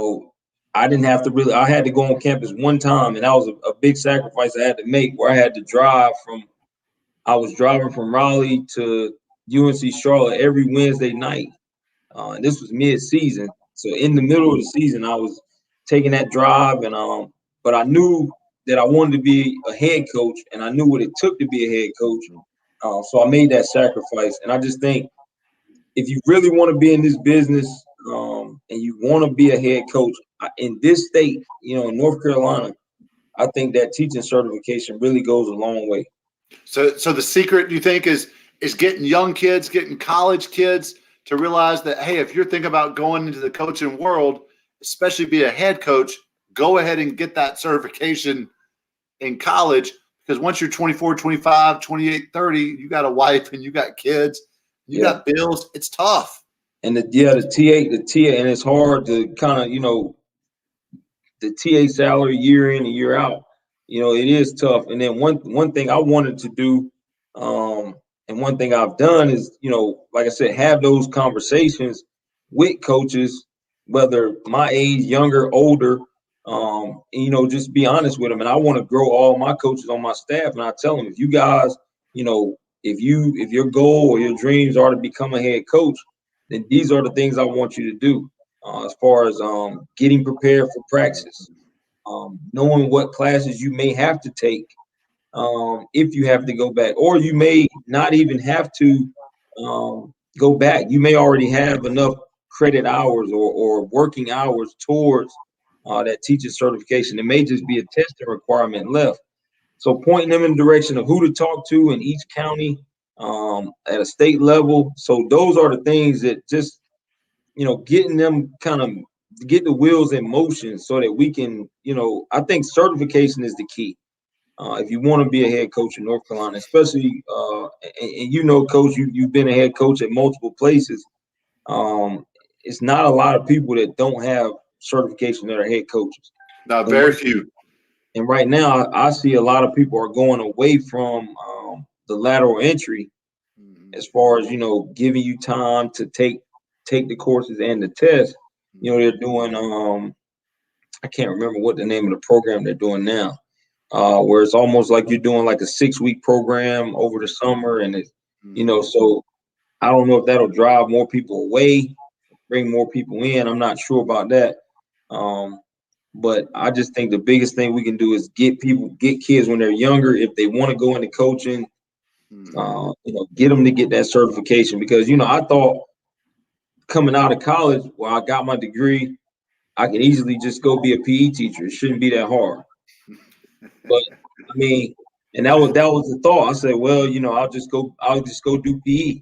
I didn't have to really. I had to go on campus one time, and that was a big sacrifice I had to make, where I had to drive from. I was driving from Raleigh to UNC Charlotte every Wednesday night. And this was mid-season, so in the middle of the season, I was taking that drive, and but I knew that I wanted to be a head coach, and I knew what it took to be a head coach. So I made that sacrifice, and I just think if you really want to be in this business, and you want to be a head coach in this state, in North Carolina, I think that teaching certification really goes a long way. So the secret, do you think, is getting young kids, getting college kids to realize that, hey, if you're thinking about going into the coaching world, especially be a head coach, go ahead and get that certification in college, because once you're 24, 25, 28, 30, you got a wife and you got kids, you got bills. It's tough. And the TA, and it's hard to kind of, the TA salary year in and year out. It is tough. And then one thing I wanted to do, and one thing I've done is, like I said, have those conversations with coaches, whether my age, younger, older, and, just be honest with them. And I want to grow all my coaches on my staff. And I tell them, if you guys, if your goal or your dreams are to become a head coach, then these are the things I want you to do. As far as getting prepared for practice, knowing what classes you may have to take if you have to go back, or you may not even have to go back. You may already have enough credit hours or working hours towards that teacher certification. It may just be a testing requirement left. So pointing them in the direction of who to talk to in each county at a state level. So those are the things that just, getting them kind of get the wheels in motion so that we can, I think certification is the key. If you want to be a head coach in North Carolina, especially, and Coach, you've been a head coach at multiple places. It's not a lot of people that don't have certification that are head coaches. No, very few. And right now, I see a lot of people are going away from the lateral entry, as far as, giving you time to take the courses and the test. They're doing, I can't remember what the name of the program they're doing now, where it's almost like you're doing like a 6-week program over the summer. And it's, so I don't know if that'll drive more people away, bring more people in. I'm not sure about that. But I just think the biggest thing we can do is get kids when they're younger, if they want to go into coaching, get them to get that certification. Because, I thought coming out of college, I got my degree, I could easily just go be a PE teacher. It shouldn't be that hard. But I mean, and that was the thought. I said, well, I'll just go do PE.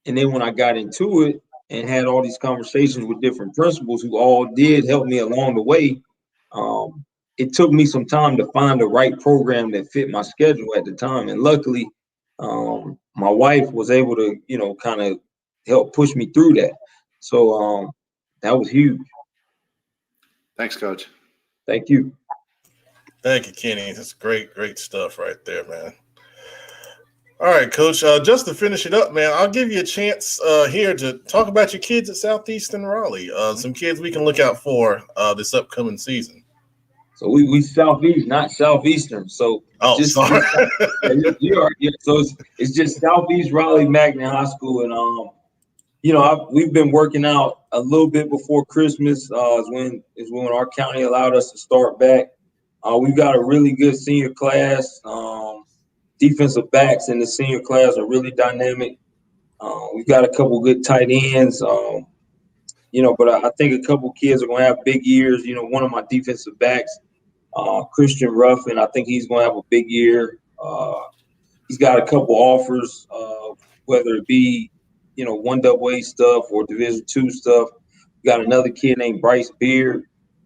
And then when I got into it and had all these conversations with different principals who all did help me along the way, it took me some time to find the right program that fit my schedule at the time. And luckily, my wife was able to, kind of help push me through that. So that was huge. Thanks, Coach. Thank you. Thank you, Kenny. That's great stuff right there, man. All right, Coach. Just to finish it up, man, I'll give you a chance here to talk about your kids at Southeastern Raleigh. Some kids we can look out for this upcoming season. So we Southeast, not Southeastern. So sorry. So it's just Southeast Raleigh Magnet High School, and we've been working out a little bit before Christmas. Is when our county allowed us to start back. We've got a really good senior class. Defensive backs in the senior class are really dynamic. We've got a couple good tight ends. But I think a couple kids are going to have big years. One of my defensive backs, Christian Ruffin, I think he's going to have a big year. He's got a couple offers, whether it be, 1AA stuff or Division II stuff. We got another kid named Bryce Beard,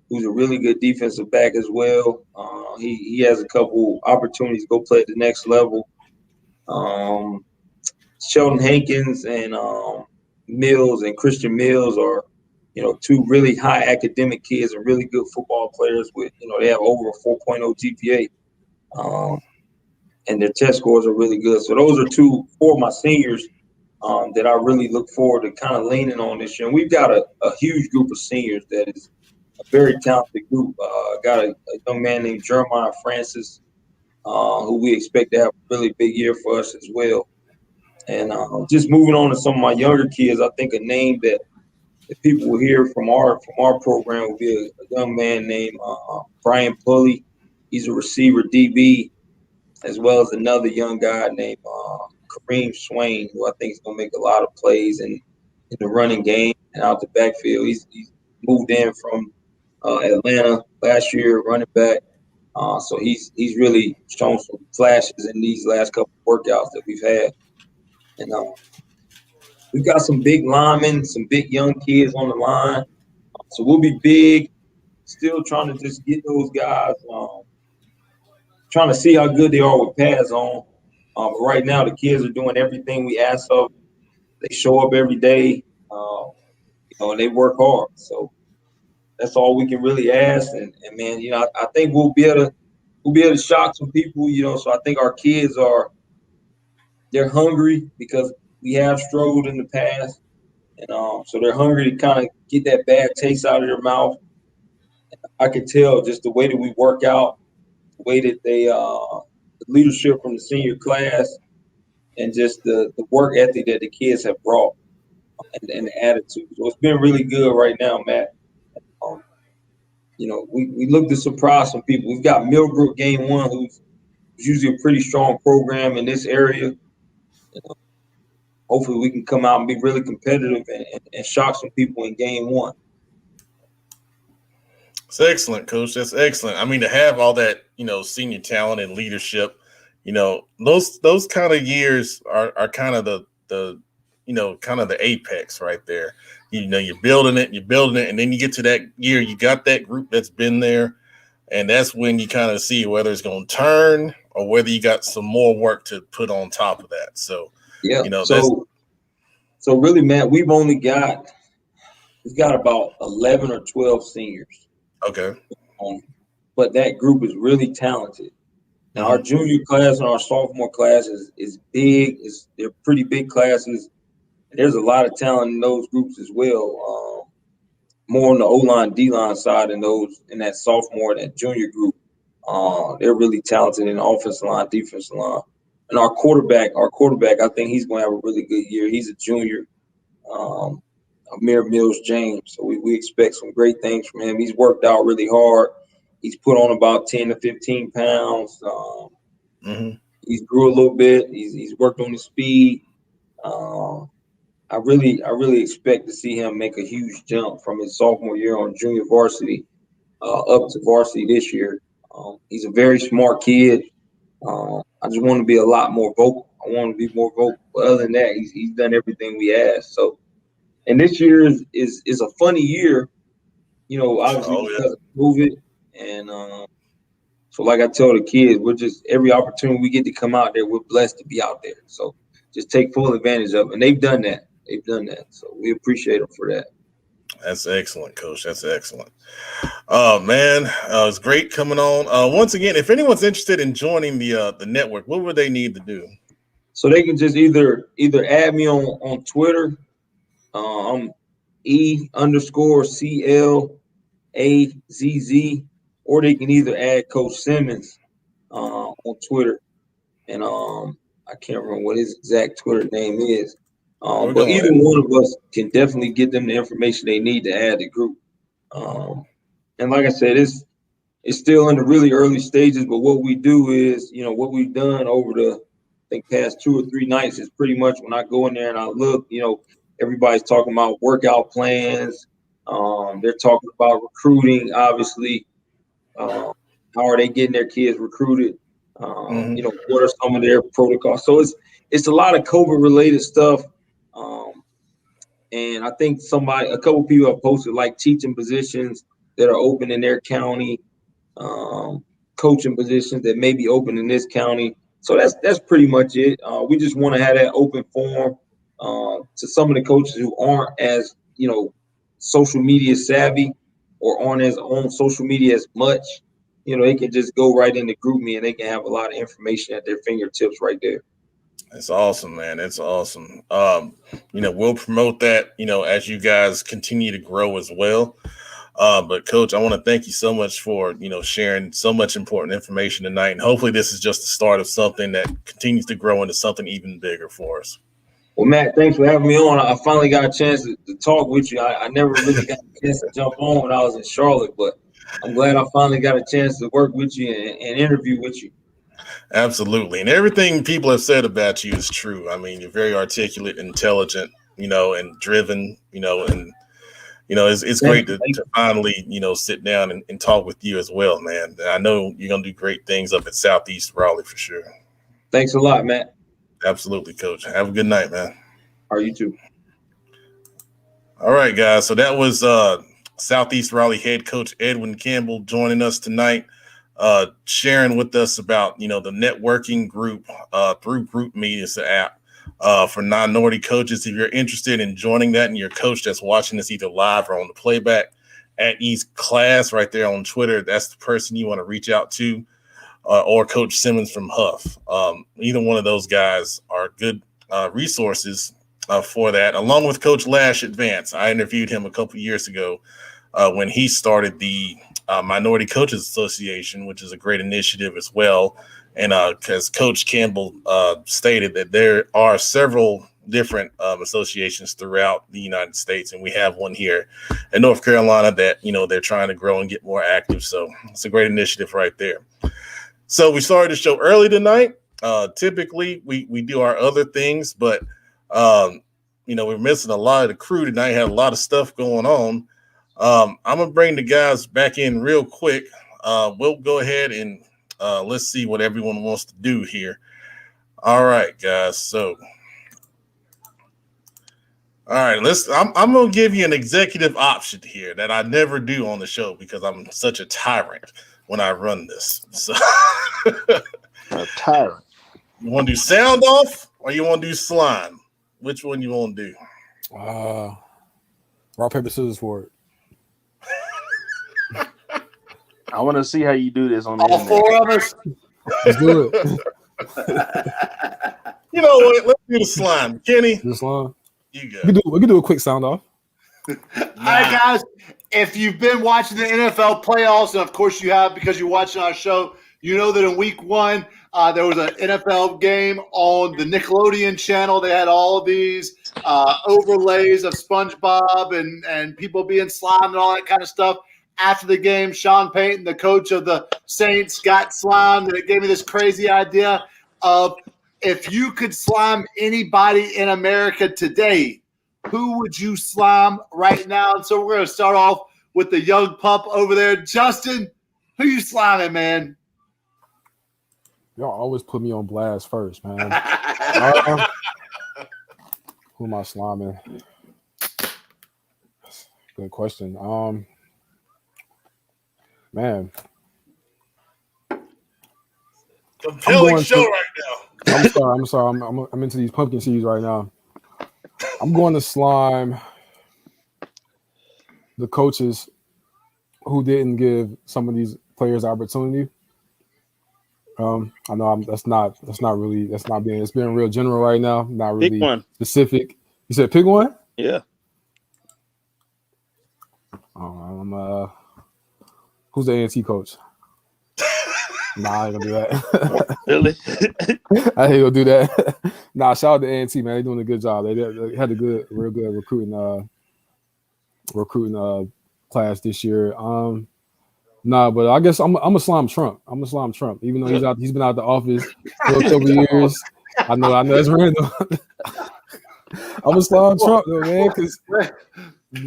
who's a really good defensive back as well. He has a couple opportunities to go play at the next level. Sheldon Hankins and Mills and Christian Mills are two really high academic kids and really good football players with, they have over a 4.0 GPA. And their test scores are really good. So those are four of my seniors that I really look forward to kind of leaning on this year. And we've got a huge group of seniors that is a very talented group. Got a young man named Jeremiah Francis, who we expect to have a really big year for us as well. And just moving on to some of my younger kids, I think a name that people will hear from our program will be a young man named Brian Pulley. He's a receiver DB, as well as another young guy named Kareem Swain, who I think is going to make a lot of plays in the running game and out the backfield. He's moved in from Atlanta last year, running back. So he's really shown some flashes in these last couple of workouts that we've had. And we've got some big linemen, some big young kids on the line. So we'll be big, still trying to just get those guys, trying to see how good they are with pads on. But right now, the kids are doing everything we ask of. They show up every day, and they work hard. So that's all we can really ask. And man, I think we'll be able to shock some people. So I think our kids they're hungry because we have struggled in the past, and so they're hungry to kind of get that bad taste out of their mouth. I can tell just the way that we work out, the way that they the leadership from the senior class, and just the work ethic that the kids have brought, and the attitude. So it's been really good right now, Matt. We look to surprise some people. We've got Millbrook game 1, who's usually a pretty strong program in this area. Hopefully we can come out and be really competitive and shock some people in game 1. It's excellent, Coach. That's excellent. I mean, to have all that, senior talent and leadership, those kind of years are kind of the kind of the apex right there. You're building it, and then you get to that year, you got that group that's been there, and that's when you kind of see whether it's going to turn or whether you got some more work to put on top of that. So, yeah. So really, Matt, we've got about 11 or 12 seniors. Okay. But that group is really talented. Now, our junior class and our sophomore class is big. They're pretty big classes. There's a lot of talent in those groups as well. More on the O-line, D-line side in that sophomore and that junior group. They're really talented in the offensive line, defensive line. And our quarterback, I think he's going to have a really good year. He's a junior, Amir Mills James. So we expect some great things from him. He's worked out really hard. He's put on about 10 to 15 pounds. He's grew a little bit. He's worked on his speed. I really expect to see him make a huge jump from his sophomore year on junior varsity up to varsity this year. He's a very smart kid. I just want to be a lot more vocal. I want to be more vocal. But other than that, he's done everything we asked. So, and this year is a funny year, obviously because of COVID. And so, like I tell the kids, we're just every opportunity we get to come out there, we're blessed to be out there. So, just take full advantage of it. And they've done that. So we appreciate them for that. That's excellent, Coach. That's excellent. Oh man, it's great coming on. Once again, if anyone's interested in joining the network, what would they need to do? So they can just either add me on Twitter, I'm E_CLAZZ, or they can either add Coach Simmons on Twitter, and I can't remember what his exact Twitter name is. But either one of us can definitely get them the information they need to add the group. And like I said, it's still in the really early stages, but what we do is, what we've done over the, past 2 or 3 nights is pretty much when I go in there and I look, everybody's talking about workout plans. They're talking about recruiting, obviously. How are they getting their kids recruited? What are some of their protocols? So it's a lot of COVID-related stuff. And I think a couple people have posted like teaching positions that are open in their county, coaching positions that may be open in this county. So that's pretty much it. We just want to have that open forum to some of the coaches who aren't as, social media savvy or on his own social media as much, they can just go right into GroupMe and they can have a lot of information at their fingertips right there. That's awesome, man. That's awesome. We'll promote that, as you guys continue to grow as well. But Coach, I want to thank you so much for, sharing so much important information tonight. And hopefully this is just the start of something that continues to grow into something even bigger for us. Well, Matt, thanks for having me on. I finally got a chance to talk with you. I never really got a chance to jump on when I was in Charlotte, but I'm glad I finally got a chance to work with you and interview with you. Absolutely. And everything people have said about you is true. I mean, you're very articulate, intelligent, and driven, and it's great to finally, sit down and talk with you as well, man. I know you're going to do great things up at Southeast Raleigh for sure. Thanks a lot, Matt. Absolutely, Coach. Have a good night, man. All right, you too. All right, guys. So that was Southeast Raleigh head coach Edwin Campbell joining us tonight, sharing with us about, the networking group through GroupMe is the app for minority coaches. If you're interested in joining that and your coach that's watching this either live or on the playback at East Class right there on Twitter, that's the person you want to reach out to. Or Coach Simmons from Huff. Either one of those guys are good resources for that, along with Coach Lash Advance. I interviewed him a couple years ago when he started the Minority Coaches Association, which is a great initiative as well. And because Coach Campbell stated that there are several different associations throughout the United States, and we have one here in North Carolina that, they're trying to grow and get more active. So it's a great initiative right there. So we started the show early tonight. Typically, we do our other things, but, we're missing a lot of the crew tonight. Had a lot of stuff going on. I'm going to bring the guys back in real quick. We'll go ahead and let's see what everyone wants to do here. All right, guys. So, all right, I'm going to give you an executive option here that I never do on the show because I'm such a tyrant when I run this. So a tyrant. You want to do sound off or you want to do slime? Which one you want to do? Rock, paper, scissors for it. I want to see how you do this on the all four of us. Let's do it. You know what? Let's do the slime. Kenny? The slime? You go. We can do a quick sound off. All right, guys. If you've been watching the NFL playoffs, and of course you have because you're watching our show, you know that in week one, there was an NFL game on the Nickelodeon channel. They had all of these overlays of SpongeBob and people being slimed and all that kind of stuff. After the game, Sean Payton, the coach of the Saints, got slimed, and it gave me this crazy idea of if you could slime anybody in America today, who would you slime right now? And so we're going to start off with the young pup over there. Justin, who you sliming, man? Y'all always put me on blast first, man. Who am I sliming? Good question. Man. Compelling show right now. I'm sorry. I'm into these pumpkin seeds right now. I'm going to slime the coaches who didn't give some of these players opportunity. I know it's being real general right now. Not really pick one. Specific. You said pick one? Yeah. Who's the A&T coach? Nah, I ain't gonna do that. Really? I ain't gonna do that. Nah, shout out to A&T, man. They're doing a good job. They had a real good recruiting class this year. Nah, but I guess I'm a slime Trump. I'm a slime Trump, even though he's been out the office for a couple years. I know that's random. I'm a slime Trump though, man, because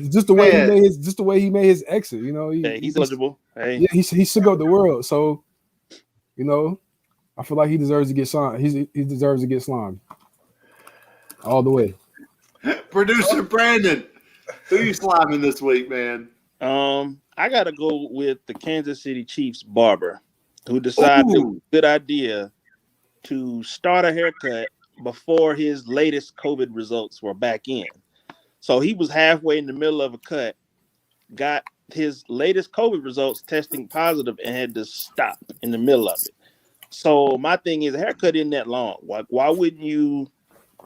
just the way he made his exit. He's eligible. Hey. Yeah, he shook up the world. So, I feel like he deserves to get slimed. He deserves to get slimed all the way. Producer Brandon, who you sliming this week, man? I gotta go with the Kansas City Chiefs barber, who decided it was a good idea to start a haircut before his latest COVID results were back in. So he was halfway in the middle of a cut, got his latest COVID results testing positive and had to stop in the middle of it. So my thing is, a haircut isn't that long. Like, why wouldn't you?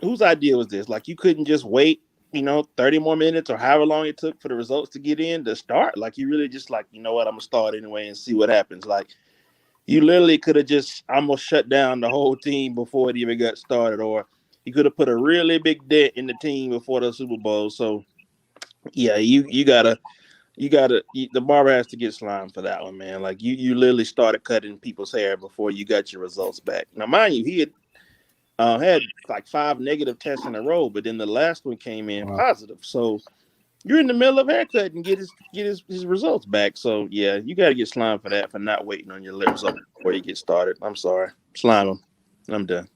Whose idea was this? Like, you couldn't just wait, 30 more minutes or however long it took for the results to get in to start. Like, you really just like, you know what, I'm gonna start anyway and see what happens. Like, you literally could have just almost shut down the whole team before it even got started, or you could have put a really big dent in the team before the Super Bowl. So, yeah, you gotta, the barber has to get slimed for that one, man. Like, you literally started cutting people's hair before you got your results back. Now, mind you, he had like 5 negative tests in a row, but then the last one came in positive. So you're in the middle of haircut and get his results back. So yeah, you got to get slimed for that, for not waiting on your results before you get started. I'm sorry, slime him. I'm done.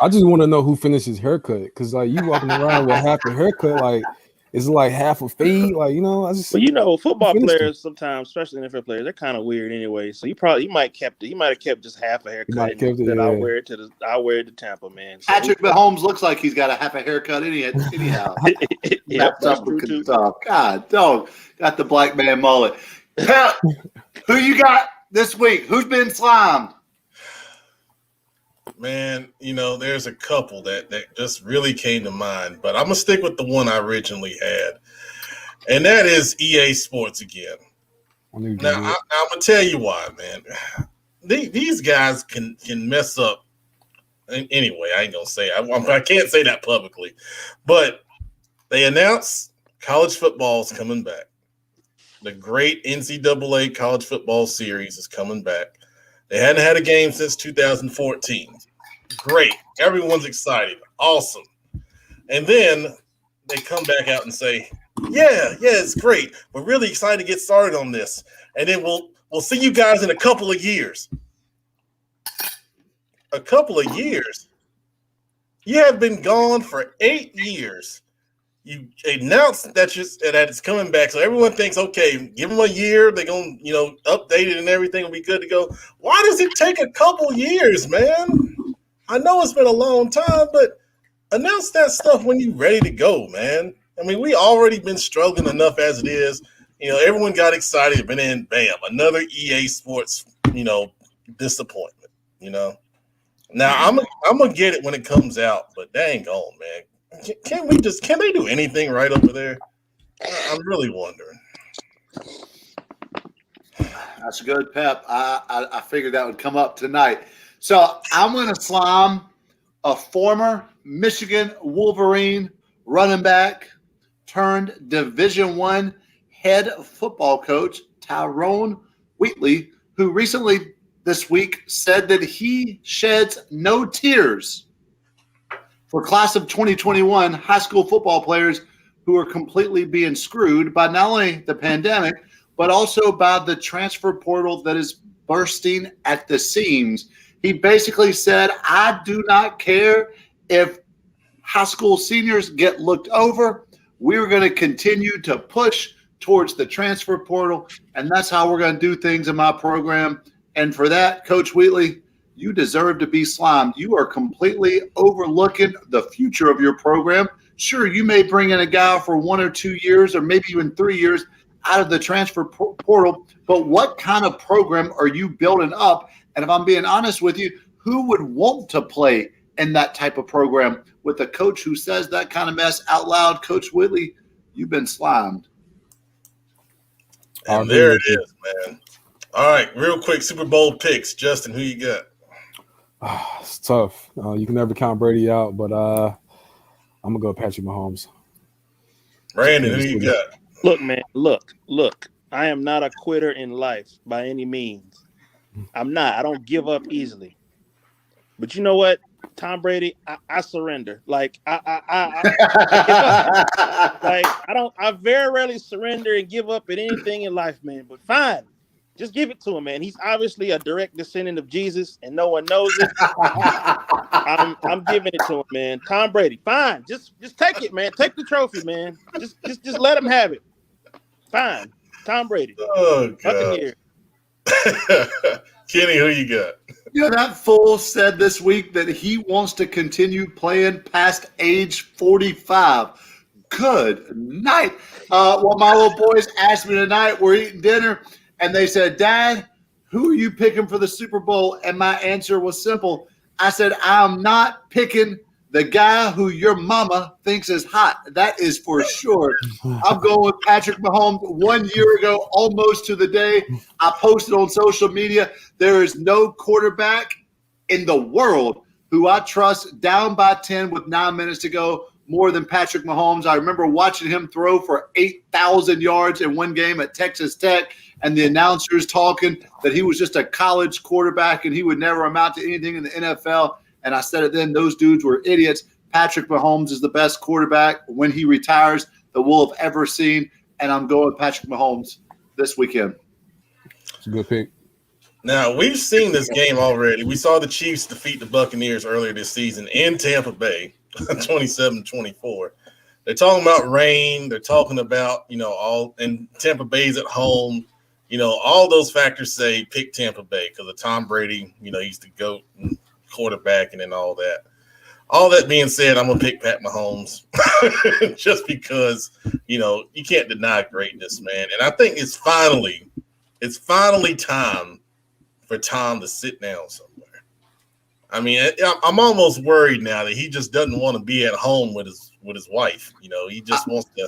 I just want to know who finished his haircut, because like you walking around with half a haircut, like it's like half a fade, like I just. Well, football players sometimes, especially NFL players, they're kind of weird anyway. So he might have kept just half a haircut. I'll wear it to Tampa, man. So Patrick Mahomes looks like he's got a half a haircut anyhow. Yeah, that's true too. God, dog, got the black man mullet. Pep, who you got this week? Who's been slimed? Man, there's a couple that just really came to mind, but I'm going to stick with the one I originally had, and that is EA Sports again. Now, I'm going to tell you why, man. These guys can mess up. Anyway, I ain't going to say it. I can't say that publicly, but they announced college football is coming back. The great NCAA college football series is coming back. They hadn't had a game since 2014. Great. Everyone's excited. Awesome. And then they come back out and say, yeah, it's great. We're really excited to get started on this. And then we'll see you guys in a couple of years. A couple of years? You have been gone for 8 years. You announced that it's coming back, so everyone thinks, okay, give them a year, they're going to, update it and everything will be good to go. Why does it take a couple years, man? I know it's been a long time, but announce that stuff when you're ready to go, man. I mean, we already been struggling enough as it is. Everyone got excited, but then, bam, another EA Sports, disappointment, Now, I'm going to get it when it comes out, but dang on, man. Can they do anything right over there? I'm really wondering. That's good, Pep. I figured that would come up tonight. So I'm going to slime a former Michigan Wolverine running back turned Division I head football coach, Tyrone Wheatley, who recently this week said that he sheds no tears for class of 2021 high school football players who are completely being screwed by not only the pandemic, but also by the transfer portal that is bursting at the seams. He basically said, I do not care if high school seniors get looked over. We're going to continue to push towards the transfer portal, and that's how we're going to do things in my program. And for that, Coach Wheatley, you deserve to be slimed. You are completely overlooking the future of your program. Sure, you may bring in a guy for 1 or 2 years or maybe even 3 years out of the transfer portal, but what kind of program are you building up? And if I'm being honest with you, who would want to play in that type of program with a coach who says that kind of mess out loud? Coach Whitley, you've been slimed. And there it is, man. All right, real quick, Super Bowl picks. Justin, who you got? It's tough. You can never count Brady out, but I'm going to go Patrick Mahomes. Brandon, who you got? Look, man, look. I am not a quitter in life by any means. I'm not. I don't give up easily. But you know what? Tom Brady, I surrender. Like I very rarely surrender and give up at anything in life, man. But fine. Just give it to him, man. He's obviously a direct descendant of Jesus, and no one knows it. I'm giving it to him, man. Tom Brady, fine. Just take it, man. Take the trophy, man. Just let him have it. Fine. Tom Brady. Oh, God. Kenny, who you got? That fool said this week that he wants to continue playing past age 45. Good night. Well, my little boys asked me tonight, we're eating dinner, and they said, Dad, who are you picking for the Super Bowl? And my answer was simple. I said, I'm not picking the guy who your mama thinks is hot. That is for sure. I'm going with Patrick Mahomes. 1 year ago, almost to the day, I posted on social media, there is no quarterback in the world who I trust down by 10 with 9 minutes to go more than Patrick Mahomes. I remember watching him throw for 8,000 yards in one game at Texas Tech, and the announcers talking that he was just a college quarterback and he would never amount to anything in the NFL. And I said it then, those dudes were idiots. Patrick Mahomes is the best quarterback when he retires that we'll have ever seen, and I'm going with Patrick Mahomes this weekend. It's a good pick. Now, we've seen this game already. We saw the Chiefs defeat the Buccaneers earlier this season in Tampa Bay, 27-24. They're talking about rain. They're talking about, all – and Tampa Bay's at home. All those factors say pick Tampa Bay because of Tom Brady. He's the GOAT quarterback and then all that. All that being said, I'm going to pick Pat Mahomes just because, you can't deny greatness, man. And I think it's finally time for Tom to sit down somewhere. I mean, I'm almost worried now that he just doesn't want to be at home with his wife. He just wants to,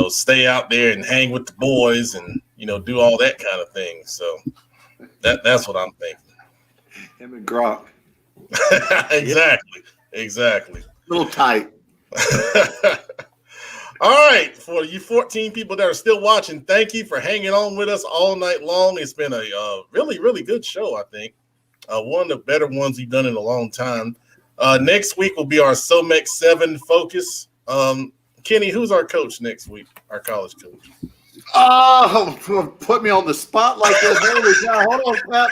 stay out there and hang with the boys and, do all that kind of thing. So that's what I'm thinking. Him and Gronk. Exactly. A little tight. All right. For you 14 people that are still watching, thank you for hanging on with us all night long. It's been a really, really good show, I think. One of the better ones we've done in a long time. Next week will be our SOMEX 7 focus. Kenny, who's our coach next week? Our college coach. Oh, put me on the spot like this. Holy cow. Hold on, Pat.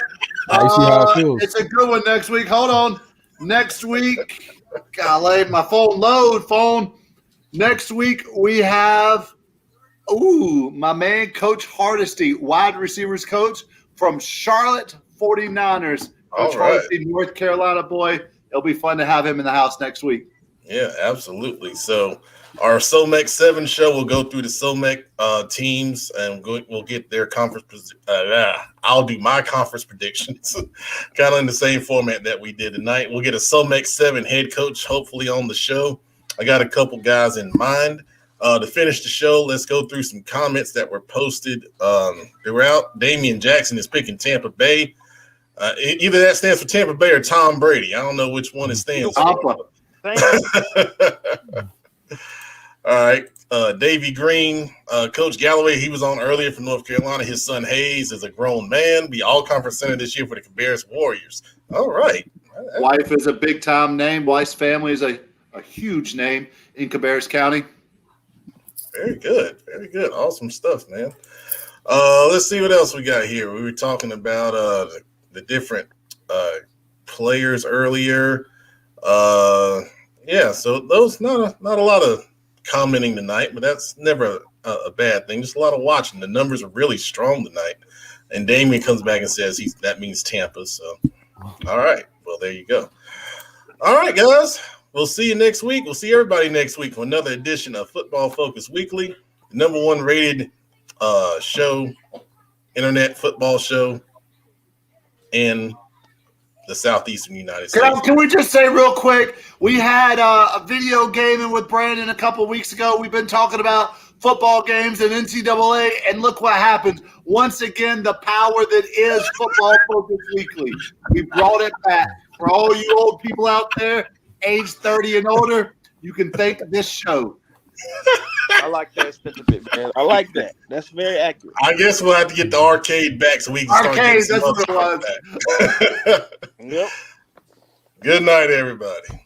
I see how it feels. It's a good one next week. Hold on. Next week, golly, my phone. Next week, we have, my man, Coach Hardesty, wide receivers coach from Charlotte 49ers. Coach Hardesty, North Carolina boy. It'll be fun to have him in the house next week. Yeah, absolutely. So our SOMEX 7 show will go through the SOMEX teams, and we'll get their conference. I'll do my conference predictions, kind of in the same format that we did tonight. We'll get a SOMEX 7 head coach, hopefully, on the show. I got a couple guys in mind. To finish the show, let's go through some comments that were posted throughout. Damian Jackson is picking Tampa Bay. Either that stands for Tampa Bay or Tom Brady. I don't know which one it stands for. All right. Davey Green, Coach Galloway, he was on earlier from North Carolina. His son Hayes is a grown man. Be all-conference center this year for the Cabarrus Warriors. All right. Wife is a big-time name. Wife's family is a huge name in Cabarrus County. Very good. Very good. Awesome stuff, man. Let's see what else we got here. We were talking about the different players earlier. So those not a lot of commenting tonight, but that's never a bad thing. Just a lot of watching. The numbers are really strong tonight. And Damien comes back and says that means Tampa. So, all right. Well, there you go. All right, guys. We'll see you next week. We'll see everybody next week for another edition of Football Focus Weekly, the number one rated show, internet football show in the southeastern United States. Can we just say real quick, we had a video gaming with Brandon a couple weeks ago. We've been talking about football games and NCAA, and look what happened. Once again, the power that is Football Focus Weekly. We brought it back. For all you old people out there, age 30 and older, you can thank this show. I like that sentiment, man. I like that. That's very accurate. I guess we'll have to get the arcade back so we can start getting some that's what it was. Yep. Good night, everybody.